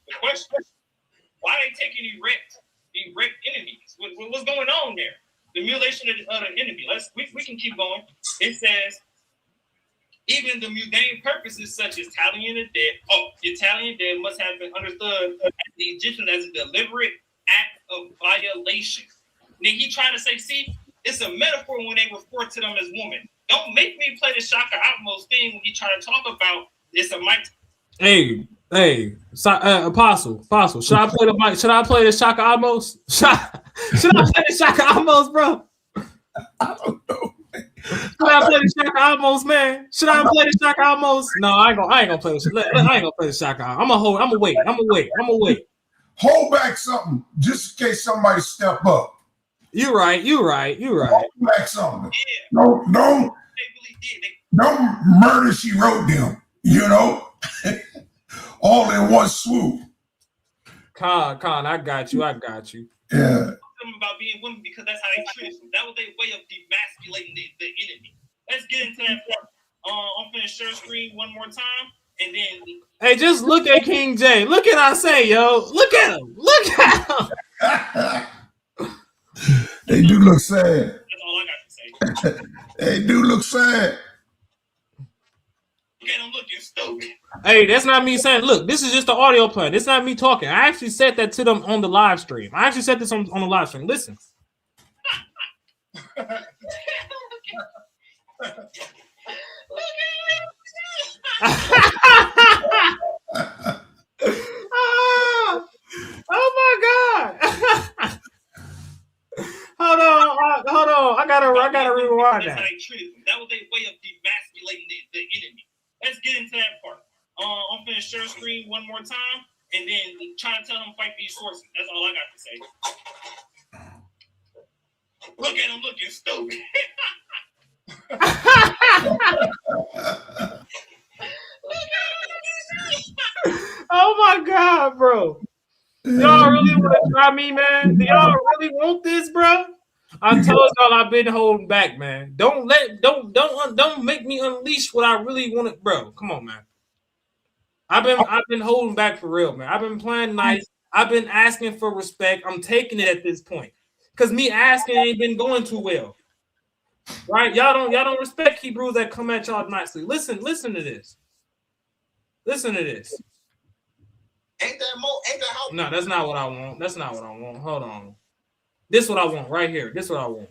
the question: why are they taking erect enemies? What's going on there? The mutilation of the enemy. We can keep going. It says, even the mundane purposes such as tallying the dead. The tallying dead must have been understood by the Egyptians as a deliberate act of violation. Then he trying to say, see, it's a metaphor when they refer to them as women. Don't make me play the Shaka Atmos thing when he try to talk about it's a mic. Hey, Apostle. Should I play the mic? Should I play the Shaka Atmos? Should I play the Shaka Atmos, bro? I don't know. Should I play the Shaka Atmos, man? Should I play the Shaka Atmos? No, I ain't gonna play the. I ain't gonna play the Shaka. I'm gonna wait. Hold back something just in case somebody step up. You right. Hold back something. Don't murder she wrote them. You know, all in one swoop. Con, I got you. Yeah. About being women because that's how they treat them. That was their way of demasculating the enemy. Let's get into that part. I'm finna share screen one more time, and then. Hey, just look at King J. Look at I say, yo. Look at him. They do look sad. That's all I got to say. They do look sad. Look at him looking stupid. Hey, that's not me saying, look, this is just the audio play. This is not me talking. I actually said that to them on the live stream. I actually said this on the live stream. Listen. Oh my God. Hold on. I gotta rewind that. That was their way of demasculating the enemy. Let's get into that part. I'm finna share screen one more time, and then try to tell them fight these sources. That's all I got to say. Look at him looking stupid. Oh my God, bro. Y'all really want to try me, man? Do y'all really want this, bro? I told y'all I've been holding back, man. Don't make me unleash what I really want, bro. Come on, man. I've been holding back for real, man. I've been playing nice. I've been asking for respect. I'm taking it at this point because me asking ain't been going too well, right? Y'all don't respect Hebrews that come at y'all nicely. Listen to this. Listen to this. Ain't that how? No, that's not what I want. That's not what I want. Hold on. This is what I want right here. This is what I want.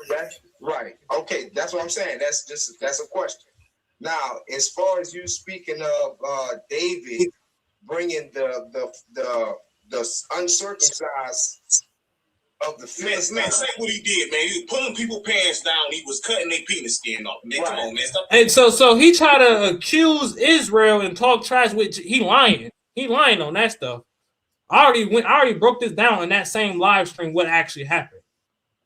That's right. Okay, that's what I'm saying. That's a question. Now, as far as you speaking of David bringing the uncircumcised of the Philistines. Man, say what he did, man. He was pulling people's pants down. He was cutting their penis skin off. Man, come on, man. Stop. And so he tried to accuse Israel and talk trash, which he lying. He lying on that stuff. I already broke this down in that same live stream what actually happened.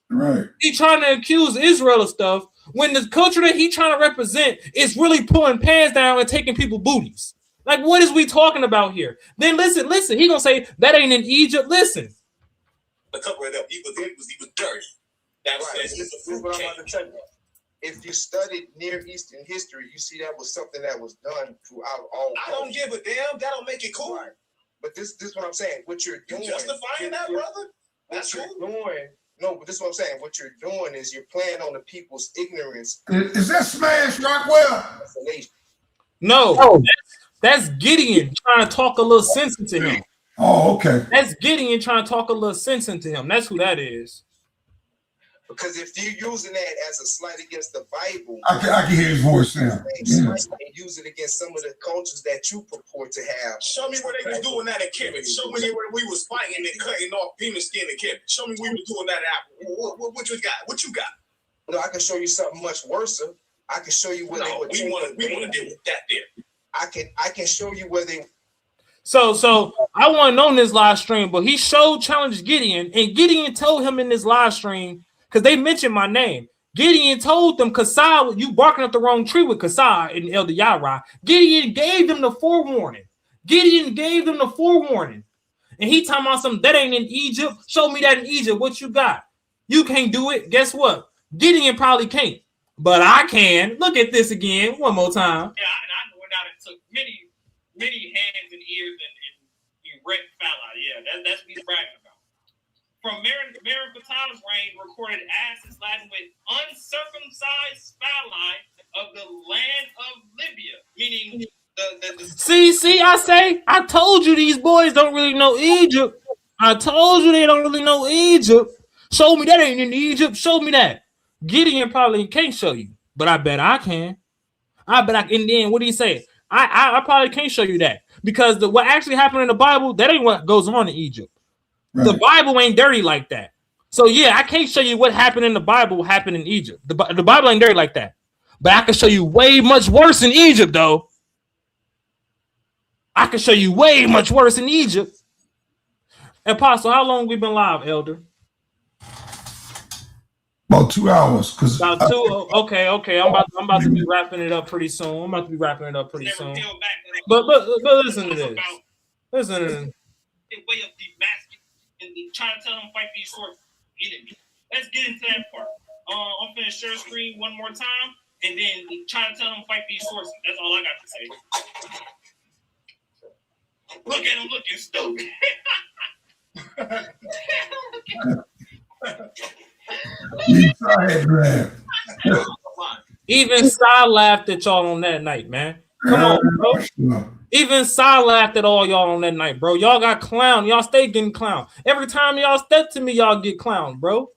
Right. He trying to accuse Israel of stuff when the culture that he trying to represent is really pulling pants down and taking people booties. Like, what is we talking about here? Then listen. He gonna say that ain't in Egypt. Listen. To cover it up, he was dirty. That's right. This is what I'm about to tell you. If you studied Near Eastern history, you see that was something that was done throughout all. I don't give a damn. That don't make it cool. Right. But this is what I'm saying. What you're doing, justifying that, brother? That's what you're doing. No, but this is what I'm saying. What you're doing is you're playing on the people's ignorance. Is that Smash Rockwell? No, that's Gideon trying to talk a little sense into him. Oh, okay. That's Gideon trying to talk a little sense into him. That's who that is. Because if you're using that as a slight against the Bible, I can hear his voice now. Yeah. And use it against some of the cultures that you purport to have. Show me where they was doing that at Kevin. Show me where we was fighting and cutting off penis skin at Kevin. Show me we was doing that at what you got? What you got? No, I can show you something much worse. I can show you where they were. We want to deal with that there. I can show you where they. So I want to know in this live stream, but he showed challenged Gideon, and Gideon told him in this live stream, because they mentioned my name. Gideon told them, Kasai, you barking up the wrong tree with Kasai and Elder Yara. Gideon gave them the forewarning. And he talking about something that ain't in Egypt. Show me that in Egypt. What you got? You can't do it. Guess what? Gideon probably can't, but I can. Look at this again one more time. Yeah, I know it took many hands and ears and red fella. Yeah, that's what he's bragging about. From Merenptah's reign, recorded asses laden with uncircumcised phalli of the land of Libya, meaning the See, I told you these boys don't really know Egypt. I told you they don't really know Egypt. Show me that ain't in Egypt. Show me that. Gideon probably can't show you, but I bet I can. And then what do you say? I probably can't show you that because what actually happened in the Bible, that ain't what goes on in Egypt. Right. The Bible ain't dirty like that. So yeah, I can't show you what happened in the Bible happened in Egypt. The Bible ain't dirty like that. But I can show you way much worse in Egypt, though. I can show you way much worse in Egypt. Apostle, how long we been live, Elder? About 2 hours. About 2. Okay. I'm about to be wrapping it up pretty soon. But listen to this. Listen to this. Way of demasking and trying to tell them fight these sorts of enemies. Let's get into that part. I'm finna share screen one more time and then try to tell them fight these sources. That's all I got to say. Look at him looking stupid. Even Sai laughed at y'all on that night, man. Come on, bro. Even Sai laughed at all y'all on that night, bro. Y'all got clowned. Y'all stay getting clowned. Every time y'all step to me, y'all get clowned, bro.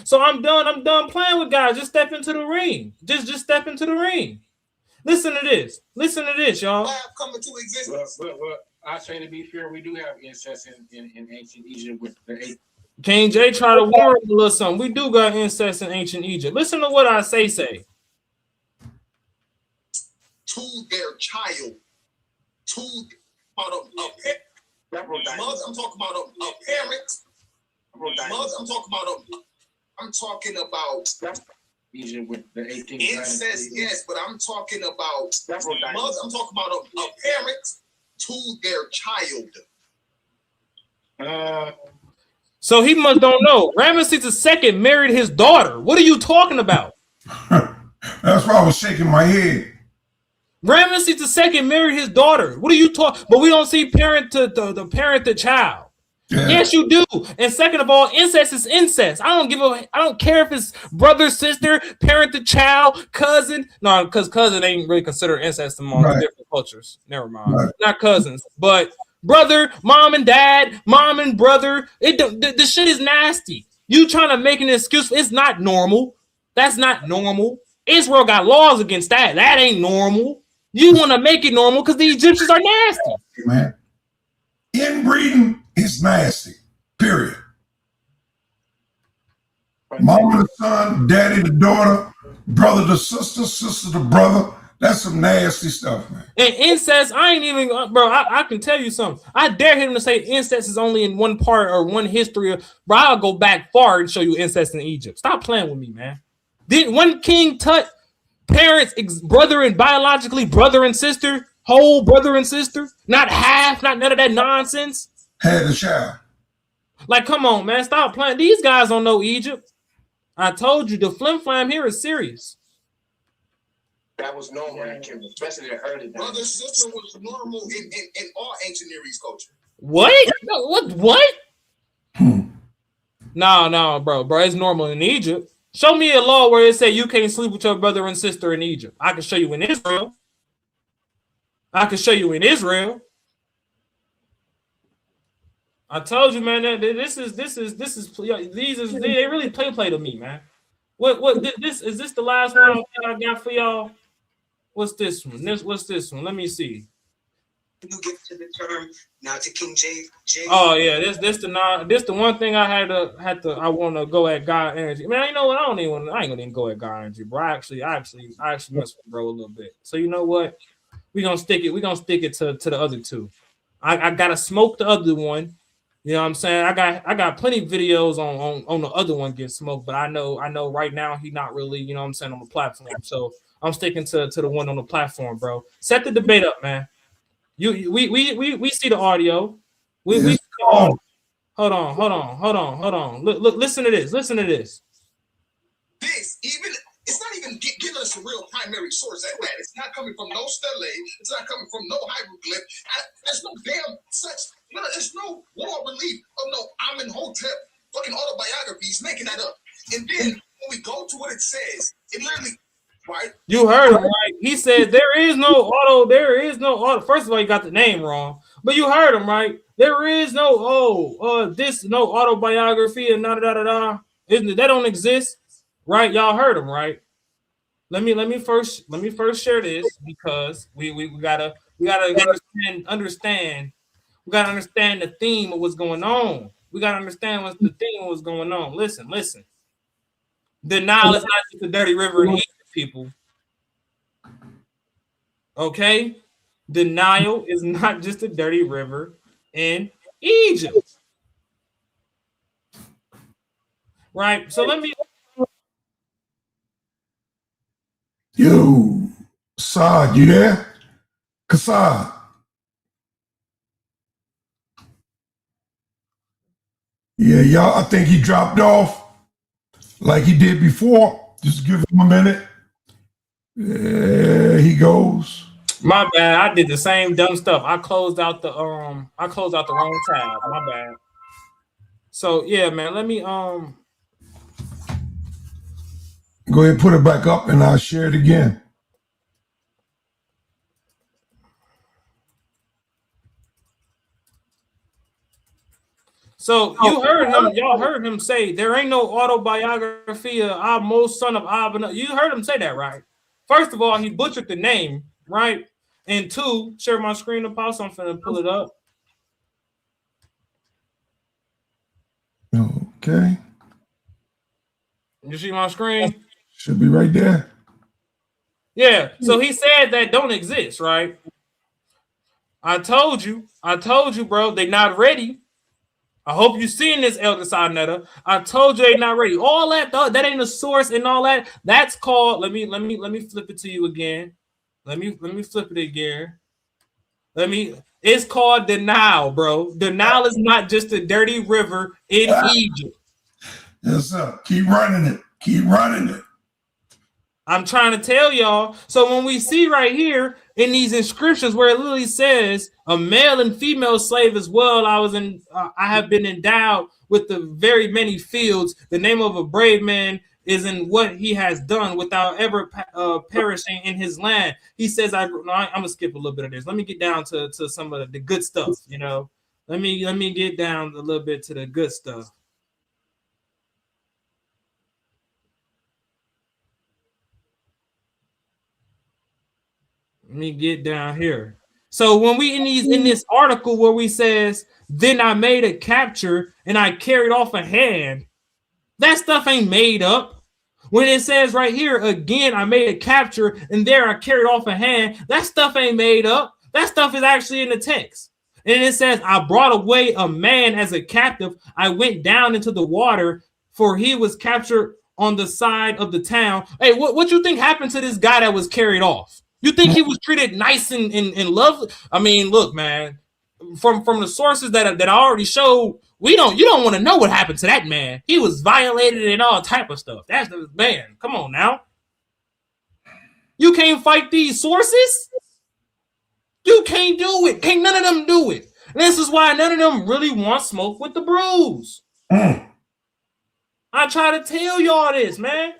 So I'm done playing with guys. Just step into the ring. Just step into the ring. Listen to this, y'all. Coming to existence. Well, I say to be fair, we do have incest in ancient Egypt with the 8. King J try to warn a little something. We do got incest in ancient Egypt. Listen to what I say. To their child. I'm talking about a parent. I'm talking about Egypt with the 18th incest, yes, but I'm talking about I'm talking about a parent to their child. So he must don't know. Ramesses II married his daughter. What are you talking about? That's why I was shaking my head. Ramesses II married his daughter. What are you talking? But we don't see parent to the child. Yeah. Yes, you do. And second of all, incest is incest. I don't care if it's brother, sister, parent to child, cousin. No, because cousin ain't really considered incest among different cultures. Never mind. Not cousins, but brother, mom and dad, mom and brother. The shit is nasty. You trying to make an excuse? It's not normal. That's not normal. Israel got laws against that. That ain't normal. You want to make it normal because the Egyptians are nasty. Man, inbreeding is nasty. Period. Mama to son, daddy to daughter, brother to sister, sister to brother. That's some nasty stuff, man. And incest, I ain't even, bro. I can tell you something. I dare him to say incest is only in one part or one history. Bro, I'll go back far and show you incest in Egypt. Stop playing with me, man. Didn't one king touch parents, brother and biologically brother and sister, whole brother and sister, not half, not none of that nonsense? Had a child. Like, come on, man, stop playing. These guys don't know Egypt. I told you the flim flam here is serious. That was normal, especially in the early days. Brother sister was normal in all ancient Near East culture. What? What? No, bro, it's normal in Egypt. Show me a law where it say you can't sleep with your brother and sister in Egypt. I can show you in Israel. I told you, man, that they really play to me, man. What this is this the last one I got for y'all? What's this one? What's this one? Let me see. You get to the term now to King J. Oh yeah, this the one thing I I want to go at God energy. Man, you know what? I ain't gonna even go at God energy, bro. I actually mess with bro a little bit. So you know what? We're gonna stick it to the other two. I gotta smoke the other one. You know what I'm saying? I got plenty of videos on the other one getting smoked, but I know right now he not really, you know what I'm saying, on the platform. So I'm sticking to the one on the platform, bro. Set the debate up, man. We see the audio. We hold on. Look, listen to this. This even it's not even giving us a real primary source at that. It's not coming from no stele. It's not coming from no hieroglyph. There's no damn such. There's no war relief of no Amenhotep fucking autobiographies making that up. And then when we go to what it says, it literally. Right. You heard him right. He said there is no auto. First of all, you got the name wrong, but you heard him right. There is no no autobiography and da. That don't exist, right? Y'all heard him right. Let me first share this because we gotta understand. We gotta understand the theme of what's going on. We gotta understand what's the theme of what's going on. Listen. The Nile is not just a dirty river in Egypt, people. Okay? The Nile is not just a dirty river in Egypt. Right? So let me. Yo, Saad, you there? Kassad. Yeah, y'all, I think he dropped off like he did before. Just give him a minute. There he goes. My bad. I did the same dumb stuff. I closed out the wrong tab. My bad. So yeah, man. Let me go ahead and put it back up and I'll share it again. So y'all heard him say there ain't no autobiography of Amos, son of Abba. You heard him say that, right? First of all, he butchered the name, right? And two, share my screen, Apostle. I'm finna pull it up. Okay. You see my screen? Should be right there. Yeah. So he said that don't exist, right? I told you, bro. They not ready. I hope you seen this, Elder Sinetta. I told you they not ready. All that that ain't a source and all that. That's called. Let me flip it to you again. Let me flip it again. It's called the Nile, bro. The Nile is not just a dirty river in Egypt. Yes, sir. Keep running it. I'm trying to tell y'all. So when we see right here in these inscriptions where it literally says a male and female slave as well, I have been endowed with the very many fields. The name of a brave man is in what he has done without ever perishing in his land. He says, I'm gonna skip a little bit of this. Let me get down to some of the good stuff. You know, let me get down a little bit to the good stuff. Let me get down here. So when we in this article where we says, then I made a capture and I carried off a hand, that stuff ain't made up. When it says right here, again, I made a capture and there I carried off a hand, that stuff ain't made up. That stuff is actually in the text. And it says, I brought away a man as a captive. I went down into the water, for he was captured on the side of the town. Hey, what you think happened to this guy that was carried off? You think he was treated nice and lovely? I mean, look, man, from the sources that I already showed, you don't want to know what happened to that man. He was violated and all type of stuff. That's the man. Come on now. You can't fight these sources. You can't do it. Can't none of them do it. And this is why none of them really want smoke with the brews. I try to tell y'all this, man.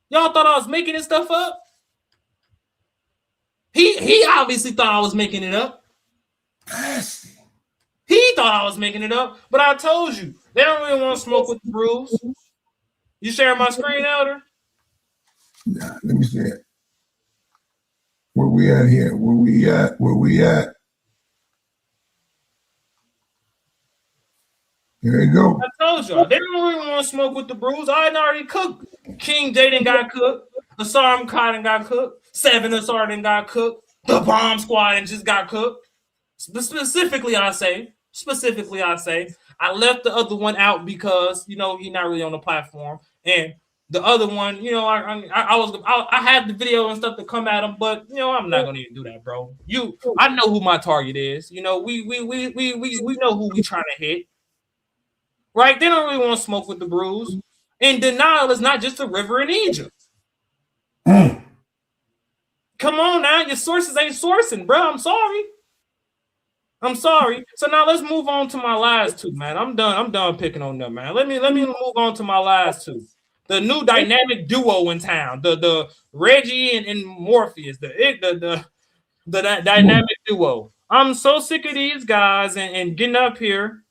Y'all thought I was making this stuff up? He obviously thought I was making it up. He thought I was making it up, but I told you they don't really want to smoke with the brews. You sharing my screen, Elder? Nah, let me see it. Where we at here? Where we at? Here you go. I told y'all they don't really want to smoke with the brews. I already cooked. King Jaden got cooked. Asar Cotton got cooked. 7 Asar got cooked. The Bomb Squad just got cooked. Specifically, I say, I left the other one out because he's not really on the platform, and the other one, I had the video and stuff to come at him, but I'm not gonna even do that, bro. I know who my target is. We know who we trying to hit. Right? They don't really want to smoke with the brews. And denial is not just a river in Egypt. Come on now, your sources ain't sourcing, bro. I'm sorry. So now let's move on to my last two, man. I'm done picking on them, man. Let me move on to my last two. The new dynamic duo in town, the Reggie and Morpheus, the dynamic duo. I'm so sick of these guys and getting up here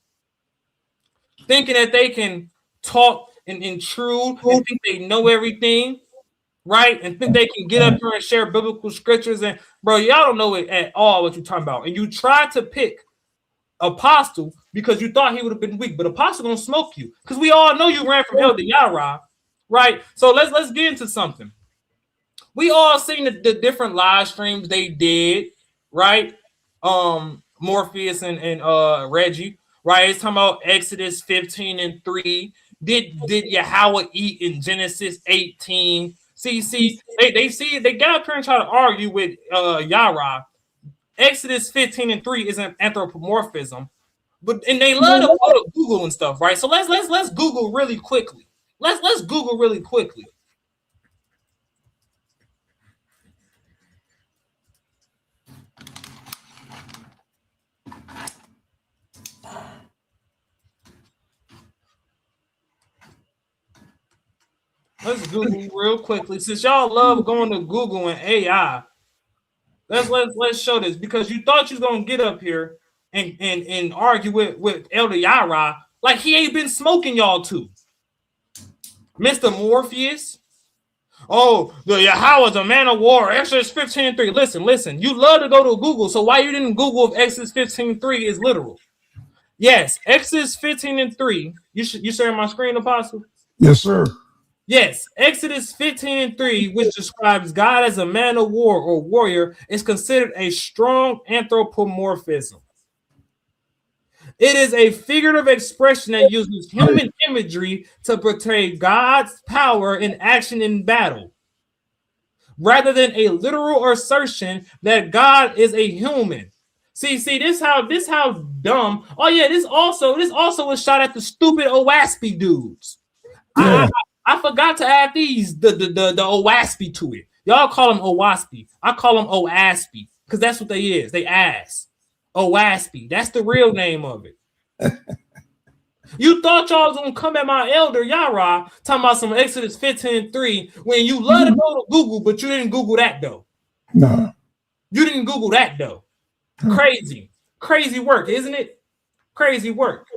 thinking that they can talk and intrude and think they know everything, right? And think they can get up here and share biblical scriptures. And bro, y'all don't know it at all what you're talking about. And you tried to pick Apostle because you thought he would have been weak, but Apostle gonna smoke you because we all know you ran from Elder Yara, right? So let's get into something. We all seen the different live streams they did, right? Morpheus and Reggie. Right, it's talking about Exodus 15:3. Did Yahweh eat in Genesis 18? See, they got up here and try to argue with Yara. Exodus 15:3 is an anthropomorphism, and they love to go to Google and stuff, right? So let's Google really quickly. Let's Google really quickly. Let's Google real quickly. Since y'all love going to Google and AI, let's show this because you thought you was gonna get up here and argue with Elder Yara like he ain't been smoking y'all too. Mr. Morpheus. Oh, the Yahweh is a man of war. Exodus 15:3. Listen. You love to go to Google, so why you didn't Google if Exodus 15:3 is literal? Yes, Exodus 15:3. You sharing my screen, Apostle? Yes, sir. Yes, Exodus 15:3, which describes God as a man of war or warrior, is considered a strong anthropomorphism. It is a figurative expression that uses human imagery to portray God's power in action in battle, rather than a literal assertion that God is a human. See, this how dumb. Oh yeah, this also was shot at the stupid OWASP dudes. Yeah. I forgot to add these, the OASP to it. Y'all call them OWASP. I call them OASP because that's what they is. They ass. OWASP. That's the real name of it. You thought y'all was gonna come at my elder Yara talking about some Exodus 15:3 when you love to go to Google, but you didn't Google that though. No. You didn't Google that though. Crazy work, isn't it? Crazy work.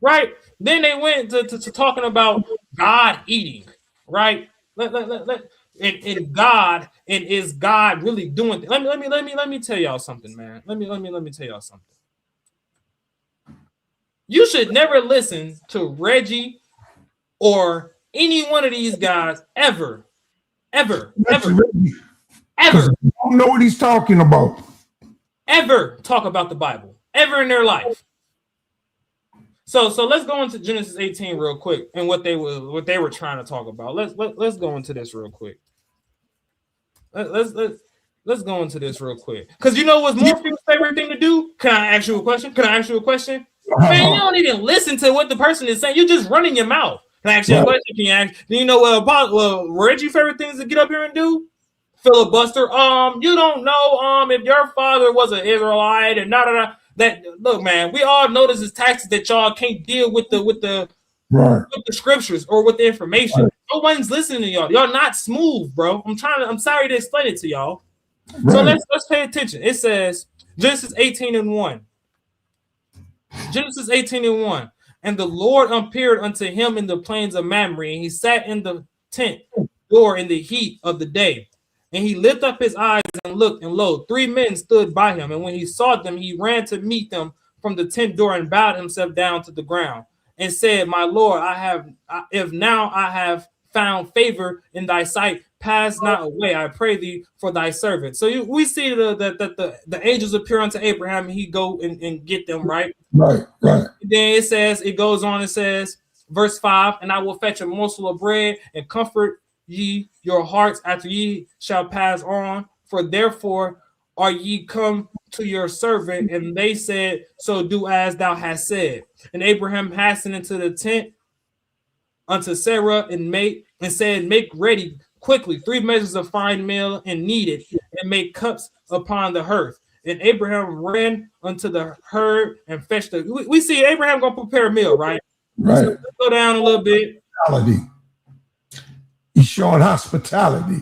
Right? Then they went to talking about God eating, right? And God, and is God really doing things? Let me tell y'all something, man. Let me tell y'all something. You should never listen to Reggie or any one of these guys ever. I don't know what he's talking about. Ever talk about the Bible ever in their life. So let's go into Genesis 18 real quick and what they were trying to talk about. Let's go into this real quick. Let's go into this real quick. Because you know what's Morpheus' favorite thing to do? Can I ask you a question? Man, you don't even listen to what the person is saying. You're just running your mouth. Can I ask you a question? Can you ask? Do you know what Reggie's favorite things to get up here and do? Filibuster. You don't know if your father was an Israelite and that. Look, man, we all know this is taxes that y'all can't deal with the scriptures or with the information. Right. No one's listening to y'all. Y'all not smooth, bro. I'm sorry to explain it to y'all. Right. So let's pay attention. It says Genesis 18:1. Genesis 18:1. And the Lord appeared unto him in the plains of Mamre, and he sat in the tent door in the heat of the day. And he lifted up his eyes and looked, and lo, 3 men stood by him. And when he saw them, he ran to meet them from the tent door and bowed himself down to the ground and said, My Lord, if now I have found favor in thy sight, pass not away, I pray thee, for thy servant. So we see that the angels appear unto Abraham, and he go and get them, right? Right. Then it goes on, it says, verse 5, and I will fetch a morsel of bread and comfort ye your hearts after ye shall pass on, for therefore are ye come to your servant. And they said, So do as thou hast said. And Abraham hastened into the tent unto Sarah and said, Make ready quickly 3 measures of fine meal and knead it, and make cups upon the hearth. And Abraham ran unto the herd and fetched we see Abraham gonna prepare a meal, right? Right. So let's go down a little bit. He's showing hospitality.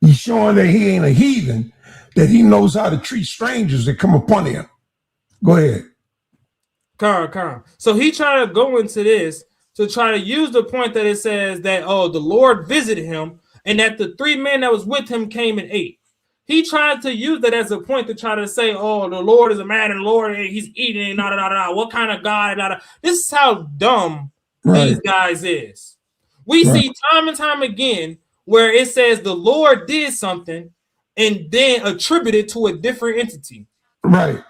He's showing that he ain't a heathen, that he knows how to treat strangers that come upon him. Go ahead. Come. So he tried to go into this to try to use the point that it says that, the Lord visited him and that the 3 men that was with him came and ate. He tried to use that as a point to try to say, the Lord is a man and the Lord, he's eating, what kind of God? This is how dumb these guys is. We see time and time again where it says the Lord did something and then attributed to a different entity. Right.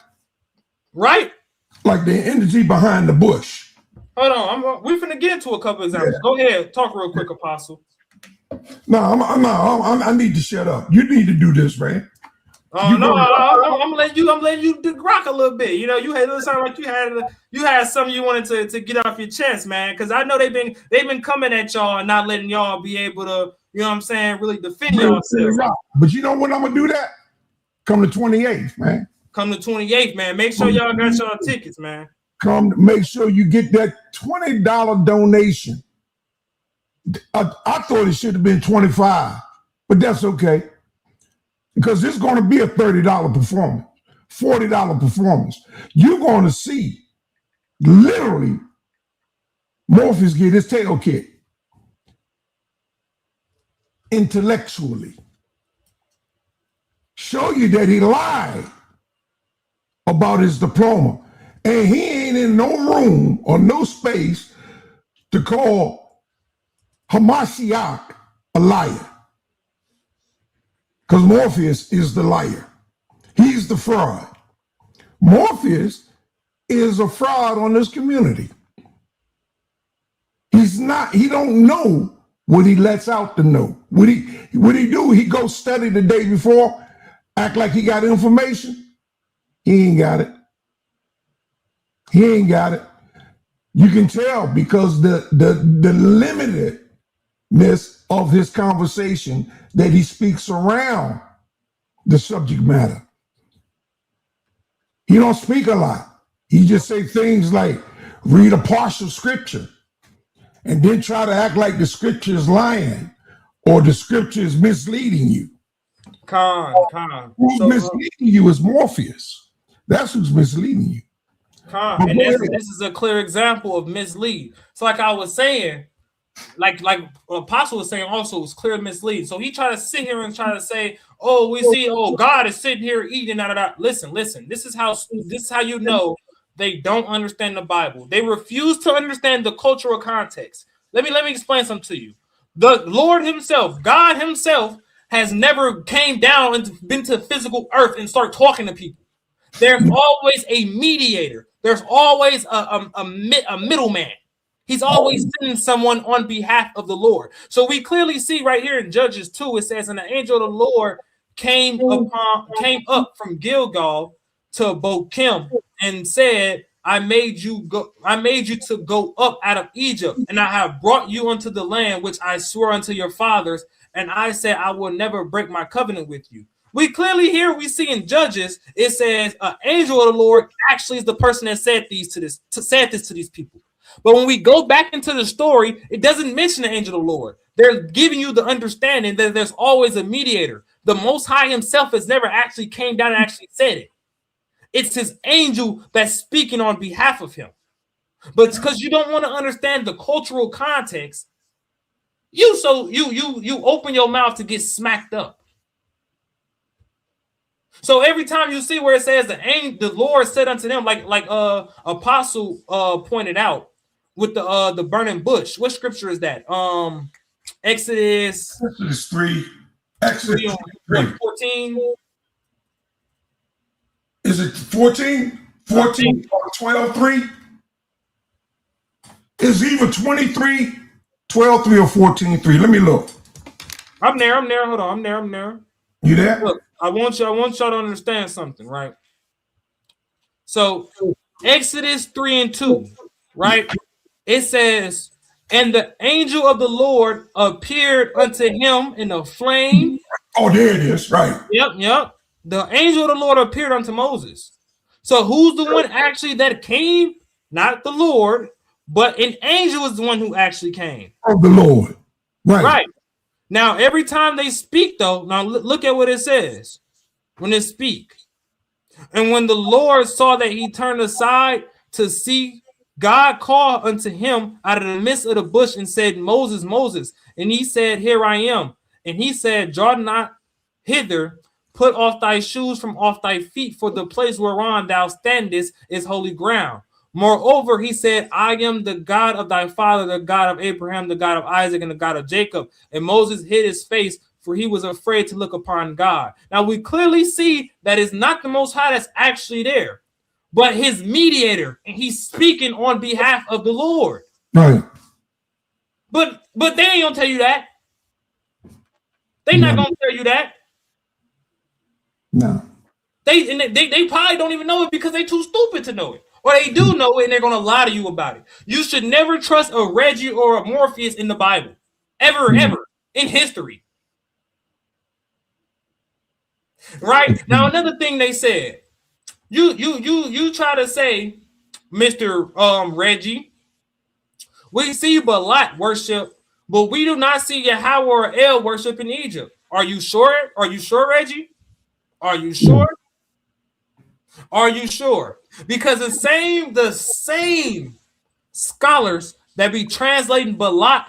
Like the entity behind the bush. Hold on, we're finna get into a couple examples. Yeah. Go ahead, talk real quick, Apostle. No, I need to shut up. You need to do this, man. I'm letting you rock a little bit. You know, you had it sound like you had something you wanted to get off your chest, man. Because I know they've been coming at y'all and not letting y'all be able to, you know what I'm saying, really defend yourselves. But you know when I'm gonna do that? Come the 28th, man. Come the 28th, man. Make sure y'all got y'all tickets, man. Come, make sure you get that $20 donation. I thought it should have been $25, but that's okay. Because it's going to be a $30 performance, $40 performance. You're going to see literally Morpheus get his tail kicked intellectually. Show you that he lied about his diploma. And he ain't in no room or no space to call Hamashiach a liar. Because Morpheus is the liar. He's the fraud. Morpheus is a fraud on this community. He don't know what he lets out to know. What he do? He goes study the day before, act like he got information. He ain't got it. You can tell because the limited of his conversation that he speaks around the subject matter. He don't speak a lot. He just say things like read a partial scripture and then try to act like the scripture is lying or the scripture is misleading you. Who's misleading you is Morpheus. That's who's misleading you. And this is a clear example of mislead. So like I was saying, like Apostle was saying also, it's clear mislead. So he tried to sit here and try to say, oh, we see, oh, God is sitting here eating out of that. Listen. This is how you know they don't understand the Bible. They refuse to understand the cultural context. Let me explain something to you. The Lord himself, God himself, has never came down and been to physical earth and start talking to people. There's always a mediator. There's always a middleman. He's always sending someone on behalf of the Lord. So we clearly see right here in Judges 2, it says, and the angel of the Lord came up from Gilgal to Bochim and said, I made you to go up out of Egypt, and I have brought you unto the land which I swore unto your fathers, and I said I will never break my covenant with you. We clearly we see in Judges, it says an angel of the Lord actually is the person that said this to these people. But when we go back into the story, it doesn't mention the angel of the Lord. They're giving you the understanding that there's always a mediator. The Most High himself has never actually came down and actually said it. It's his angel that's speaking on behalf of him. But because you don't want to understand the cultural context, you open your mouth to get smacked up. So every time you see where it says the Lord said unto them, like Apostle pointed out with the burning bush. What scripture is that? Exodus 3. Exodus 3. 14. Is it 14? 14 or 12:3? Is either 23, 12:3 or 14:3? Let me look. I'm there. Hold on. I'm there. You there? Look, I want y'all to understand something, right? So Exodus 3 and 2, right? It says, and the angel of the Lord appeared unto him in a flame. Oh, there it is, right. Yep. The angel of the Lord appeared unto Moses. So who's the one actually that came? Not the Lord, but an angel is the one who actually came. Of the Lord. Right. Now, every time they speak, though, now look at what it says when they speak. And when the Lord saw that he turned aside to see, God called unto him out of the midst of the bush and said, Moses, Moses. And he said, here I am. And he said, draw not hither, put off thy shoes from off thy feet, for the place whereon thou standest is holy ground. Moreover, he said, I am the God of thy father, the God of Abraham, the God of Isaac, and the God of Jacob. And Moses hid his face, for he was afraid to look upon God. Now we clearly see that it's not the Most High that's actually there, but his mediator, and he's speaking on behalf of the Lord. Right. But they ain't gonna tell you that. They not gonna tell you that. No. They probably don't even know it because they too stupid to know it. Or they do know it and they're gonna lie to you about it. You should never trust a Reggie or a Morpheus in the Bible. Ever in history. Right? Now another thing they said. You try to say, Mr. Reggie, we see Balat worship, but we do not see Yahweh or El worship in Egypt. Are you sure? Are you sure, Reggie? Are you sure? Are you sure? Because the same scholars that be translating Balat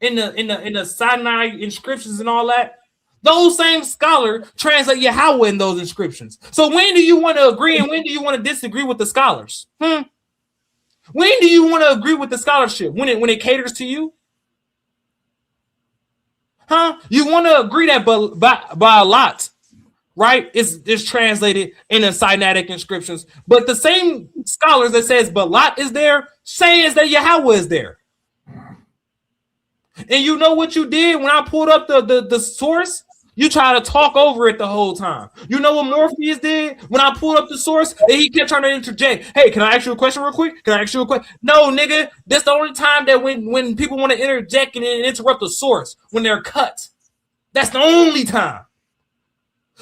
in the Sinai inscriptions and all that, those same scholars translate Yahweh in those inscriptions. So when do you want to agree and when do you want to disagree with the scholars? When do you want to agree with the scholarship? When it caters to you? You want to agree that Balat, right, is translated in the Sinaitic inscriptions, but the same scholars that says Balat is there says that Yahweh is there. And you know what you did when I pulled up the source? You try to talk over it the whole time. You know what Morpheus did when I pulled up the source and he kept trying to interject. Hey, can I ask you a question real quick? Can I ask you a question? No, nigga. That's the only time that when people want to interject and interrupt the source when they're cut. That's the only time.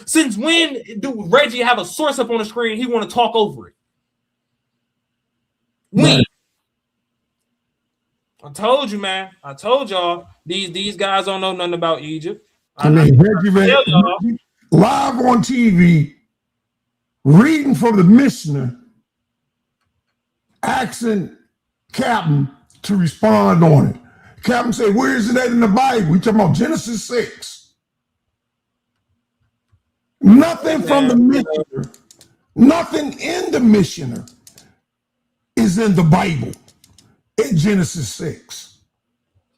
Since when do Reggie have a source up on the screen? He want to talk over it. When? I told you, man. I told y'all these guys don't know nothing about Egypt. Reggie live on TV, reading from the Mishnah, asking Captain to respond on it. Captain said, "Where is it at in the Bible?" We talking about Genesis 6. Nothing from the Mishnah, nothing in the Mishnah is in the Bible. In Genesis 6.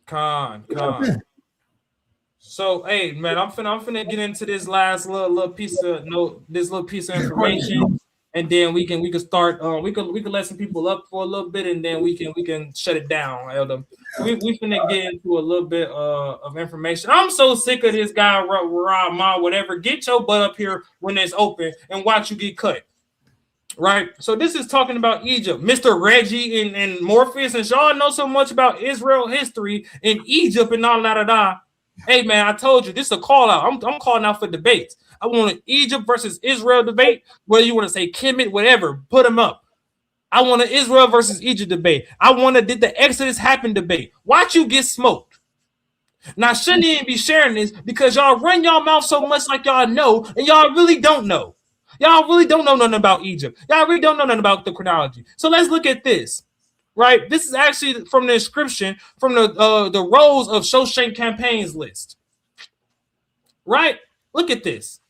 Con. So, hey, man, I'm finna get into this last little piece of information, and then we can start. We can let some people up for a little bit, and then we can shut it down. Elder. We finna get into a little bit of information. I'm so sick of this guy, whatever. Get your butt up here when it's open and watch you get cut. Right, so this is talking about Egypt. Mr. Reggie and Morpheus, and y'all know so much about Israel history and Egypt and all that. Hey man, I told you this is a call out. I'm calling out for debates. I want an Egypt versus Israel debate. Whether you want to say Kemet, whatever, put them up. I want an Israel versus Egypt debate. I want a did the Exodus happen debate. Watch you get smoked. Now shouldn't even be sharing this because y'all run y'all mouth so much like y'all know, and y'all really don't know. Y'all really don't know nothing about Egypt. Y'all really don't know nothing about the chronology. So let's look at this, right? This is actually from the inscription from the rows of Shoshank campaigns list, right? Look at this.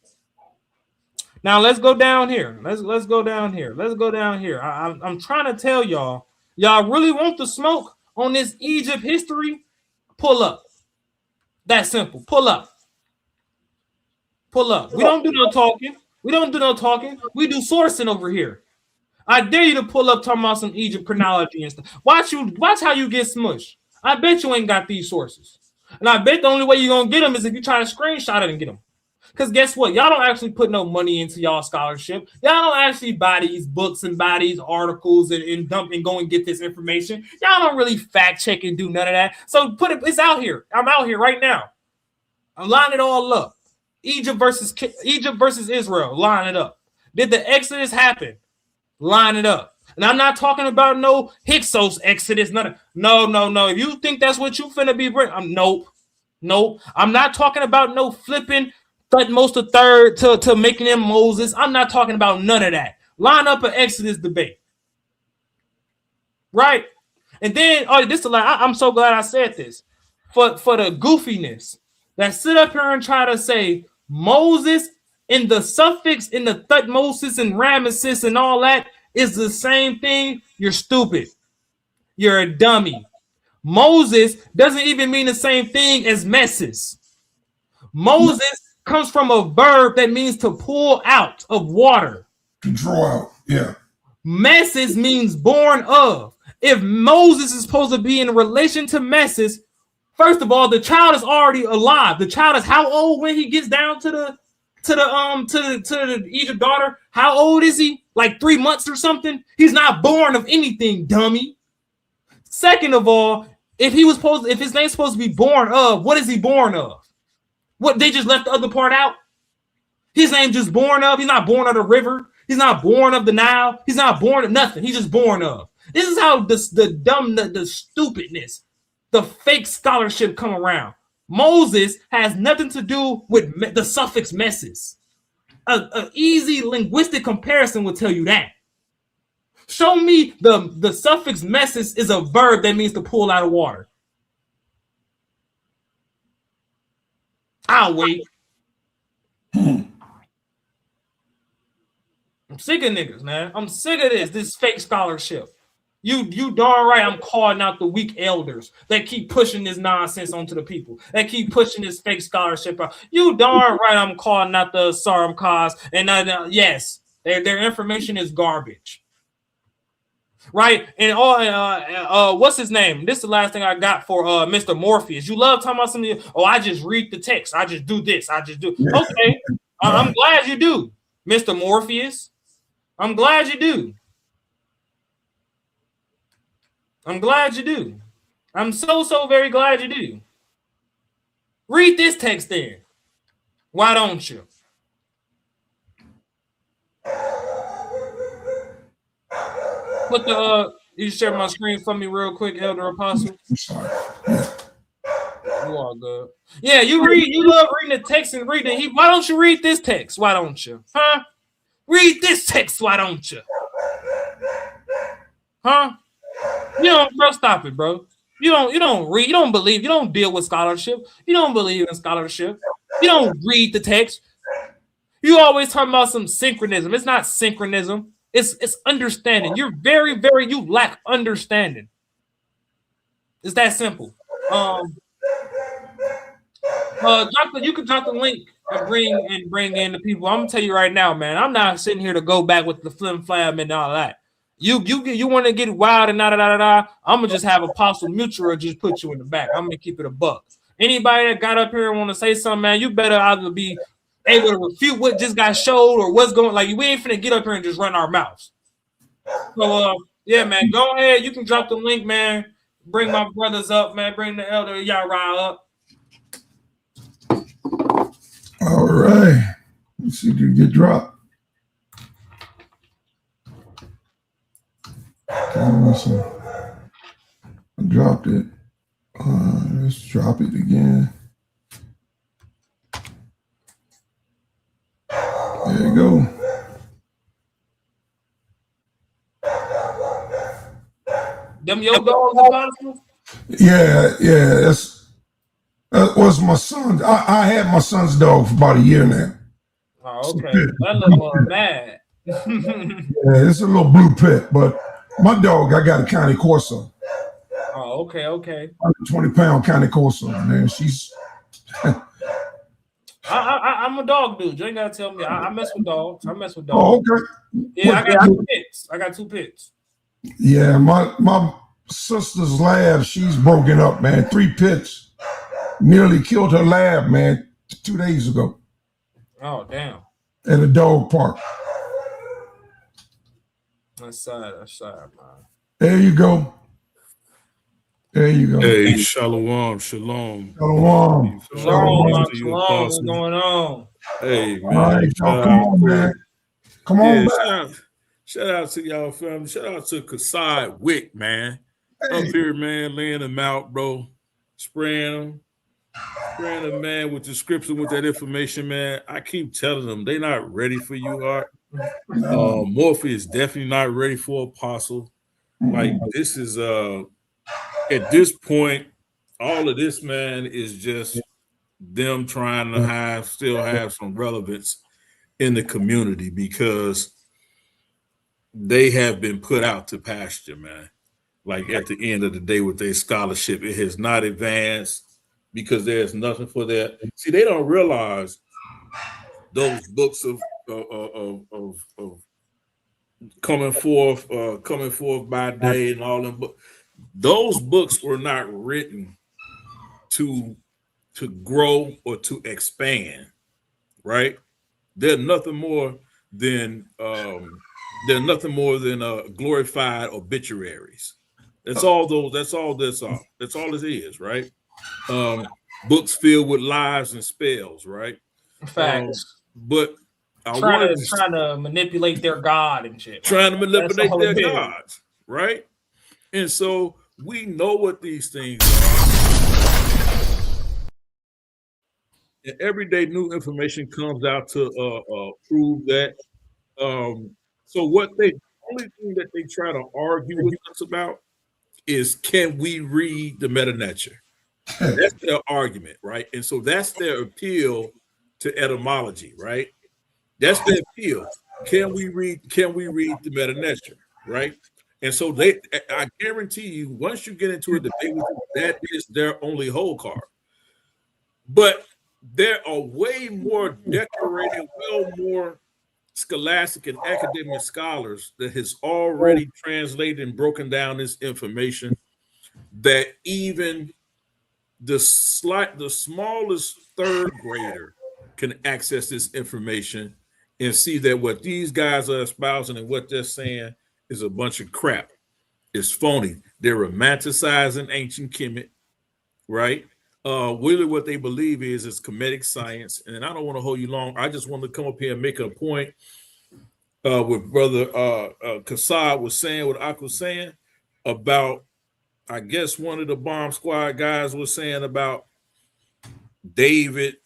Now let's go down here. Let's go down here. Let's go down here. I'm trying to tell y'all really want the smoke on this Egypt history? Pull up. That simple. Pull up. Pull up. We don't do no talking. We don't do no talking. We do sourcing over here. I dare you to pull up talking about some Egypt chronology and stuff. Watch how you get smushed. I bet you ain't got these sources. And I bet the only way you're going to get them is if you try to screenshot it and get them. Because guess what? Y'all don't actually put no money into y'all scholarship. Y'all don't actually buy these books and buy these articles and dump and go and get this information. Y'all don't really fact check and do none of that. So it's out here. I'm out here right now. I'm lining it all up. Egypt versus Israel. Line it up. Did the Exodus happen? Line it up. And I'm not talking about no Hyksos Exodus. No. If you think that's what you finna be, nope. I'm not talking about no flipping Thutmose the third to making him Moses. I'm not talking about none of that. Line up an Exodus debate. Right? And then, I'm so glad I said this. For the goofiness that sit up here and try to say Moses and the suffix in the Thutmoses and Ramesses and all that is the same thing. You're stupid. You're a dummy. Moses doesn't even mean the same thing as messes. Moses comes from a verb that means to pull out of water. To draw out, yeah. Messes means born of. If Moses is supposed to be in relation to messes, first of all, the child is already alive. The child is how old when he gets down to the Egypt daughter? How old is he? Like 3 months or something? He's not born of anything, dummy. Second of all, if his name's supposed to be born of, what is he born of? What, they just left the other part out? His name just born of. He's not born of the river. He's not born of the Nile. He's not born of nothing. He's just born of. This is how the stupidness, the fake scholarship come around. Moses has nothing to do with the suffix messes. An easy linguistic comparison will tell you that. Show me the suffix messes is a verb that means to pull out of water. I'll wait. I'm sick of niggas, man. I'm sick of this fake scholarship. You darn right I'm calling out the weak elders that keep pushing this nonsense onto the people, that keep pushing this fake scholarship out. You darn right I'm calling out the Saram cause, and yes, their information is garbage. right? And what's his name? This is the last thing I got for Mr. Morpheus. You love talking about something. Oh, I just read the text. I just do this. I just do. Okay, I'm glad you do, Mr. Morpheus. I'm glad you do. I'm glad you do. I'm so very glad you do. Read this text then. Why don't you? Put the you share my screen for me real quick, Elder Apostle. I'm sorry. You all good. Yeah, you love reading the text and reading it. Why don't you read this text? Why don't you? Huh? Read this text, why don't you? Huh? You don't, bro, stop it, bro. You don't read, you don't believe, you don't deal with scholarship. You don't believe in scholarship. You don't read the text. You always talking about some synchronism. It's not synchronism. It's understanding. You're very, you lack understanding. It's that simple. You can drop the link and bring in the people. I'm gonna tell you right now, man. I'm not sitting here to go back with the flim flam and all that. You want to get wild and da. I'm gonna just have Apostle Mutual just put you in the back. I'm gonna keep it a buck. Anybody that got up here and want to say something, man, you better either be able to refute what just got showed or what's going. Like we ain't finna get up here and just run our mouths. So yeah, man, go ahead. You can drop the link, man. Bring my brothers up, man. Bring the Elder Yara up. All right. Let's see if you get dropped. Okay, I dropped it. Let's drop it again. There you go. Them your dogs, Apostle? Yeah. That was my son. I had my son's dog for about a year now. Oh, okay. That little bad. Yeah, it's a little blue pit, but my dog, I got a County Corso. Oh, okay. 120-pound County Corso, man. She's. I'm a dog dude. You ain't gotta tell me. I mess with dogs. Oh, okay. Yeah, I got two pits. Yeah, my sister's lab, she's broken up, man. 3 pits. Nearly killed her lab, man, 2 days ago. Oh, damn. At a dog park. That's sad, man. There you go. Hey, shalom. Shalom. What's going on? Hey, man. All right, y'all, come on, man. Come on back. Shout out to y'all, family. Shout out to Kasai Wick, man. Up here, man, laying them out, bro. Spraying them, man, with the scripture, with that information, man. I keep telling them they not ready for you, Art. Morpheus is definitely not ready for Apostle. Like, this is at this point, all of this, man, is just them trying to still have some relevance in the community because they have been put out to pasture, man. Like at the end of the day with their scholarship, it has not advanced because there's nothing for that. See, they don't realize those books of coming forth by day and all them books. Those books were not written to grow or to expand, right? They're nothing more than glorified obituaries. That's all it is, right? Books filled with lies and spells, right? Facts. But trying to manipulate their God and shit. Trying to manipulate their gods, right? And so we know what these things are. And every day new information comes out to prove that. So the only thing that they try to argue with us about is, can we read the meta nature? That's their argument, right? And so that's their appeal to etymology, right? That's their appeal. Can we read the meta nature, right? And so I guarantee you, once you get into a debate with them, that is their only whole card. But there are way more decorated, well more scholastic and academic scholars that has already translated and broken down this information that even the smallest third grader can access this information and see that what these guys are espousing and what they're saying is a bunch of crap. It's phony. They're romanticizing ancient Kemet, right? Really what they believe is comedic science. And I don't want to hold you long. I just want to come up here and make a point with Brother Kassad was saying, what Ak was saying about, I guess one of the bomb squad guys was saying about David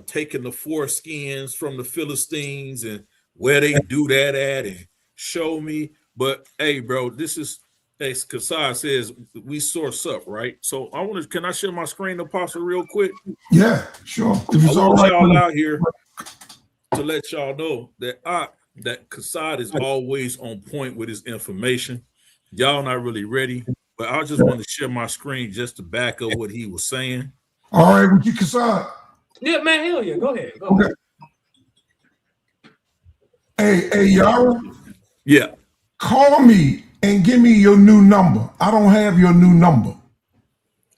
taking the foreskins from the Philistines and where they do that at and show me. But hey, bro, this is, as Kassad says, we source up, right? So can I share my screen, Apostle, real quick? Yeah, sure. If it's all right, y'all out here to let y'all know that that Kassad is always on point with his information. Y'all not really ready, but I just want to share my screen just to back up what he was saying. All right, with you, Kassad. Yeah, man, hell yeah. Go ahead. Go ahead. Hey, Yara. Yeah. Call me and give me your new number. I don't have your new number.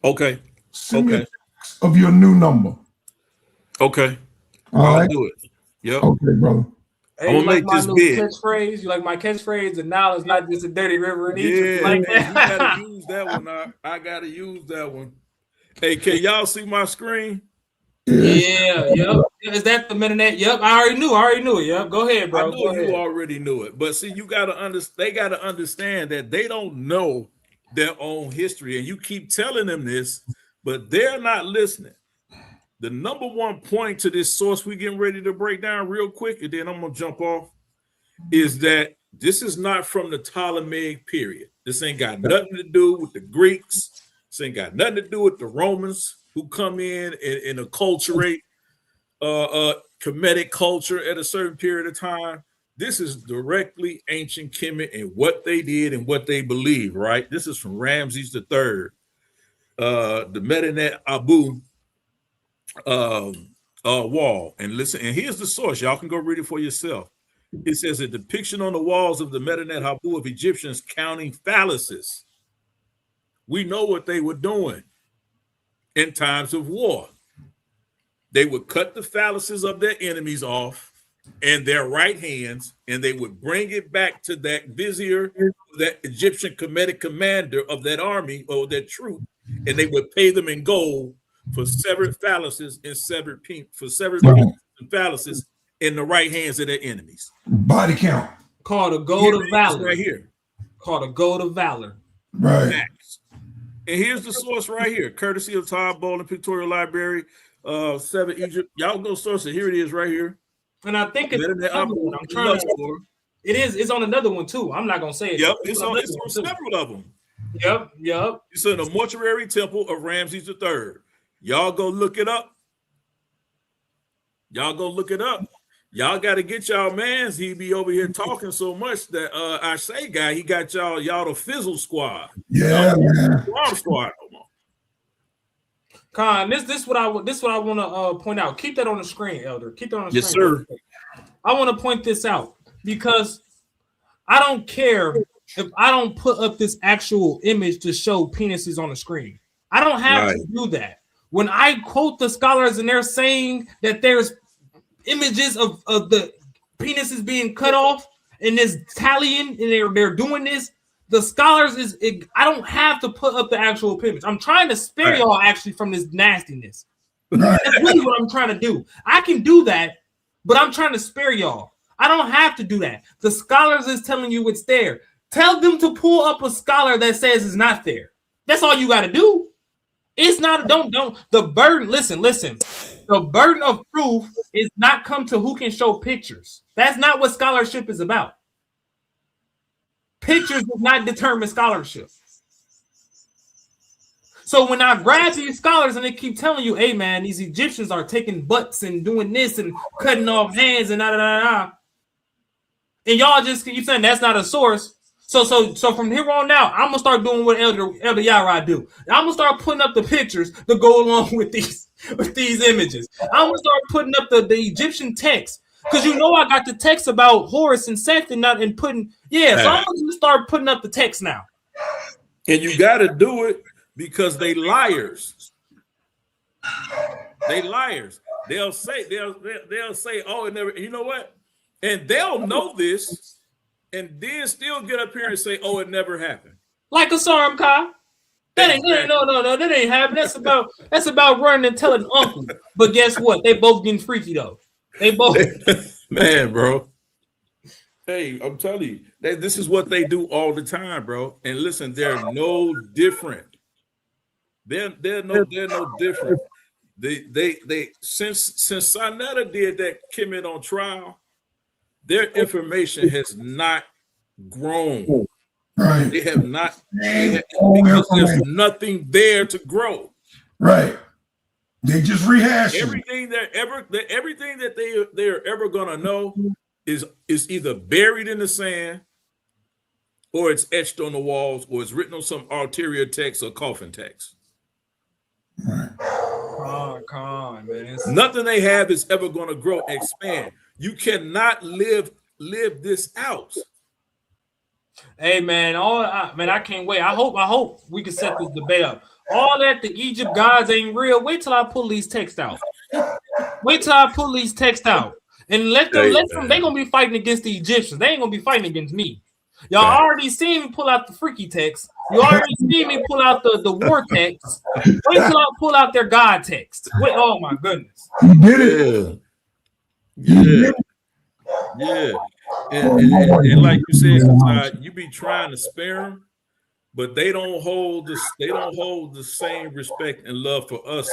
Okay. Send me a text of your new number. Okay. I'll do it. Yep. Okay, brother. Hey, I'm gonna make this big. Catchphrase? You like my catchphrase? And now it's not just a dirty river in Egypt. Yeah, You like that? you gotta use that one. I gotta use that one. Hey, can y'all see my screen? Yeah, yep. Is that the Metanet? Yep, I already knew it. Yep, go ahead, bro. I know you already knew it, but see, you gotta understand. They gotta understand that they don't know their own history, and you keep telling them this, but they're not listening. The number one point to this source we're getting ready to break down real quick, and then I'm gonna jump off, is that this is not from the Ptolemaic period. This ain't got nothing to do with the Greeks. This ain't got nothing to do with the Romans who come in and acculturate Kemetic culture at a certain period of time. This is directly ancient Kemet and what they did and what they believe, right? This is from Ramses III, the Medinet Abu wall. And listen, and here's the source. Y'all can go read it for yourself. It says a depiction on the walls of the Medinet Habu of Egyptians counting phalluses. We know what they were doing in times of war. They would cut the phalluses of their enemies off in their right hands, and they would bring it back to that vizier, that Egyptian Kemetic commander of that army or that troop, and they would pay them in gold for severed phalluses and severed phalluses in the right hands of their enemies. Body count. Called a gold of valor. Right here. Called a gold of valor. Right. Max. And here's the source right here, courtesy of Todd Bowling Pictorial Library, 7 Egypt. Y'all go source it. Here it is right here. And I think it's another one. I'm trying to. It is. It's on another one too. I'm not gonna say it. Yep, it's on several of them. Yep. It's in the mortuary temple of Ramses III. Y'all go look it up. Y'all got to get y'all mans. He be over here talking so much that I say guy, he got y'all the fizzle squad. Yeah, man. Squad. Con, this what I want to point out. Keep that on the screen, Elder. Keep that on the yes, screen. Yes, sir. I want to point this out because I don't care if I don't put up this actual image to show penises on the screen. I don't have to do that. When I quote the scholars and they're saying that there's images of the penises being cut off and this tallying and they're doing this, the scholars I don't have to put up the actual image. I'm trying to spare y'all actually from this nastiness. That's really what I'm trying to do. I can do that, but I'm trying to spare y'all. I don't have to do that. The scholars is telling you it's there. Tell them to pull up a scholar that says it's not there. That's all you got to do. It's not, don't, the burden, listen. The burden of proof is not come to who can show pictures. That's not what scholarship is about. Pictures does not determine scholarship. So when I grab these scholars and they keep telling you, hey man, these Egyptians are taking butts and doing this and cutting off hands and and y'all just keep saying that's not a source. So from here on out, I'm gonna start doing what Elder Yara do. I'm gonna start putting up the pictures that go along with these images. I'm gonna start putting up the Egyptian text Because you know I got the text about Horus and Seth and not and putting so I'm gonna start putting up the text now. And you got to do it because they liars. They liars. They'll say, oh, it never, you know what? And they'll know this and then still get up here and say, oh, it never happened. Like a Sarum Ka. That ain't no, that ain't happening. That's about running and telling uncle. But guess what? They both getting freaky though. They both man, bro. Hey, I'm telling you, this is what they do all the time, bro. And listen, they're no different. They're no different. They since Sinetta did that came in on trial, their information has not grown. Right. They have not because there's nothing there to grow. Right. They just rehash everything that they're ever gonna know is either buried in the sand or it's etched on the walls or it's written on some ulterior text or coffin text. Come on, man. Nothing they have is ever going to grow and expand. You cannot live this out. Hey, man, I can't wait. I hope we can set this debate up. All that the Egypt gods ain't real. Wait till I pull these texts out. And let them. They gonna be fighting against the Egyptians. They ain't gonna be fighting against me. Y'all already seen me pull out the freaky text. You already seen me pull out the war text. Wait till I pull out their God text. Wait, oh my goodness. You did it. Yeah. And like you said, you be trying to spare them, but they don't hold the same respect and love for us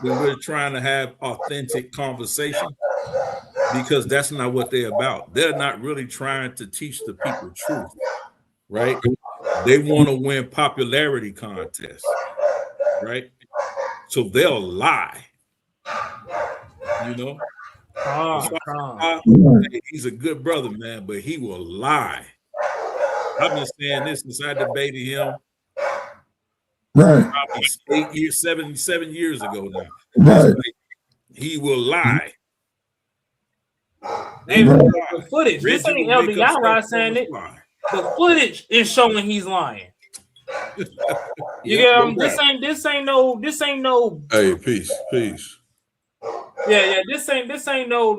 when we're trying to have authentic conversation, because that's not what they're about. They're not really trying to teach the people truth, right? They want to win popularity contests, right? So they'll lie, you know. He's a good brother, man, but he will lie. I've been saying this since I debated him. Right. Probably 7 years ago now. Right. He will lie. Hey, the footage. This ain't Elder Yahweh saying it. The footage is showing he's lying. You get him? This ain't no. Hey, peace. Yeah. This ain't no.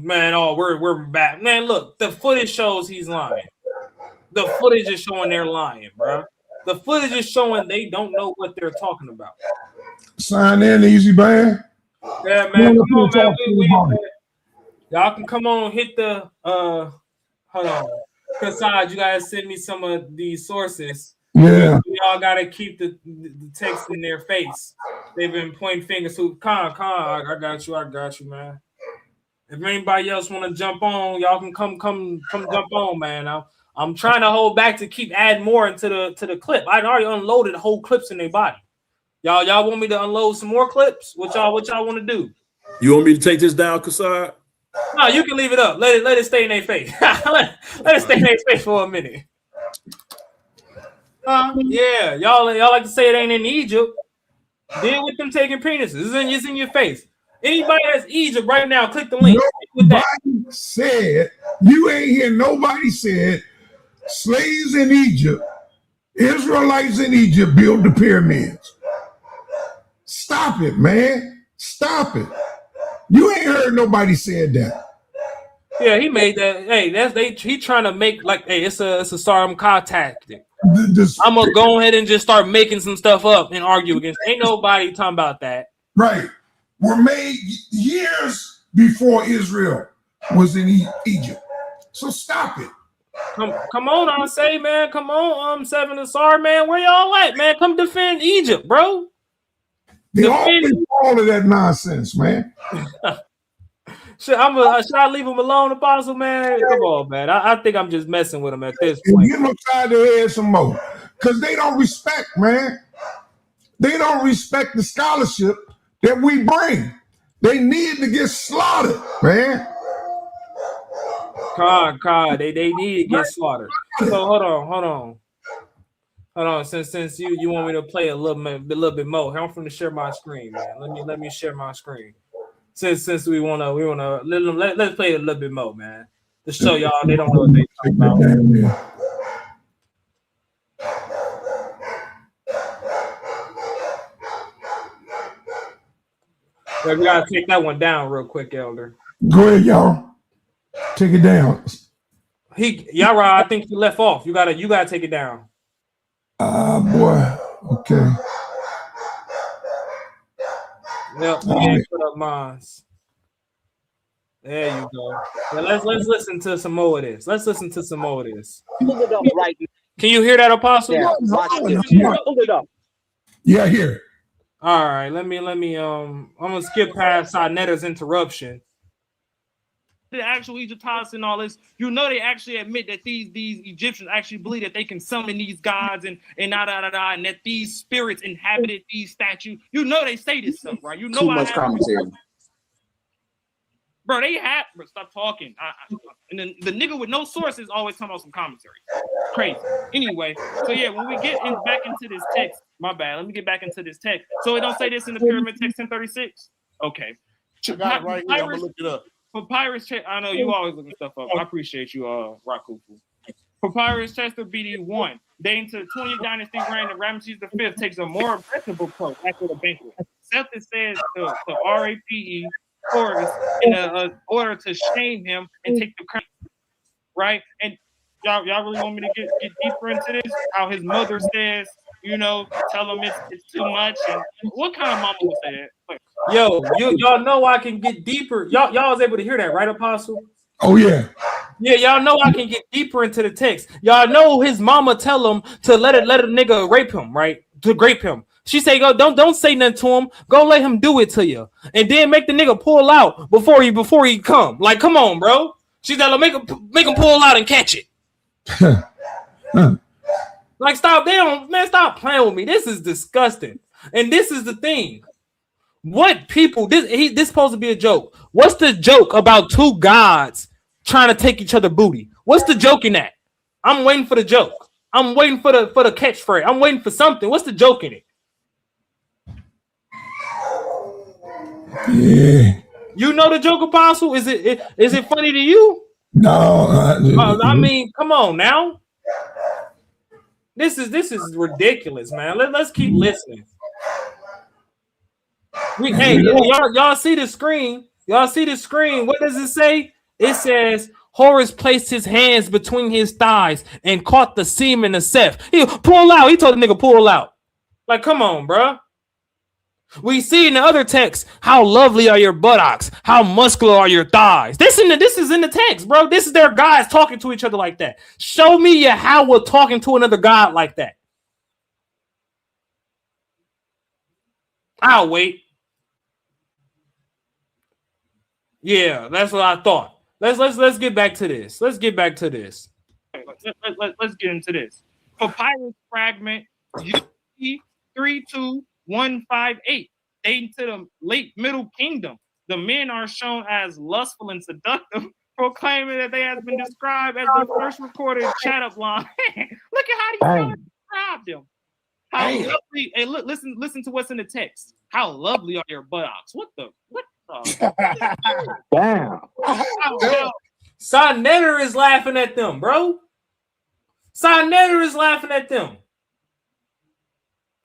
Man. Oh, we're back, man. Look, the footage shows he's lying. The footage is showing they're lying, bro. The footage is showing they don't know what they're talking about. Sign in, Easy Band. Yeah, man. Come on, man. Y'all can come on, hit the hold on. Besides, you guys send me some of these sources. Yeah. Y'all gotta keep the text in their face. They've been pointing fingers to Con. I got you, man. If anybody else want to jump on, y'all can come jump on, man. I'm trying to hold back to keep adding more into the clip. I already unloaded whole clips in their body. Y'all want me to unload some more clips? What y'all want to do? You want me to take this down, Kassad? No, you can leave it up. Let it stay in their face. let it stay in their face for a minute. Yeah, y'all like to say it ain't in Egypt. Deal with them taking penises. It's in your face. Anybody that's Egypt right now, click the link. Nobody said, you ain't hear nobody said slaves in Egypt, Israelites in Egypt built the pyramids. Stop it, man. Stop it. You ain't heard nobody said that. Yeah, he made that. Hey, he trying to make like, hey, it's a Sarum Ka tactic. I'm gonna go ahead and just start making some stuff up and argue against. Ain't nobody talking about that. Right. Were made years before Israel was in Egypt. So stop it. Come on, I say, man. Come on, Seven and Sar, man. Where y'all at, man? Come defend Egypt, bro. They always all of that nonsense, man. Should I leave him alone, Apostle, man? Come on, man. I think I'm just messing with him at this point. Give them side their head some more. Because they don't respect, man. They don't respect the scholarship that we bring. They need to get slaughtered, man. God, they need to get slaughtered. So hold on. Since you want me to play a little bit more, I'm going to share my screen, man. Let me share my screen. Since we wanna let's play it a little bit more, man. To show y'all they don't know what they talking about. We gotta take that one down real quick, Elder. Go ahead, y'all. Take it down. Yara, I think you left off. You gotta take it down. Boy. Okay. Yep, yeah, put up mine. There you go. Now let's listen to some more of this. Let's listen to some more of this. Pull it up right now. Can you hear that, Apostle? Yeah, watch this. Pull it up. Yeah, here. All right, let me I'm gonna skip past Sinetter's interruption. The actual Egyptologists and all this, you know, they actually admit that these Egyptians actually believe that they can summon these gods and and that these spirits inhabited these statues. You know, they say this stuff, right? You know, Too much commentary. Bro, they have. Bro, stop talking. And then the nigga with no sources always talking about some commentary. Crazy. Anyway, so yeah, when we get back into this text, my bad. Let me get back into this text. So it don't say this in the pyramid text 1036. Okay. I got it right here. I'm gonna look it up. Papyrus. I know you always looking stuff up. I appreciate you, Rakufu. Papyrus Chester BD1. Dating to the 20th dynasty reign of Ramesses V takes a more aggressive approach after the banquet. Except it says to RAPE Horus in order to shame him and take the credit, right? And y'all really want me to get deeper into this? How his mother says, you know, tell him it's too much. And what kind of mama would say that? Like, yo, y'all know I can get deeper. Y'all was able to hear that, right, Apostle? Oh yeah. Yeah, y'all know I can get deeper into the text. Y'all know his mama tell him to let a nigga rape him, right? To rape him. She say, go, don't say nothing to him. Go let him do it to you. And then make the nigga pull out before he come. Like, come on, bro. She said, make him pull out and catch it. Like, stop playing with me. This is disgusting. And this is the thing. What people, this supposed to be a joke. What's the joke about two gods trying to take each other booty? What's the joke in that? I'm waiting for the joke. I'm waiting for the catchphrase. I'm waiting for something. What's the joke in it? Yeah. You know the joke, Apostle? Is it funny to you? No. I mean, come on now. This is ridiculous, man. Let's keep listening. Hey, y'all see the screen? Y'all see the screen? What does it say? It says Horus placed his hands between his thighs and caught the semen of Seth. He pull out. He told the nigga pull out. Like, come on, bro. We see in the other text how lovely are your buttocks, how muscular are your thighs. This is in the text, bro. This is their guys talking to each other like that. Show me how we're talking to another god like that. I'll wait. Yeah, that's what I thought. Let's get back to this. Let's get back to this. Let's get into this. Papyrus fragment UC 32158, dating to the late Middle Kingdom. The men are shown as lustful and seductive, proclaiming that they have been described as the first recorded chat-up line. Look at how these describe them. How lovely! Hey, look, listen to what's in the text. How lovely are your buttocks? What the? Damn. Sinetter is laughing at them, bro. Sinetter is laughing at them.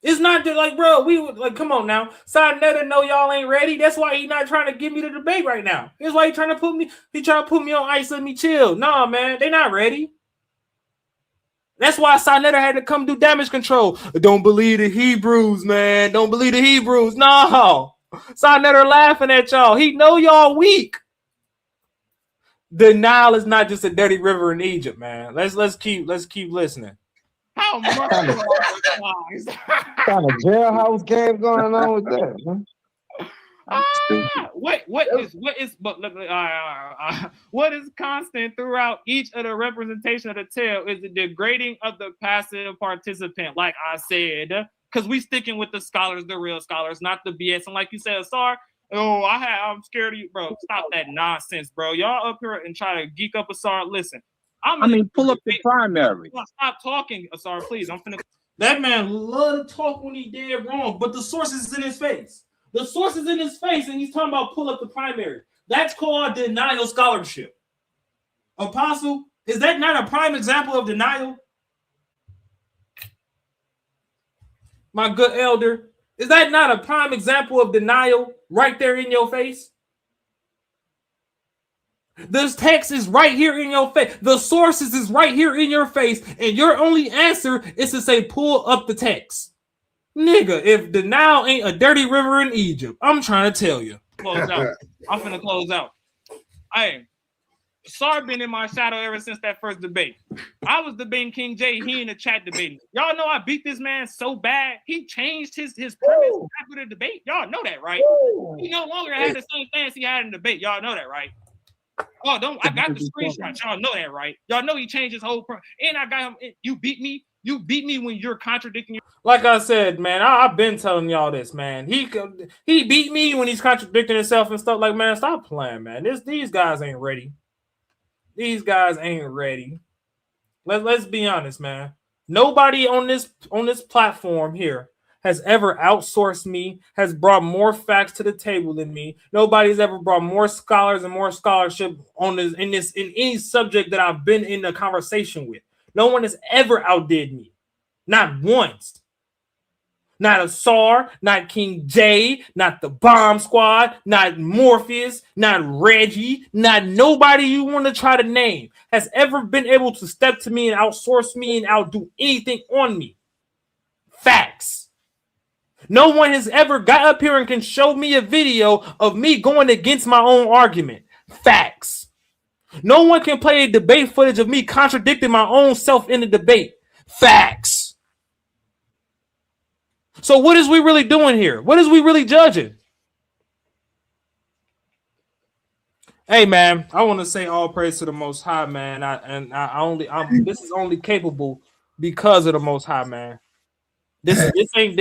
It's not just like, bro, we would like, come on now. Sinetter know y'all ain't ready. That's why he not trying to give me the debate right now. That's why he trying to put me on ice, let me chill. Nah, man, they not ready. That's why Sinetter had to come do damage control. Don't believe the Hebrews, man. Don't believe the Hebrews. No. Sinetter laughing at y'all. He know y'all weak. The Nile is not just a dirty river in Egypt, man. Let's keep listening. How much kind of jailhouse game going on with that, man? What is constant throughout each of the representation of the tale is the degrading of the passive participant, like I said, because we sticking with the scholars, the real scholars, not the BS. And like you said, Asar, I'm scared of you, bro. Stop that nonsense, bro. Y'all up here and try to geek up Asar. Listen, pull up the primary. Stop talking, Asar, please. I'm finna. That man love to talk when he dead wrong, but the source is in his face. The source is in his face, and he's talking about pull up the primary. That's called denial scholarship. Apostle, is that not a prime example of denial? My good elder, is that not a prime example of denial right there in your face? This text is right here in your face. The sources is right here in your face, and your only answer is to say, pull up the text. Nigga, if denial ain't a dirty river in Egypt, I'm trying to tell you. Close out. I'm finna close out. Hey, Sar been in my shadow ever since that first debate. I was debating King J. He in the chat debating. Y'all know I beat this man so bad. He changed his premise after the debate. Y'all know that, right? He no longer had the same stance he had in the debate. Y'all know that, right? Oh, don't I got the screenshot. Y'all know that, right? Y'all know he changed his whole and I got him. You beat me. You beat me when you're contradicting. Like I said, man, I've been telling y'all this, man. He beat me when he's contradicting himself and stuff. Like, man, stop playing, man. These guys ain't ready. These guys ain't ready. Let's be honest, man. Nobody on this platform here has ever outsourced me, has brought more facts to the table than me. Nobody's ever brought more scholars and more scholarship on this in any subject that I've been in a conversation with. No one has ever outdid me. Not once. Not a SAR, not King J, not the Bomb Squad, not Morpheus, not Reggie, not nobody you want to try to name has ever been able to step to me and outsource me and outdo anything on me. Facts. No one has ever got up here and can show me a video of me going against my own argument. Facts. No one can play a debate footage of me contradicting my own self in the debate. Facts. So what is we really doing here? What is we really judging? Hey man, I want to say all praise to the Most High, man. This is only capable because of the Most High, man. This ain't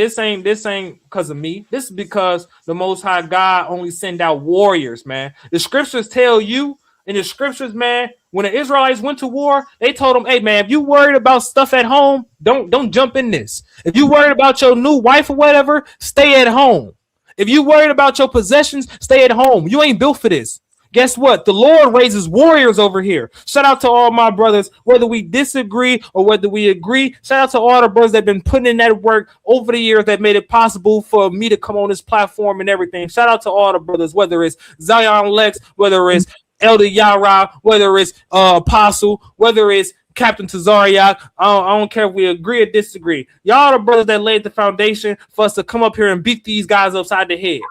because of me. This is because the Most High God only send out warriors, man. The scriptures tell you in the scriptures, man, when the Israelites went to war, they told them, hey, man, if you worried about stuff at home, don't jump in this. If you worried about your new wife or whatever, stay at home. If you worried about your possessions, stay at home. You ain't built for this. Guess what? The Lord raises warriors over here. Shout out to all my brothers, whether we disagree or whether we agree. Shout out to all the brothers that have been putting in that work over the years that made it possible for me to come on this platform and everything. Shout out to all the brothers, whether it's Zion Lex, whether it's Elder Yara, whether it's Apostle, whether it's Captain Tazariak. I don't care if we agree or disagree. Y'all the brothers that laid the foundation for us to come up here and beat these guys upside the head.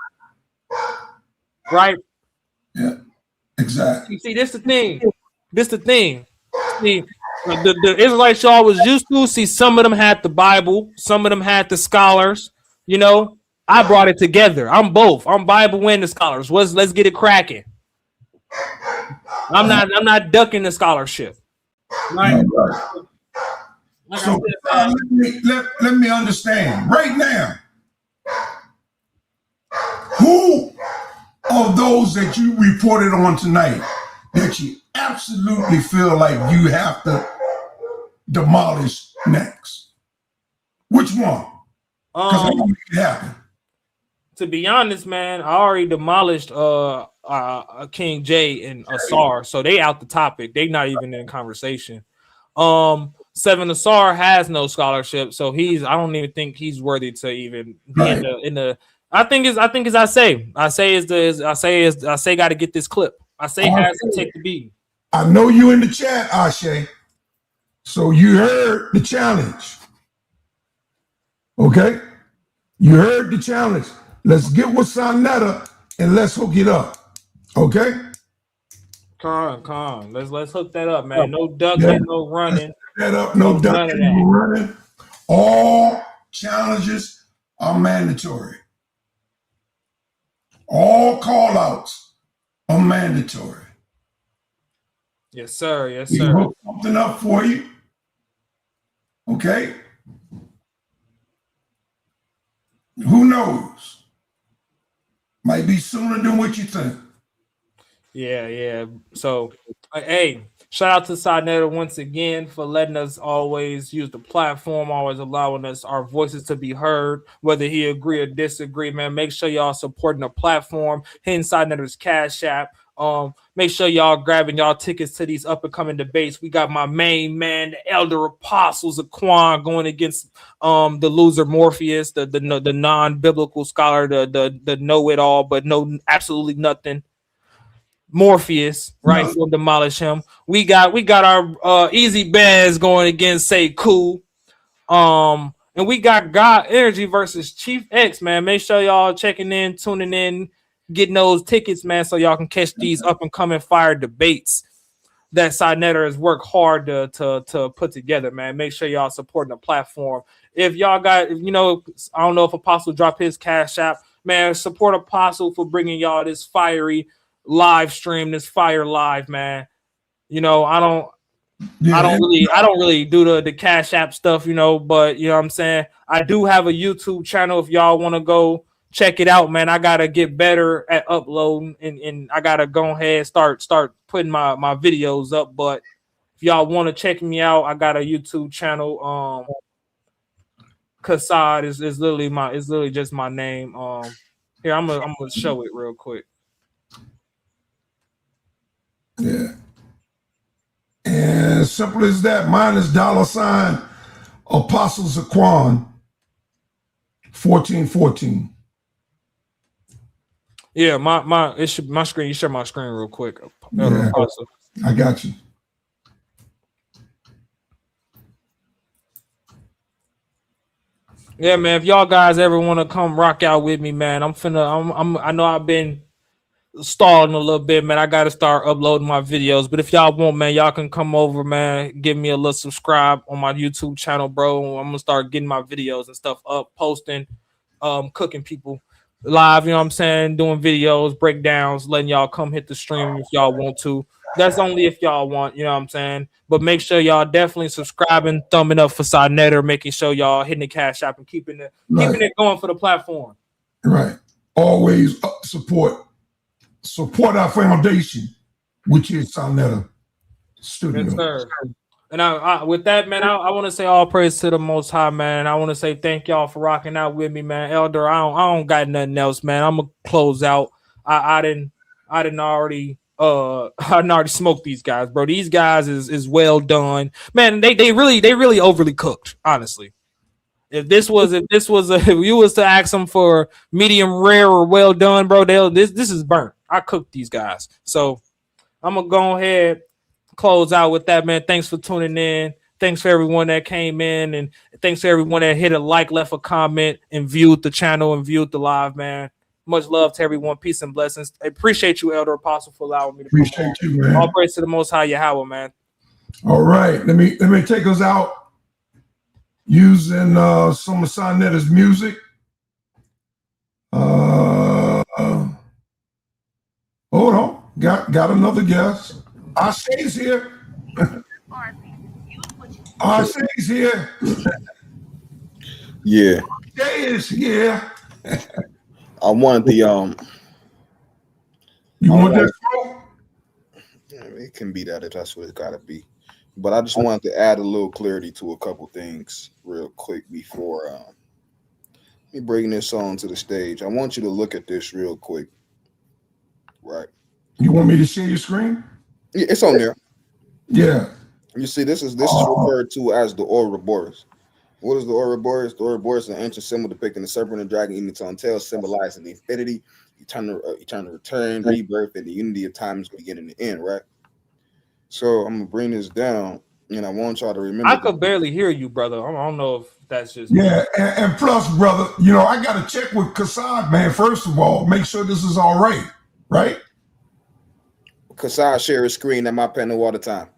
Right? Yeah, exactly. See, this the thing. See, the Israelites y'all was used to. See, some of them had the Bible, some of them had the scholars. You know, I brought it together. I'm both. I'm Bible and the scholars. Let's get it cracking. I'm not ducking the scholarship. Right? So let me understand right now. Who of those that you reported on tonight that you absolutely feel like you have to demolish next? Which one? Because I want to make it happen. To be honest, man, I already demolished King J and Asar, so they out the topic. They not even in conversation. Seven Asar has no scholarship, so I don't even think he's worthy to even be in the. I think as I say got to get this clip. I say has to take the beat. I know you in the chat, Ashe. So you heard the challenge. Okay, you heard the challenge. Let's get with Sonetta and let's hook it up. Okay? Come on. Let's hook that up, man. No ducking, no running. That up, no ducking, no running. All challenges are mandatory. All call-outs are mandatory. Yes, sir. Yes, We sir. hook something up for you. Okay? Who knows? Might be sooner than what you think. Yeah. So Hey, shout out to Sinetta once again for letting us always use the platform, always allowing us our voices to be heard, whether he agree or disagree, man. Make sure y'all supporting the platform, hitting Sinetta's Cash App. Make sure y'all grabbing y'all tickets to these up and coming debates. We got my main man, the Elder Apostles of Quan, going against the loser Morpheus, the non-biblical scholar, the know-it-all, but know absolutely nothing. Morpheus, right? No. We'll demolish him. We got our Easy Bands going against Say Cool. And we got God Energy versus Chief X, man. Make sure y'all checking in, tuning in, getting those tickets, man, so y'all can catch these up and coming fire debates that Sinetta has worked hard to put together, man. Make sure y'all supporting the platform. If y'all got, you know, I don't know if Apostle dropped his Cash App, man, support Apostle for bringing y'all this fiery live stream, this fire live, man. You know, I don't really do the Cash App stuff, you know, but you know what I'm saying? I do have a YouTube channel if y'all want to go check it out, man. I gotta get better at uploading and I gotta go ahead start putting my videos up. But if y'all want to check me out, I got a YouTube channel. Kassad is literally just my name. Here I'm gonna show it real quick. Yeah. And simple as that. Mine is $ Apostles of Quan 1414. Yeah, my screen. You share my screen real quick. Yeah, I got you. Yeah, man. If y'all guys ever want to come rock out with me, man, I know I've been stalling a little bit, man. I got to start uploading my videos. But if y'all want, man, y'all can come over, man. Give me a little subscribe on my YouTube channel, bro. I'm gonna start getting my videos and stuff up, posting, cooking people live. You know what I'm saying? Doing videos, breakdowns, letting y'all come hit the stream if y'all want to. That's only if y'all want, you know what I'm saying? But make sure y'all definitely subscribing, thumbing up for Sinetta, making sure y'all hitting the Cash App and keeping it going for the platform. Right. Always support our foundation, which is Sinetta Studio. Yes, sir. And I with that, man, I want to say all praise to the Most High, man. I want to say thank y'all for rocking out with me, man. Elder, I don't got nothing else, man. I'm gonna close out. I didn't already smoked these guys, bro. These guys is well done, man. They really overly cooked, honestly. If you was to ask them for medium rare or well done, bro, this is burnt. I cooked these guys, so I'm gonna go ahead close out with that, man. Thanks for tuning in. Thanks for everyone that came in, and thanks for everyone that hit a like, left a comment, and viewed the channel and viewed the live, man. Much love to everyone. Peace and blessings. I appreciate you, Elder Apostle, for allowing me to appreciate you, man. All praise to the Most High Yahweh, man. All right, let me take us out using some of Sinetta's music. Hold on, got another guest. Ashay's here. Ashay's here. Yeah. Ashay is here. I wanted the You want that smoke? Yeah, it can be that if that's what it's gotta be. But I just wanted to add a little clarity to a couple things real quick before me bringing this on to the stage. I want you to look at this real quick. Right. You want me to share your screen? Yeah, it's on there. Yeah. You see, this is referred to as the Ouroboros. What is the Ouroboros? The Ouroboros is an ancient symbol depicting the serpent and dragon eating its own tail, symbolizing the infinity, eternal return, rebirth, and the unity of times beginning and end, right? So I'm gonna bring this down, and I want y'all to remember. I could barely hear you, brother. I don't know if that's just yeah. And plus, brother, you know, I got to check with Kassad, man. First of all, make sure this is all right, right? Kassad share his screen at my panel all the time.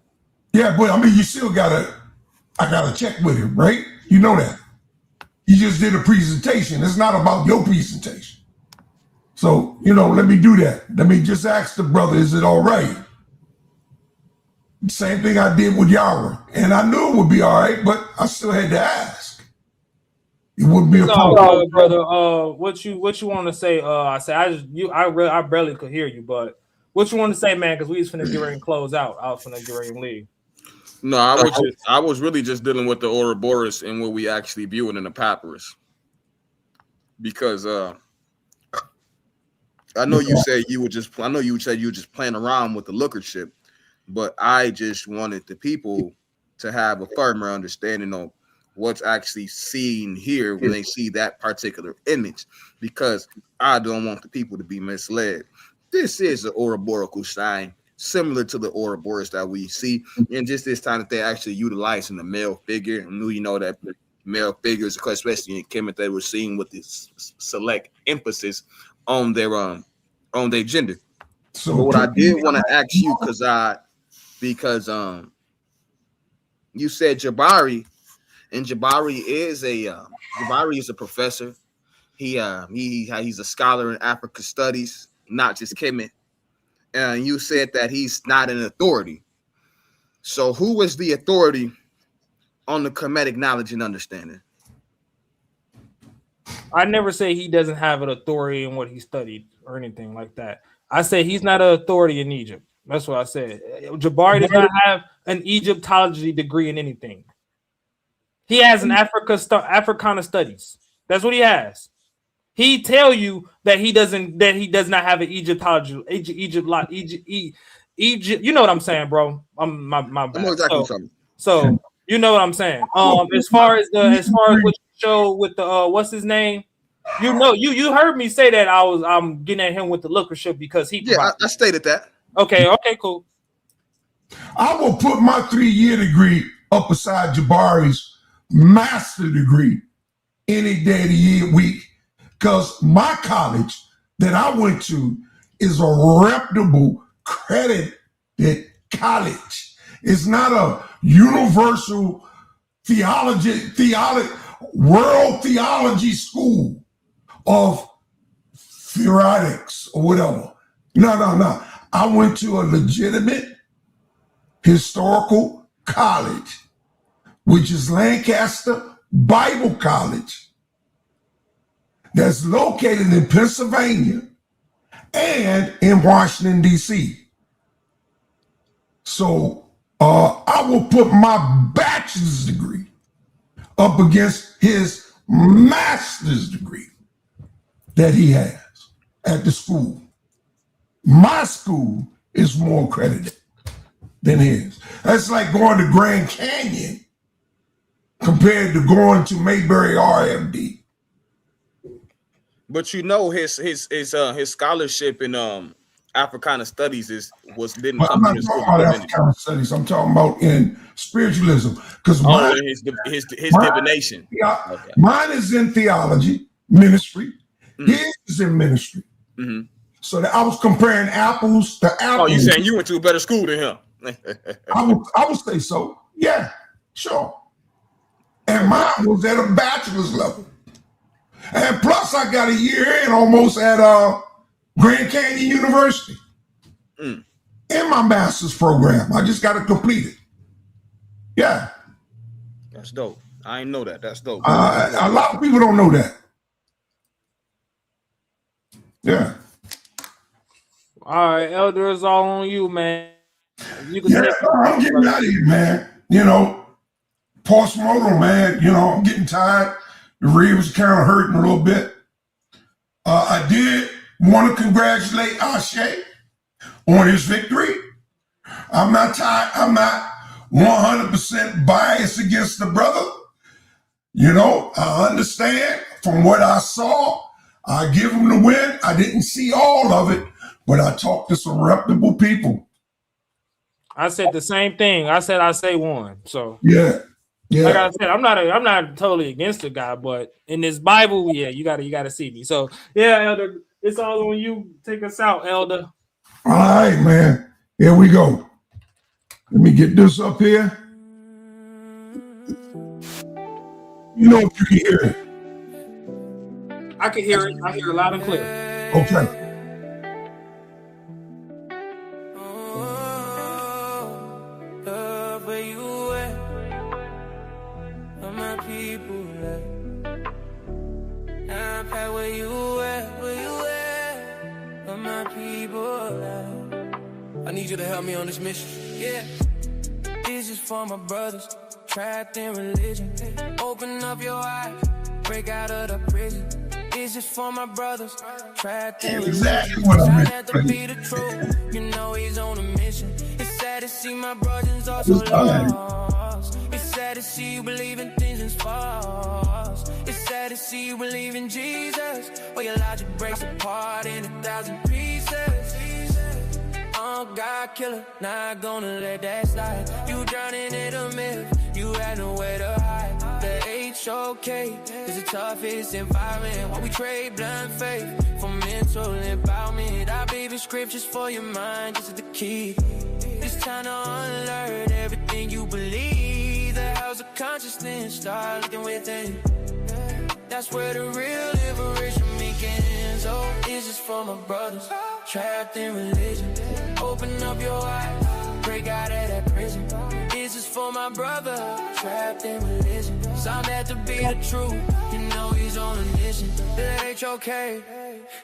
Yeah, but I mean, you still I gotta check with him, right? You know that. You just did a presentation. It's not about your presentation. So, you know, let me do that. Let me just ask the brother, is it all right? Same thing I did with Yara. And I knew it would be all right, but I still had to ask. It wouldn't be a problem. Brother. What you want to say? I barely could hear you, but What you want to say, man? Because we was finna get ready and close out. I was finna get ready and leave. No, I was really just dealing with the Ouroboros and what we actually view it in the papyrus. Because I know you said you were just playing around with the lookership, but I just wanted the people to have a firmer understanding of what's actually seen here when they see that particular image, because I don't want the people to be misled. This is an Ouroboros sign, similar to the Ouroboros that we see, and just this time that they actually utilizing the male figure. And you know that male figures, especially in Kemet, they were seen with this select emphasis on their gender. So but what I did want to ask you, because you said Jabari, and Jabari is a professor. He's a scholar in African studies, not just Kemet. And you said that he's not an authority. So who is the authority on the Kemetic knowledge and understanding? I never say he doesn't have an authority in what he studied or anything like that. I say he's not an authority in Egypt. That's what I said. Jabari does not have an Egyptology degree in anything. He has an Africana studies. That's what he has. He tell you that he does not have an Egyptology, Egypt. You know what I'm saying, bro? My bad. I know exactly what you're talking. So you know what I'm saying. As far as what you show with the what's his name, you heard me say that I'm getting at him with the lookership because he. Yeah, I stated that. Okay, cool. I will put my 3-year degree up beside Jabari's master degree any day of the year, week, because my college that I went to is a reputable, credited college. It's not a universal world theology school of theoretics or whatever. No. I went to a legitimate historical college, which is Lancaster Bible College, that's located in Pennsylvania and in Washington, D.C. So I will put my bachelor's degree up against his master's degree that he has at the school. My school is more accredited than his. That's like going to Grand Canyon compared to going to Mayberry RMD. But you know his scholarship in Africana studies didn't come I'm not talking about Africana studies. I'm talking about in spiritualism, because his divination. Okay. Mine is in theology, ministry. His is in ministry. Mm-hmm. So that I was comparing apples to apples. Oh, you saying you went to a better school than him? I would say so. Yeah, sure. And mine was at a bachelor's level. And plus I got a year in almost at Grand Canyon University in my master's program. I just got to complete it. Yeah. That's dope. I ain't know that. That's dope. A lot of people don't know that. Yeah. All right, Elder, it's all on you, man. You can I'm getting out of here, man. Post-mortem, man. I'm getting tired. The ribs kind of hurting a little bit. I did want to congratulate Ashe on his victory. I'm not 100% biased against the brother. I understand from what I saw. I give him the win. I didn't see all of it, but I talked to some reputable people. I said the same thing. I say one. So yeah. Like I said, I'm not totally against the guy, but in this Bible, you gotta see me. So Elder, it's all on you. Take us out, Elder. All right, man. Here we go. Let me get this up here. If you can hear it. I can hear it. I hear it loud and clear. Okay. Where you at? Where my people at? Where you at? Where my people at? I need you to help me on this mission. Yeah. This is for my brothers trapped in religion. Open up your eyes, break out of the prison. This is for my brothers trapped in Exactly religion. what I Trying meant. to be the truth. You know he's on a mission. It's sad to see my brothers also lost. It's sad to see you believe in things that's false. It's sad to see you believe in Jesus, where your logic breaks apart in 1,000 pieces. Oh, God killer, not gonna let that slide. You drowning in a myth, you had nowhere to hide. The HOK is the toughest environment. While we trade blind faith for mental empowerment. I believe the scriptures for your mind, this is the key. It's time to unlearn everything you believe. The house of consciousness, start looking within. That's where the real liberation begins. Oh, this is for my brothers trapped in religion. Open up your eyes, break out of that prison. This is for my brother trapped in religion. Some had to be the truth, you know he's on a mission. The HOK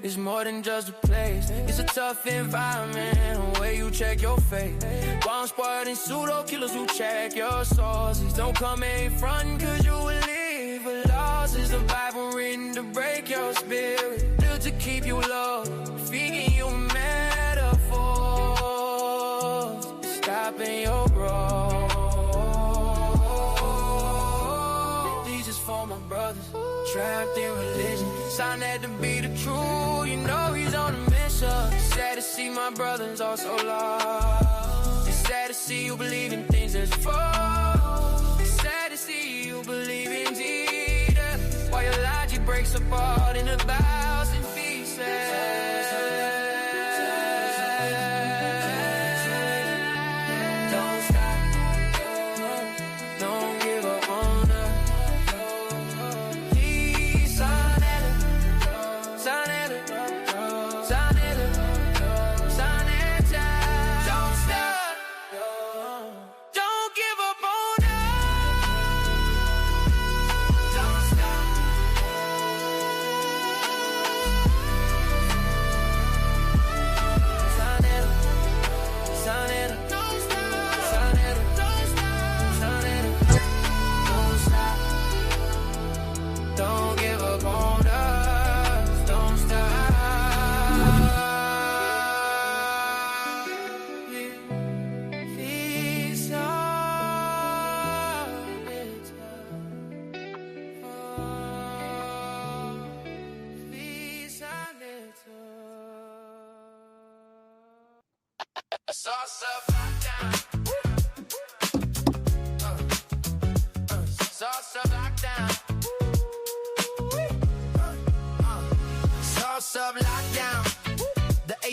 is more than just a place. It's a tough environment where you check your faith. Bomb squad and pseudo killers who check your sources. Don't come in front cause you will leave for losses. The Bible written to break your spirit, built to keep you low, feeding you metaphors, stopping your growth. These is for my brothers trapped in religion. Sign had to be the truth, you know he's on a mission. It's sad to see my brothers all so lost. It's sad to see you believe in things that's false. It's sad to see you believe in Jesus, while your logic breaks apart in 1,000 pieces.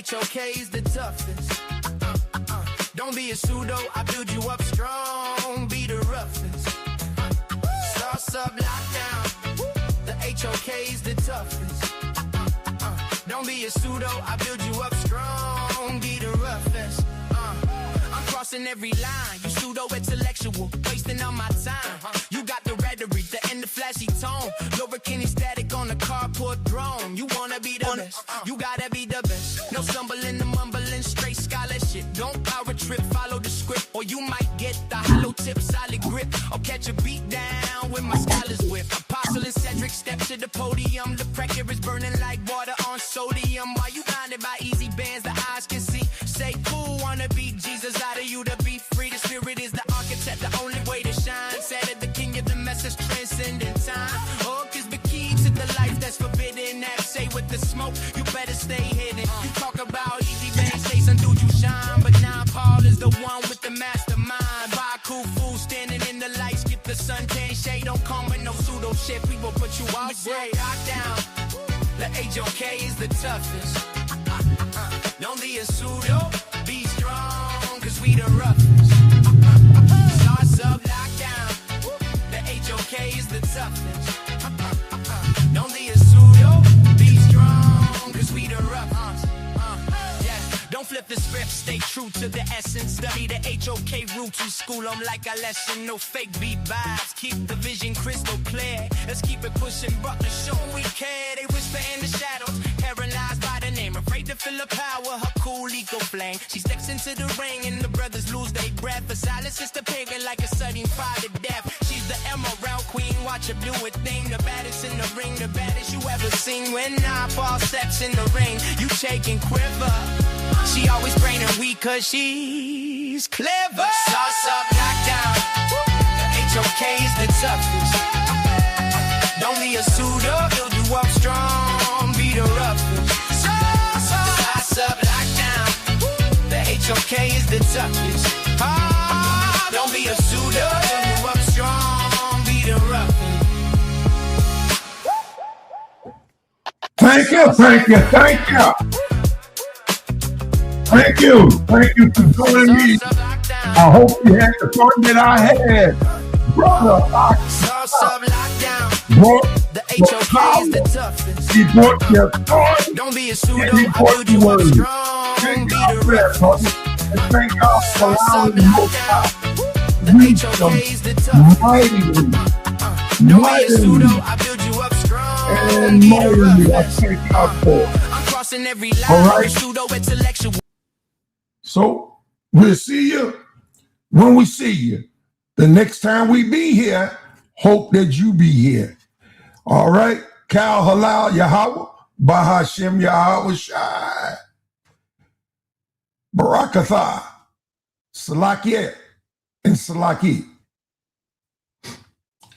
HOK is the toughest. Don't be a pseudo, I build you up strong. Be the roughest. Sauce up, lockdown. The HOK is the toughest. Don't be a pseudo, I build you up strong. Be the roughest. I'm crossing every line. You pseudo intellectual, wasting all my time. You got the rhetoric, and the flashy tone. Lowercase static on the carport drone. You wanna be the best, you gotta be the best. No stumbling, the mumbling, straight scholarship. Don't power trip, follow the script, or you might get the hollow tip, solid grip, or catch a beat down with my scholars whip. Apostle and Cedric step to the podium. The pressure is burning like water on sodium. While you blinded by easy bands, the eyes can see. Say cool, wanna be Jesus out of you to be free. The spirit is the architect, the only way to shine. Said that the king of the message transcending time. Oh, cause the keys to the life that's forbidden. That say with the smoke, you better stay hidden. You talk about easy bands, say some dude you shine. But now Paul is the one with the mastermind. Buy cool food, standing in the lights, get the suntan shade. Don't come with no pseudo shit, we will put you out there. Lock down, the HOK is the toughest. Don't be a pseudo, be strong, cause we the roughest. Sauce up, lockdown, the HOK is the toughest. Don't be a pseudo, be strong, cause we the roughest. Yeah. Don't flip the script, stay true to the essence. Study the HOK roots, you school them like a lesson. No fake beat vibes, keep the vision crystal clear. Let's keep it pushing, brother, show we care. They whisper in the shadows, paralyzed by the name. game. Afraid to feel her power, her cool ego flame. She steps into the ring and the brothers lose their breath. For silence is the pagan like a sudden fire to death. She's the emerald queen, watch her do a thing. The baddest in the ring, the baddest you ever seen. When I fall steps in the ring, you shake and quiver. She always praying weak cause she's clever. Sauce up, lockdown. The HOK is the toughest. Don't be a suitor, build you up strong, be the roughest. Sauce up, lockdown. The HOK is the toughest. Don't be a suitor, build you up strong, be the roughest. Thank you, thank you, thank you. Thank you. Thank you for joining me. I hope you had the fun that I had. Brother, the HOK is the toughest. He brought your thought. Don't be a pseudo, He brought you your up word. strong, Thank be God the for that, brother. And thank God for allowing the Most High. Reach them mightily. Mightily. And mightily. I thank God for it. All right. So we'll see you when we see you. The next time we be here, hope that you be here. All right. Kal Halal Yahweh, Bahashem Yahweh Shai, Barakatha, Salakiet, and Salaki.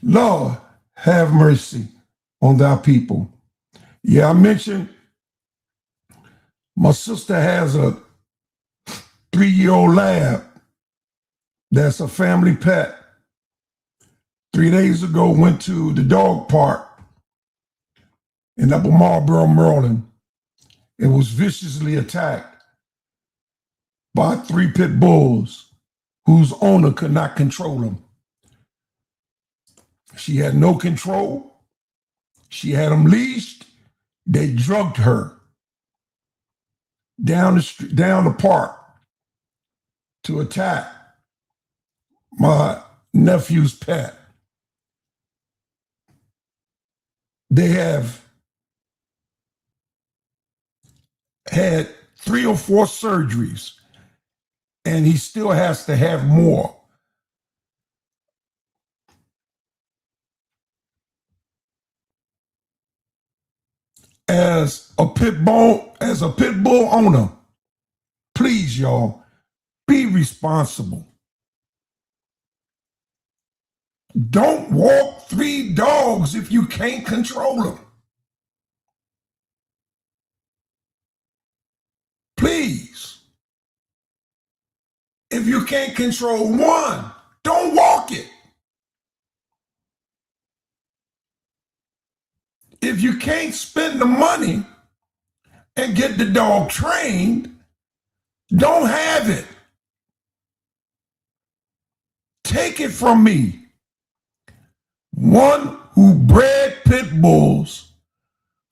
Lord, have mercy on thy people. Yeah, I mentioned my sister has a 3-year-old lab that's a family pet. 3 days ago, went to the dog park in Upper Marlboro, Maryland. It was viciously attacked by 3 pit bulls whose owner could not control them. She had no control. She had them leashed. They drugged her down the park to attack my nephew's pet. They have had 3 or 4 surgeries, and he still has to have more. As a pit bull owner, please, y'all, be responsible. Don't walk 3 dogs if you can't control them. Please. If you can't control one, don't walk it. If you can't spend the money and get the dog trained, don't have it. Take it from me. One who bred pit bulls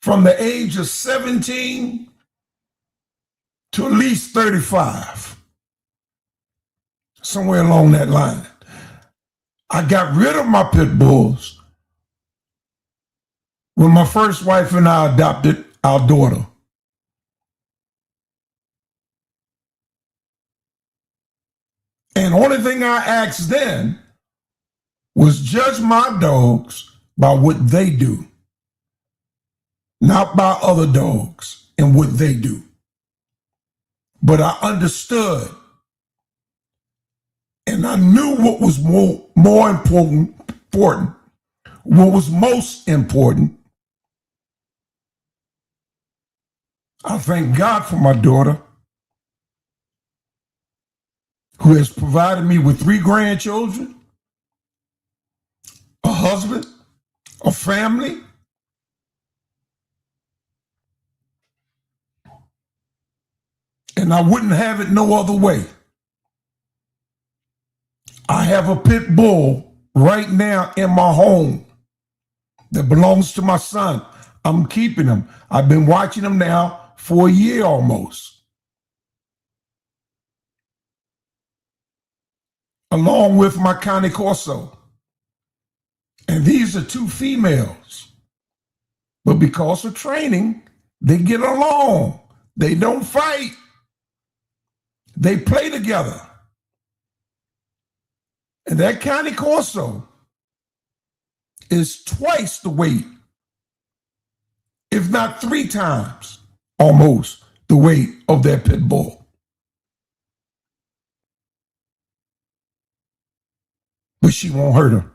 from the age of 17 to at least 35. Somewhere along that line. I got rid of my pit bulls when my first wife and I adopted our daughter. And the only thing I asked then was judge my dogs by what they do, not by other dogs and what they do. But I understood, and I knew what was more important, what was most important. I thank God for my daughter, who has provided me with 3 grandchildren, a husband, a family, and I wouldn't have it no other way. I have a pit bull right now in my home that belongs to my son. I'm keeping him. I've been watching him now for a year almost, along with my Cane Corso. And these are 2 females. But because of training, they get along. They don't fight. They play together. And that Cane Corso is twice the weight, if not 3 times, almost the weight of that pit bull. But she won't hurt her.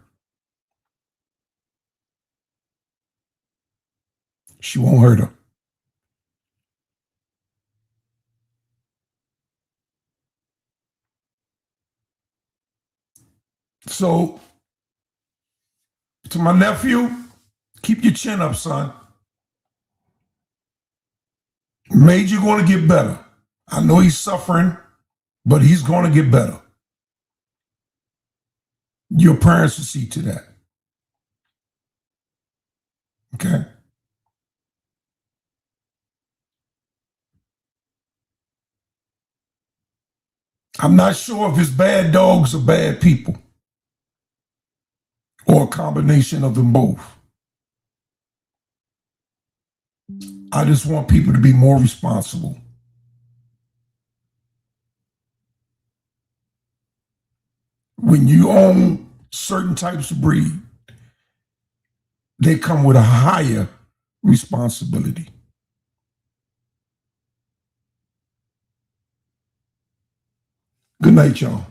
She won't hurt her. So, to my nephew, keep your chin up, son. Major going to get better. I know he's suffering, but he's going to get better. Your parents will see to that. Okay? I'm not sure if it's bad dogs or bad people, or a combination of them both. I just want people to be more responsible. When you own certain types of breed, they come with a higher responsibility. Good night, y'all.